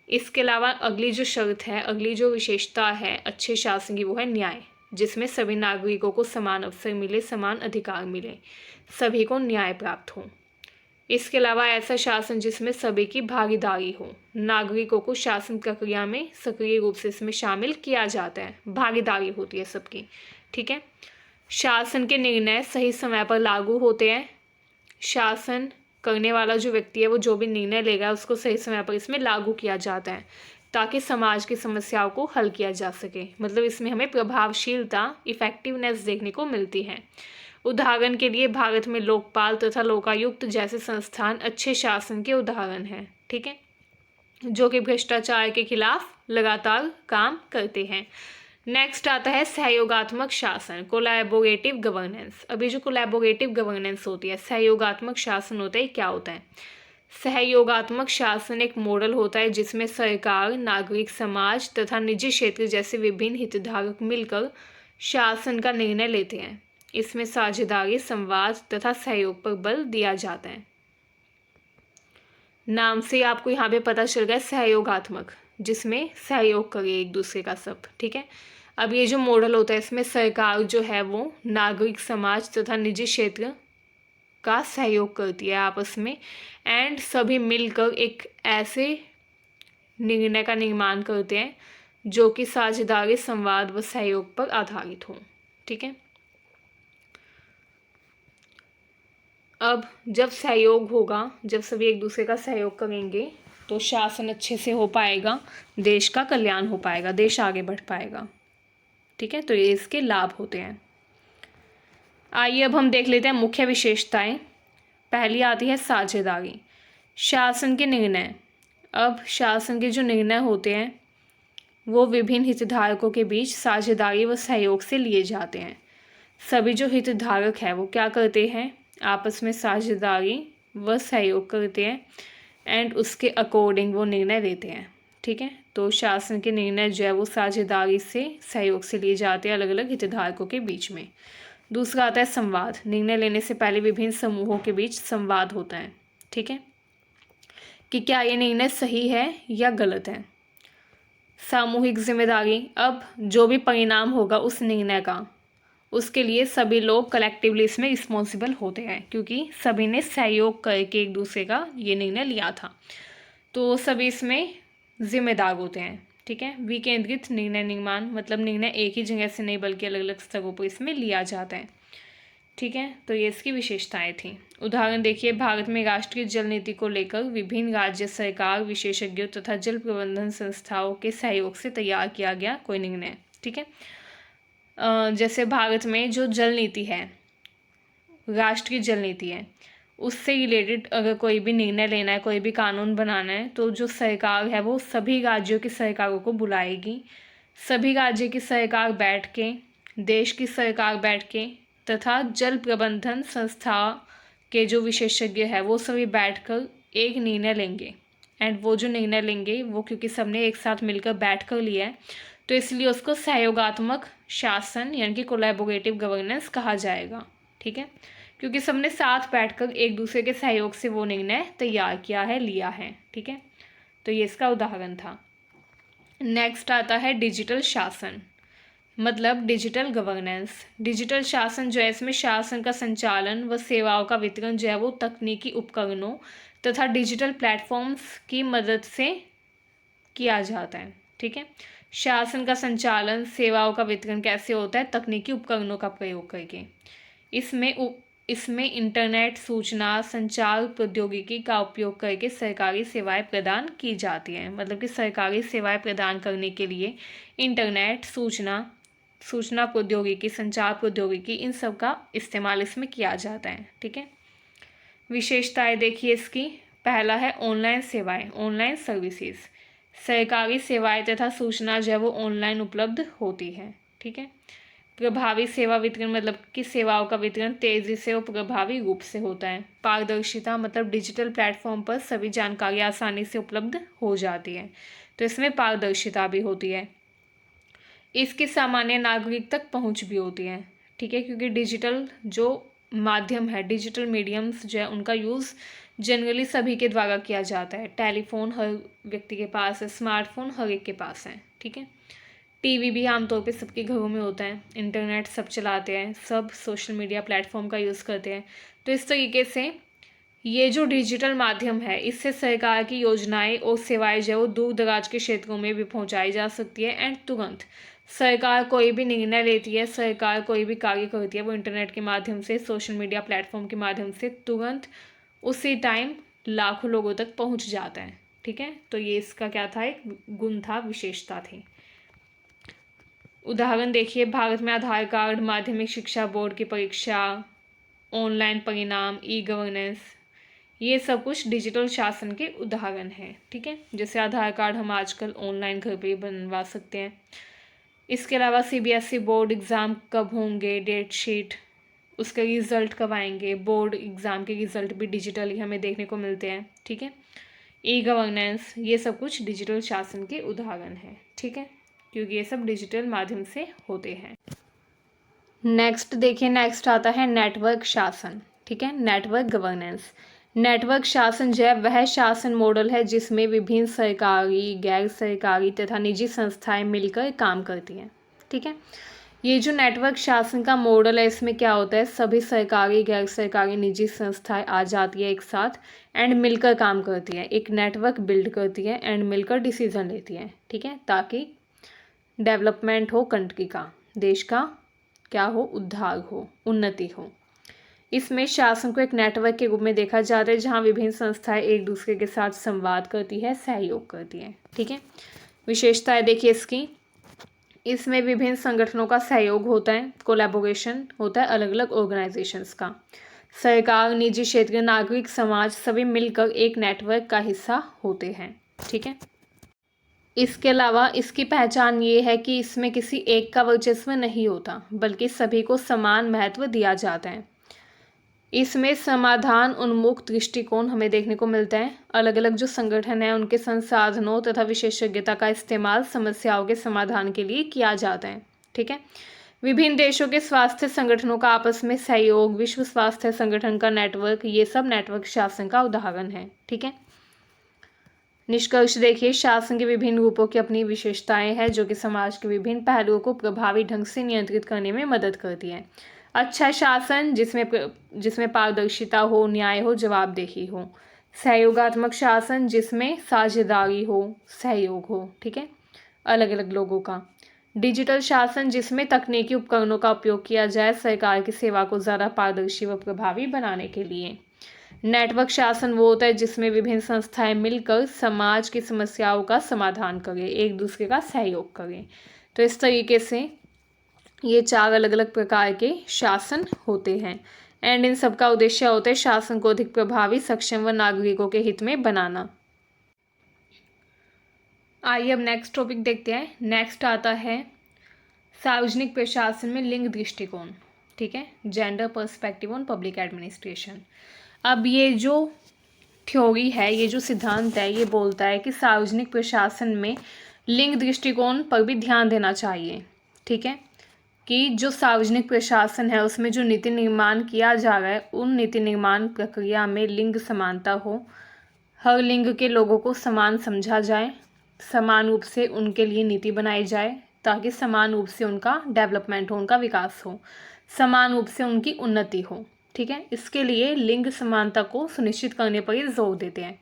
इसके अलावा अगली जो शर्त है, अगली जो विशेषता है अच्छे शासन की, वो है न्याय, जिसमें सभी नागरिकों को समान अवसर मिले, समान अधिकार मिले, सभी को न्याय प्राप्त हो। इसके अलावा ऐसा शासन जिसमें सभी की भागीदारी हो, नागरिकों को शासन प्रक्रिया में सक्रिय रूप से इसमें शामिल किया जाता है, भागीदारी होती है सबकी। ठीक है, शासन के निर्णय सही समय पर लागू होते हैं। शासन करने वाला जो व्यक्ति है वो जो भी निर्णय लेगा उसको सही समय पर इसमें लागू किया जाता है ताकि समाज की समस्याओं को हल किया जा सके। मतलब इसमें हमें प्रभावशीलता, इफेक्टिवनेस देखने को मिलती है। उदाहरण के लिए भारत में लोकपाल तथा लोकायुक्त जैसे संस्थान अच्छे शासन के उदाहरण हैं। ठीक है, जो कि भ्रष्टाचार के खिलाफ लगातार काम करते हैं। नेक्स्ट आता है सहयोगात्मक शासन, कोलैबोरेटिव गवर्नेंस। अभी जो कोलैबोरेटिव गवर्नेंस होती है, सहयोगात्मक शासन होता है, क्या होता है? सहयोगात्मक शासन एक मॉडल होता है जिसमें सरकार, नागरिक समाज तथा निजी क्षेत्र जैसे विभिन्न हितधारक मिलकर शासन का निर्णय लेते हैं। इसमें साझेदारी, संवाद तथा सहयोग पर बल दिया जाता है। नाम से आपको यहाँ पे पता चल गया सहयोगात्मक, जिसमें सहयोग करे एक दूसरे का सब। ठीक है, अब ये जो मॉडल होता है इसमें सरकार जो है वो नागरिक समाज तथा निजी क्षेत्र का सहयोग करती है आपस में, एंड सभी मिलकर एक ऐसे निर्णय का निर्माण करते हैं जो कि साझेदारी, संवाद व सहयोग पर आधारित हो। ठीक है, अब जब सहयोग होगा, जब सभी एक दूसरे का सहयोग करेंगे तो शासन अच्छे से हो पाएगा, देश का कल्याण हो पाएगा, देश आगे बढ़ पाएगा। ठीक है, तो ये इसके लाभ होते हैं। आइए अब हम देख लेते हैं मुख्य विशेषताएं। पहली आती है साझेदारी, शासन के निर्णय। अब शासन के जो निर्णय होते हैं वो विभिन्न हितधारकों के बीच साझेदारी व सहयोग से लिए जाते हैं। सभी जो हितधारक है वो क्या करते हैं, आपस में साझेदारी व सहयोग करते हैं एंड उसके अकॉर्डिंग वो निर्णय लेते हैं। ठीक है, तो शासन के निर्णय जो है वो साझेदारी से, सहयोग से लिए जाते हैं अलग अलग हितधारकों के बीच में। दूसरा आता है संवाद, निर्णय लेने से पहले विभिन्न समूहों के बीच संवाद होता है। ठीक है, कि क्या ये निर्णय सही है या गलत है। सामूहिक जिम्मेदारी, अब जो भी परिणाम होगा उस निर्णय का, उसके लिए सभी लोग कलेक्टिवली इसमें रिस्पॉन्सिबल होते हैं, क्योंकि सभी ने सहयोग करके एक दूसरे का ये निर्णय लिया था, तो सभी इसमें जिम्मेदार होते हैं। ठीक है। विकेंद्रित निर्णय निर्माण, मतलब निर्णय एक ही जगह से नहीं बल्कि अलग अलग स्तरों पर इसमें लिया जाता है। ठीक है, तो ये इसकी विशेषताएं थी। उदाहरण देखिए, भारत में राष्ट्रीय जल नीति को लेकर विभिन्न राज्य सरकार, विशेषज्ञों तथा जल प्रबंधन संस्थाओं के सहयोग से तैयार किया गया कोई निर्णय। ठीक है, जैसे भारत में जो जल नीति है, राष्ट्रीय जल नीति है, उससे रिलेटेड अगर कोई भी निर्णय लेना है, कोई भी कानून बनाना है, तो जो सरकार है वो सभी राज्यों की सरकारों को बुलाएगी। सभी राज्य की सरकार बैठ के, देश की सरकार बैठ के तथा जल प्रबंधन संस्था के जो विशेषज्ञ है वो सभी बैठकर एक निर्णय लेंगे। एंड वो जो निर्णय लेंगे वो क्योंकि सबने एक साथ मिलकर बैठ कर लिया है, तो इसलिए उसको सहयोगात्मक शासन यानी कि कोलैबोरेटिव गवर्नेंस कहा जाएगा। ठीक है, क्योंकि सबने साथ बैठकर एक दूसरे के सहयोग से वो निर्णय तैयार किया है, लिया है। ठीक है, तो ये इसका उदाहरण था। नेक्स्ट आता है डिजिटल शासन, मतलब डिजिटल गवर्नेंस। डिजिटल शासन जो है, इसमें शासन का संचालन व सेवाओं का वितरण जो है वो तकनीकी उपकरणों तथा डिजिटल प्लेटफॉर्म्स की मदद से किया जाता है। ठीक है, शासन का संचालन, सेवाओं का वितरण कैसे होता है? तकनीकी उपकरणों का प्रयोग करके। इसमें इंटरनेट, सूचना संचार प्रौद्योगिकी का उपयोग करके सरकारी सेवाएं प्रदान की जाती हैं। मतलब कि सरकारी सेवाएं प्रदान करने के लिए इंटरनेट, सूचना प्रौद्योगिकी, संचार प्रौद्योगिकी, इन सब का इस्तेमाल इसमें किया जाता है। ठीक है, विशेषताएं देखिए इसकी। पहला है ऑनलाइन सेवाएं, ऑनलाइन सर्विसेज। सरकारी सेवाएं तथा सूचना जो है वो ऑनलाइन उपलब्ध होती है। ठीक है, प्रभावी सेवा वितरण, मतलब कि सेवाओं का वितरण तेजी से और प्रभावी रूप से होता है। पारदर्शिता, मतलब डिजिटल प्लेटफॉर्म पर सभी जानकारी आसानी से उपलब्ध हो जाती है, तो इसमें पारदर्शिता भी होती है। इसकी सामान्य नागरिक तक पहुंच भी होती है। ठीक है, क्योंकि डिजिटल जो माध्यम है, डिजिटल मीडियम्स जो है, उनका यूज़ जनरली सभी के द्वारा किया जाता है। टेलीफोन हर व्यक्ति के पास है, स्मार्टफोन हर एक के पास है। ठीक है, टीवी भी आमतौर पे सबके घरों में होता है, इंटरनेट सब चलाते हैं, सब सोशल मीडिया प्लेटफॉर्म का यूज़ करते हैं। तो इस तरीके से ये जो डिजिटल माध्यम है, इससे सरकार की योजनाएं और सेवाएं जो है वो दूर दराज के क्षेत्रों में भी पहुंचाई जा सकती है। एंड तुरंत सरकार कोई भी निर्णय लेती है, सरकार कोई भी कार्य करती है, वो इंटरनेट के माध्यम से, सोशल मीडिया प्लेटफॉर्म के माध्यम से तुरंत उसी टाइम लाखों लोगों तक पहुँच जाता है। ठीक है, तो ये इसका क्या था? एक गुण था, विशेषता थी। उदाहरण देखिए, भारत में आधार कार्ड, माध्यमिक शिक्षा बोर्ड की परीक्षा, ऑनलाइन परिणाम, ई गवर्नेंस, ये सब कुछ डिजिटल शासन के उदाहरण हैं। ठीक है, जैसे आधार कार्ड हम आजकल ऑनलाइन घर पे बनवा सकते हैं। इसके अलावा सीबीएसई बोर्ड एग्ज़ाम कब होंगे, डेट शीट, उसके रिज़ल्ट कब आएंगे, बोर्ड एग्ज़ाम के रिज़ल्ट भी डिजिटली हमें देखने को मिलते हैं। ठीक है, ई गवर्नेंस, ये सब कुछ डिजिटल शासन के उदाहरण हैं। ठीक है, क्योंकि ये सब डिजिटल माध्यम से होते हैं। नेक्स्ट देखिए, नेक्स्ट आता है नेटवर्क शासन। ठीक है, नेटवर्क गवर्नेंस। नेटवर्क शासन जो है वह शासन मॉडल है जिसमें विभिन्न सरकारी, गैर सरकारी तथा निजी संस्थाएं मिलकर काम करती हैं। ठीक है, ये जो नेटवर्क शासन का मॉडल है, इसमें क्या होता है? सभी सरकारी, गैर सरकारी, निजी संस्थाएं आ जाती है एक साथ एंड मिलकर काम करती है, एक नेटवर्क बिल्ड करती है एंड मिलकर डिसीजन लेती है। ठीक है, ताकि डेवलपमेंट हो कंट्री का, देश का क्या हो? उद्धार हो, उन्नति हो। इसमें शासन को एक नेटवर्क के रूप में देखा जाता है जहां विभिन्न संस्थाएं एक दूसरे के साथ संवाद करती है, सहयोग करती है। ठीक है, विशेषताएं देखिए इसकी। इसमें विभिन्न संगठनों का सहयोग होता है, कोलैबोरेशन होता है अलग अलग ऑर्गेनाइजेशंस का। सरकार, निजी क्षेत्र, नागरिक समाज सभी मिलकर एक नेटवर्क का हिस्सा होते हैं। ठीक है, इसके अलावा इसकी पहचान ये है कि इसमें किसी एक का वर्चस्व नहीं होता, बल्कि सभी को समान महत्व दिया जाता है। इसमें समाधान उन्मुख दृष्टिकोण हमें देखने को मिलता है। अलग अलग जो संगठन है उनके संसाधनों तथा विशेषज्ञता का इस्तेमाल समस्याओं के समाधान के लिए किया जाता है। ठीक है, विभिन्न देशों के स्वास्थ्य संगठनों का आपस में सहयोग, विश्व स्वास्थ्य संगठन का नेटवर्क, ये सब नेटवर्क शासन का उदाहरण है। ठीक है, निष्कर्ष देखिए, शासन के विभिन्न रूपों की अपनी विशेषताएं हैं जो कि समाज के विभिन्न पहलुओं को प्रभावी ढंग से नियंत्रित करने में मदद करती है। अच्छा शासन जिसमें पारदर्शिता हो, न्याय हो, जवाबदेही हो। सहयोगात्मक शासन जिसमें साझेदारी हो, सहयोग हो। ठीक है, अलग अलग लोगों का। डिजिटल शासन, जिसमें तकनीकी उपकरणों का उपयोग किया जाए सरकार की सेवा को ज़्यादा पारदर्शी व प्रभावी बनाने के लिए। नेटवर्क शासन वो होता है जिसमें विभिन्न संस्थाएं मिलकर समाज की समस्याओं का समाधान करें, एक दूसरे का सहयोग करें। तो इस तरीके से ये 4 अलग अलग प्रकार के शासन होते हैं एंड इन सबका उद्देश्य होता है शासन को अधिक प्रभावी, सक्षम व नागरिकों के हित में बनाना। आइए अब नेक्स्ट टॉपिक देखते हैं। नेक्स्ट आता है सार्वजनिक प्रशासन में लिंग दृष्टिकोण। ठीक है, gender perspective on public administration. अब ये जो थ्योरी है, ये जो सिद्धांत है, ये बोलता है कि सार्वजनिक प्रशासन में लिंग दृष्टिकोण पर भी ध्यान देना चाहिए। ठीक है, कि जो सार्वजनिक प्रशासन है उसमें जो नीति निर्माण किया जा रहा है, उन नीति निर्माण प्रक्रिया में लिंग समानता हो, हर लिंग के लोगों को समान समझा जाए, समान रूप से उनके लिए नीति बनाई जाए ताकि समान रूप से उनका डेवलपमेंट हो, उनका विकास हो, समान रूप से उनकी उन्नति हो। ठीक है, इसके लिए लिंग समानता को सुनिश्चित करने पर ही जोर देते हैं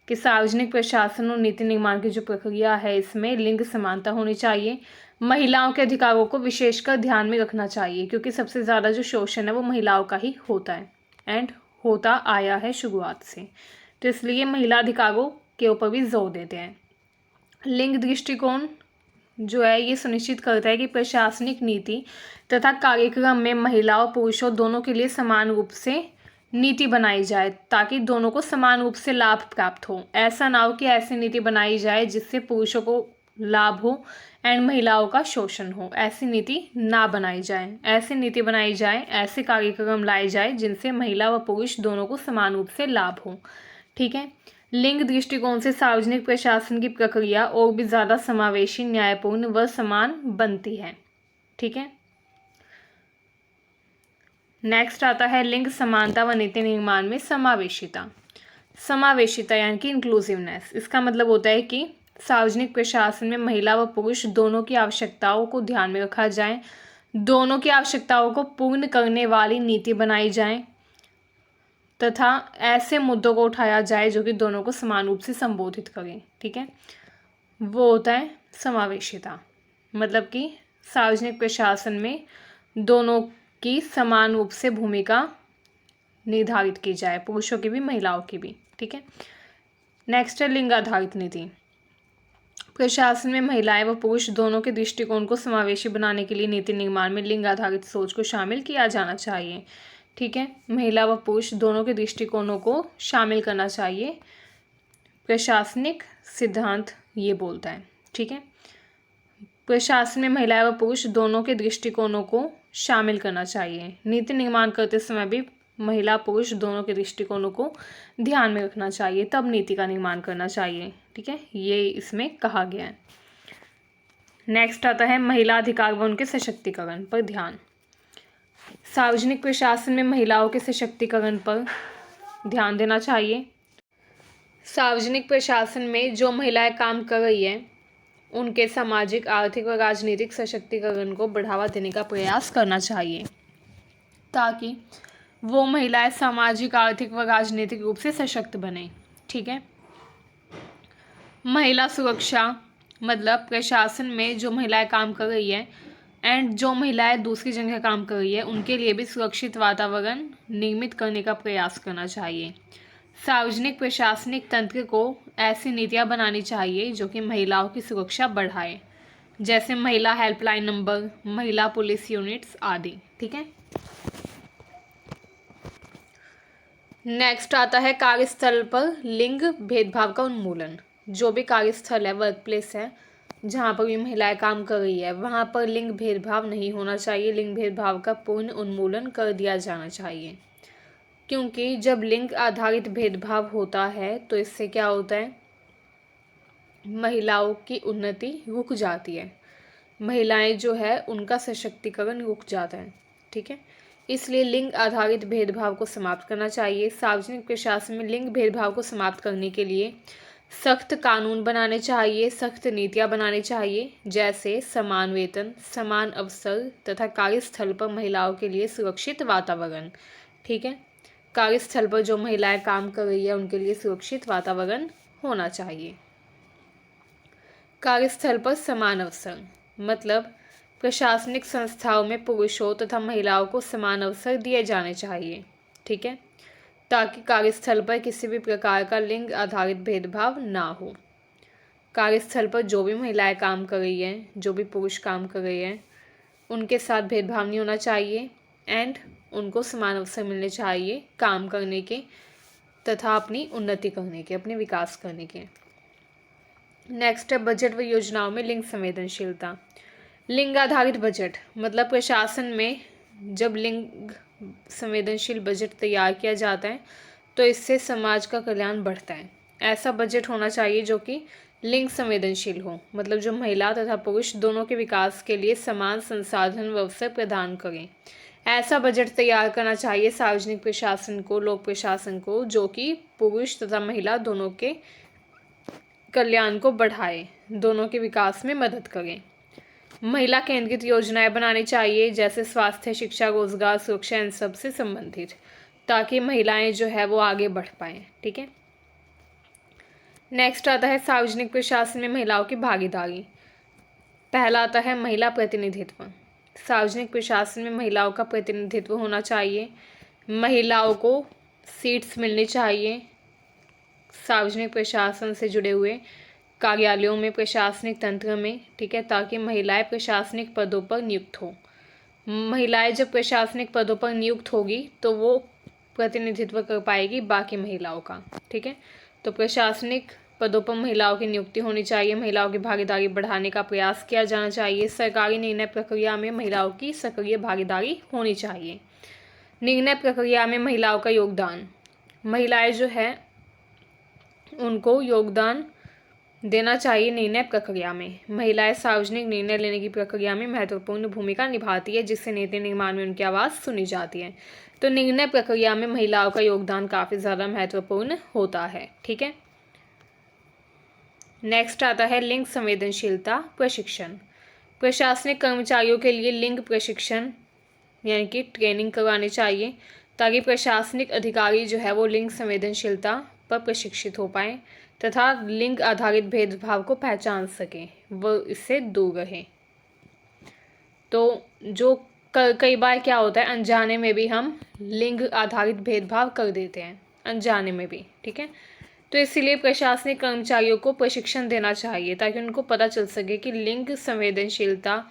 कि सार्वजनिक प्रशासन और नीति निर्माण की जो प्रक्रिया है इसमें लिंग समानता होनी चाहिए। महिलाओं के अधिकारों को विशेषकर ध्यान में रखना चाहिए क्योंकि सबसे ज़्यादा जो शोषण है वो महिलाओं का ही होता है एंड होता आया है शुरुआत से, तो इसलिए महिला अधिकारों के ऊपर भी जोर देते हैं। लिंग दृष्टिकोण जो है ये सुनिश्चित करता है कि प्रशासनिक नीति तथा कार्यक्रम में महिलाओं पुरुषों दोनों के लिए समान रूप से नीति बनाई जाए ताकि दोनों को समान रूप से लाभ प्राप्त हो। ऐसा ना हो कि ऐसी नीति बनाई जाए जिससे पुरुषों को लाभ हो एंड महिलाओं का शोषण हो। ऐसी नीति ना बनाई जाए, ऐसी नीति बनाई जाए, ऐसे कार्यक्रम लाए जाए जिनसे महिला व पुरुष दोनों को समान रूप से लाभ हो। ठीक है, लिंग दृष्टिकोण से सार्वजनिक प्रशासन की प्रक्रिया और भी ज़्यादा समावेशी, न्यायपूर्ण व समान बनती है। ठीक है, नेक्स्ट आता है लिंग समानता व नीति निर्माण में समावेशिता। समावेशिता यानी कि इंक्लूसिवनेस। इसका मतलब होता है कि सार्वजनिक प्रशासन में महिला व पुरुष दोनों की आवश्यकताओं को ध्यान में रखा जाए, दोनों की आवश्यकताओं को पूर्ण करने वाली नीति बनाई जाए तथा ऐसे मुद्दों को उठाया जाए जो कि दोनों को समान रूप से संबोधित करें। ठीक है, वो होता है समावेशिता। मतलब कि सार्वजनिक प्रशासन में दोनों की समान रूप से भूमिका निर्धारित की जाए, पुरुषों की भी महिलाओं की भी। ठीक है, नेक्स्ट है लिंग आधारित नीति। प्रशासन में महिलाएं व पुरुष दोनों के दृष्टिकोण को समावेशी बनाने के लिए नीति निर्माण में लिंग आधारित सोच को शामिल किया जाना चाहिए। ठीक है, महिला व पुरुष दोनों के दृष्टिकोणों को शामिल करना चाहिए, प्रशासनिक सिद्धांत ये बोलता है। ठीक है, प्रशासन में महिलाएं व पुरुष दोनों के दृष्टिकोणों को शामिल करना चाहिए। नीति निर्माण करते समय भी महिला पुरुष दोनों के दृष्टिकोणों को ध्यान में रखना चाहिए, तब नीति का निर्माण करना चाहिए। ठीक है, ये इसमें कहा गया है। नेक्स्ट आता है महिला अधिकार व उनके सशक्तिकरण पर ध्यान। सार्वजनिक प्रशासन में महिलाओं के सशक्तिकरण पर ध्यान देना चाहिए। सार्वजनिक प्रशासन में जो महिलाएं काम कर रही हैं उनके सामाजिक, आर्थिक व राजनीतिक सशक्तिकरण को बढ़ावा देने का प्रयास करना चाहिए ताकि वो महिलाएं सामाजिक, आर्थिक व राजनीतिक रूप से सशक्त बने। ठीक है, महिला सुरक्षा मतलब प्रशासन में जो महिलाएं काम कर रही है एंड जो महिलाएं दूसरी जगह काम कर रही है उनके लिए भी सुरक्षित वातावरण निर्मित करने का प्रयास करना चाहिए। सार्वजनिक प्रशासनिक तंत्र को ऐसी नीतियां बनानी चाहिए जो कि महिलाओं की सुरक्षा बढ़ाए, जैसे महिला हेल्पलाइन नंबर, महिला पुलिस यूनिट्स आदि। ठीक है, नेक्स्ट आता है कार्यस्थल पर लिंग भेदभाव का उन्मूलन। जो भी कार्यस्थल है, वर्क प्लेस है, जहाँ पर भी महिलाएं काम कर रही है वहाँ पर लिंग भेदभाव नहीं होना चाहिए। लिंग भेदभाव का पूर्ण उन्मूलन कर दिया जाना चाहिए, क्योंकि जब लिंग आधारित भेदभाव होता है तो इससे क्या होता है, महिलाओं की उन्नति रुक जाती है, महिलाएं जो है उनका सशक्तिकरण रुक जाता है। ठीक है, इसलिए लिंग आधारित भेदभाव को समाप्त करना चाहिए। सार्वजनिक प्रशासन में लिंग भेदभाव को समाप्त करने के लिए सख्त कानून बनाने चाहिए, सख्त नीतियां बनानी चाहिए, जैसे समान वेतन, समान अवसर तथा कार्यस्थल पर महिलाओं के लिए सुरक्षित वातावरण। ठीक है, कार्यस्थल पर जो महिलाएं काम कर रही है उनके लिए सुरक्षित वातावरण होना चाहिए। कार्यस्थल पर समान अवसर, मतलब प्रशासनिक संस्थाओं में पुरुषों तथा महिलाओं को समान अवसर दिए जाने चाहिए, ठीक है, ताकि कार्यस्थल पर किसी भी प्रकार का लिंग आधारित भेदभाव ना हो। कार्यस्थल पर जो भी महिलाएं काम कर रही हैं, जो भी पुरुष काम कर रहे हैं, उनके साथ भेदभाव नहीं होना चाहिए एंड उनको समान अवसर मिलने चाहिए काम करने के तथा अपनी उन्नति करने के, अपने विकास करने के। नेक्स्ट है बजट व योजनाओं में लिंग संवेदनशीलता। लिंग आधारित बजट, मतलब प्रशासन में जब लिंग संवेदनशील बजट तैयार किया जाता है तो इससे समाज का कल्याण बढ़ता है। ऐसा बजट होना चाहिए जो कि लिंग संवेदनशील हो, मतलब जो महिला तथा पुरुष दोनों के विकास के लिए समान संसाधन व अवसर प्रदान करें। ऐसा बजट तैयार करना चाहिए सार्वजनिक प्रशासन को, लोक प्रशासन को, जो कि पुरुष तथा महिला दोनों के कल्याण को बढ़ाए, दोनों के विकास में मदद करें। महिला केंद्रित योजनाएं बनानी चाहिए, जैसे स्वास्थ्य, शिक्षा, रोजगार, सुरक्षा, इन सब से संबंधित, ताकि महिलाएं जो है वो आगे बढ़ पाएँ, ठीक है। नेक्स्ट आता है सार्वजनिक प्रशासन में महिलाओं की भागीदारी। पहला आता है महिला प्रतिनिधित्व। सार्वजनिक प्रशासन में महिलाओं का प्रतिनिधित्व होना चाहिए, महिलाओं को सीट्स मिलनी चाहिए सार्वजनिक प्रशासन से जुड़े हुए कार्यालयों में, प्रशासनिक तंत्र में, ठीक है, ताकि महिलाएं प्रशासनिक पदों पर नियुक्त हो। महिलाएं जब प्रशासनिक पदों पर नियुक्त होगी तो वो प्रतिनिधित्व कर पाएगी बाकी महिलाओं का, ठीक है। तो प्रशासनिक पदों पर महिलाओं की नियुक्ति होनी चाहिए, महिलाओं की भागीदारी बढ़ाने का प्रयास किया जाना चाहिए। सरकारी निर्णय प्रक्रिया में महिलाओं की सक्रिय भागीदारी होनी चाहिए। निर्णय प्रक्रिया में महिलाओं का योगदान, महिलाएं जो है उनको योगदान देना चाहिए निर्णय प्रक्रिया में। महिलाएं सार्वजनिक निर्णय लेने की प्रक्रिया में महत्वपूर्ण भूमिका निभाती है, जिससे नीति निर्माण में उनकी आवाज़ सुनी जाती है। तो निर्णय प्रक्रिया में महिलाओं का योगदान काफ़ी ज़्यादा महत्वपूर्ण होता है, ठीक है। नेक्स्ट आता है लिंग संवेदनशीलता प्रशिक्षण। प्रशासनिक कर्मचारियों के लिए लिंग प्रशिक्षण यानी कि ट्रेनिंग करवानी चाहिए, ताकि प्रशासनिक अधिकारी जो है वो लिंग संवेदनशीलता पर प्रशिक्षित हो पाएँ तथा लिंग आधारित भेदभाव को पहचान सकें, वो इससे दूर रहे। तो जो कई बार क्या होता है, अनजाने में भी हम लिंग आधारित भेदभाव कर देते हैं, अनजाने में भी, ठीक है। तो इसीलिए प्रशासनिक कर्मचारियों को प्रशिक्षण देना चाहिए, ताकि उनको पता चल सके कि लिंग संवेदनशीलता,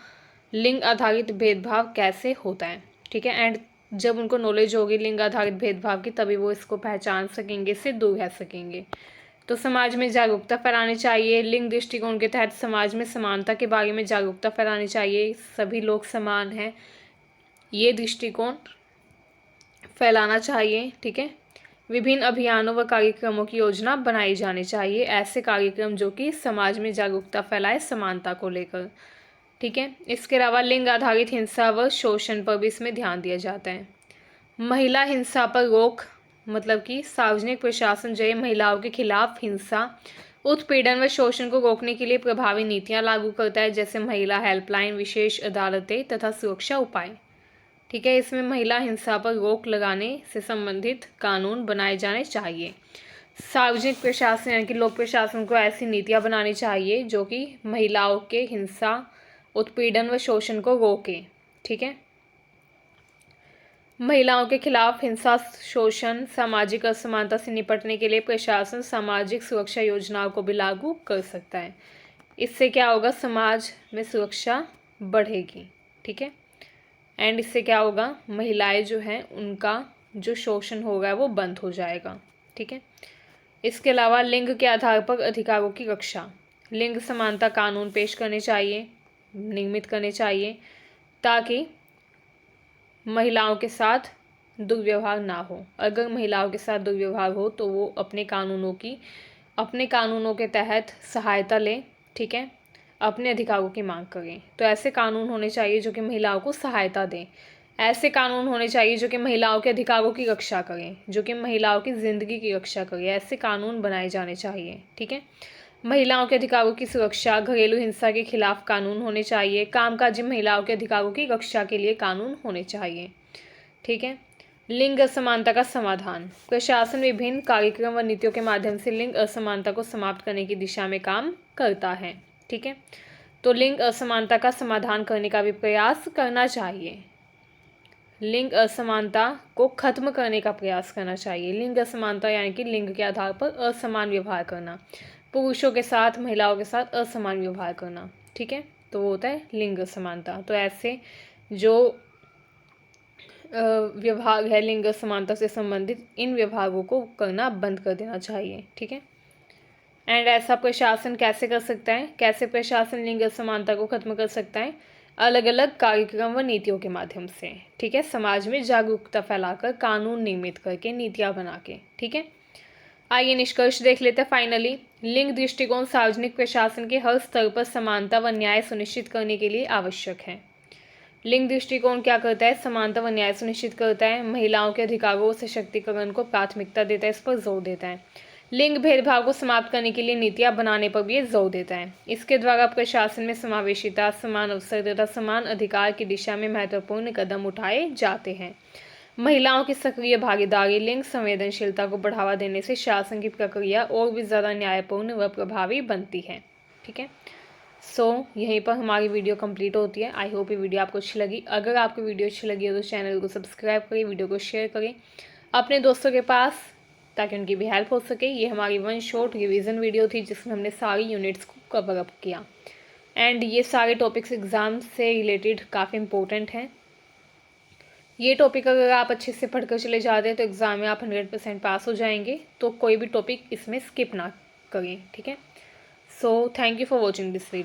लिंग आधारित भेदभाव कैसे होता है, ठीक है। एंड जब उनको नॉलेज होगी लिंग आधारित भेदभाव की, तभी वो इसको पहचान सकेंगे, इससे दूर रह सकेंगे। तो समाज में जागरूकता फैलानी चाहिए। लिंग दृष्टिकोण के तहत समाज में समानता के बारे में जागरूकता फैलानी चाहिए। सभी लोग समान हैं, ये दृष्टिकोण फैलाना चाहिए, ठीक है। विभिन्न अभियानों व कार्यक्रमों की योजना बनाई जानी चाहिए, ऐसे कार्यक्रम जो कि समाज में जागरूकता फैलाए समानता को लेकर, ठीक है। इसके अलावा लिंग आधारित हिंसा व शोषण पर भी इसमें ध्यान दिया जाता है। महिला हिंसा पर रोक, मतलब कि सार्वजनिक प्रशासन जो है महिलाओं के खिलाफ हिंसा, उत्पीड़न व शोषण को रोकने के लिए प्रभावी नीतियां लागू करता है, जैसे महिला हेल्पलाइन, विशेष अदालतें तथा सुरक्षा उपाय, ठीक है। इसमें महिला हिंसा पर रोक लगाने से संबंधित कानून बनाए जाने चाहिए। सार्वजनिक प्रशासन यानी कि लोक प्रशासन को ऐसी नीतियां बनानी चाहिए जो कि महिलाओं के हिंसा, उत्पीड़न व शोषण को रोके, ठीक है। महिलाओं के खिलाफ हिंसा, शोषण, सामाजिक असमानता से निपटने के लिए प्रशासन सामाजिक सुरक्षा योजनाओं को भी लागू कर सकता है। इससे क्या होगा, समाज में सुरक्षा बढ़ेगी, ठीक है। एंड इससे क्या होगा, महिलाएं जो हैं उनका जो शोषण होगा वो बंद हो जाएगा, ठीक है। इसके अलावा लिंग के आधार पर अधिकारों की रक्षा, लिंग समानता कानून पेश करने चाहिए, निर्मित करने चाहिए, ताकि महिलाओं के साथ दुर्व्यवहार ना हो। अगर महिलाओं के साथ दुर्व्यवहार हो तो वो अपने कानूनों के तहत सहायता लें, ठीक है, अपने अधिकारों की मांग करें। तो ऐसे कानून होने चाहिए जो कि महिलाओं को सहायता दें, ऐसे कानून होने चाहिए जो कि महिलाओं के अधिकारों की रक्षा करें, जो कि महिलाओं की ज़िंदगी की रक्षा करें। ऐसे कानून बनाए जाने चाहिए, ठीक है। महिलाओं के अधिकारों की सुरक्षा, घरेलू हिंसा के खिलाफ कानून होने चाहिए, कामकाजी महिलाओं के अधिकारों की रक्षा के लिए कानून होने चाहिए, ठीक है। लिंग असमानता का समाधान, प्रशासन विभिन्न कार्यक्रम व नीतियों के माध्यम से लिंग असमानता को समाप्त करने की दिशा में काम करता है, ठीक है। तो लिंग असमानता का समाधान करने का भी प्रयास करना चाहिए। लिंग असमानता को खत्म करने का प्रयास करना चाहिए। लिंग असमानता यानी कि लिंग के आधार पर असमान व्यवहार करना, पुरुषों के साथ महिलाओं के साथ असमान व्यवहार करना, ठीक है। तो वो होता है लिंग असमानता। तो ऐसे जो विभाग है लिंग समानता से संबंधित, इन विभागों को करना बंद कर देना चाहिए, ठीक है। एंड ऐसा प्रशासन कैसे कर सकता है, कैसे प्रशासन लिंग असमानता को खत्म कर सकता है? अलग अलग कार्यक्रम व नीतियों के माध्यम से, ठीक है। समाज में जागरूकता फैलाकर, कानून निर्मित करके, नीतियाँ बना के, ठीक है। आइए निष्कर्ष देख लेते हैं फाइनली। लिंग दृष्टिकोण सार्वजनिक प्रशासन के हर स्तर पर समानता व न्याय सुनिश्चित करने के लिए आवश्यक है। लिंग दृष्टिकोण क्या करता है? समानता व न्याय सुनिश्चित करता है, महिलाओं के अधिकारों और सशक्तिकरण को प्राथमिकता देता है, इस पर जोर देता है। लिंग भेदभाव को समाप्त करने के लिए नीतियां बनाने पर भी ये जोर देता है। इसके द्वारा प्रशासन में समावेशिता, समान अवसर तथा समान अधिकार की दिशा में महत्वपूर्ण कदम उठाए जाते हैं। महिलाओं की सक्रिय भागीदारी, लिंग संवेदनशीलता को बढ़ावा देने से शासन की प्रक्रिया और भी ज़्यादा न्यायपूर्ण व प्रभावी बनती है, ठीक है। यहीं पर हमारी वीडियो कंप्लीट होती है। आई होप ये वीडियो आपको अच्छी लगी। अगर आपको वीडियो अच्छी लगी हो तो चैनल को सब्सक्राइब करें, वीडियो को शेयर करें अपने दोस्तों के पास, ताकि उनकी भी हेल्प हो सके। ये हमारी वन शॉट रिवीजन वीडियो थी जिसमें हमने सारी यूनिट्स को कवर अप किया। एंड ये सारे टॉपिक्स एग्ज़ाम से रिलेटेड काफ़ी इंपॉर्टेंट हैं। ये टॉपिक अगर आप अच्छे से पढ़कर चले जाते हैं तो एग्ज़ाम में आप 100% पास हो जाएंगे। तो कोई भी टॉपिक इसमें स्किप ना करें, ठीक है। Thank you for watching this video.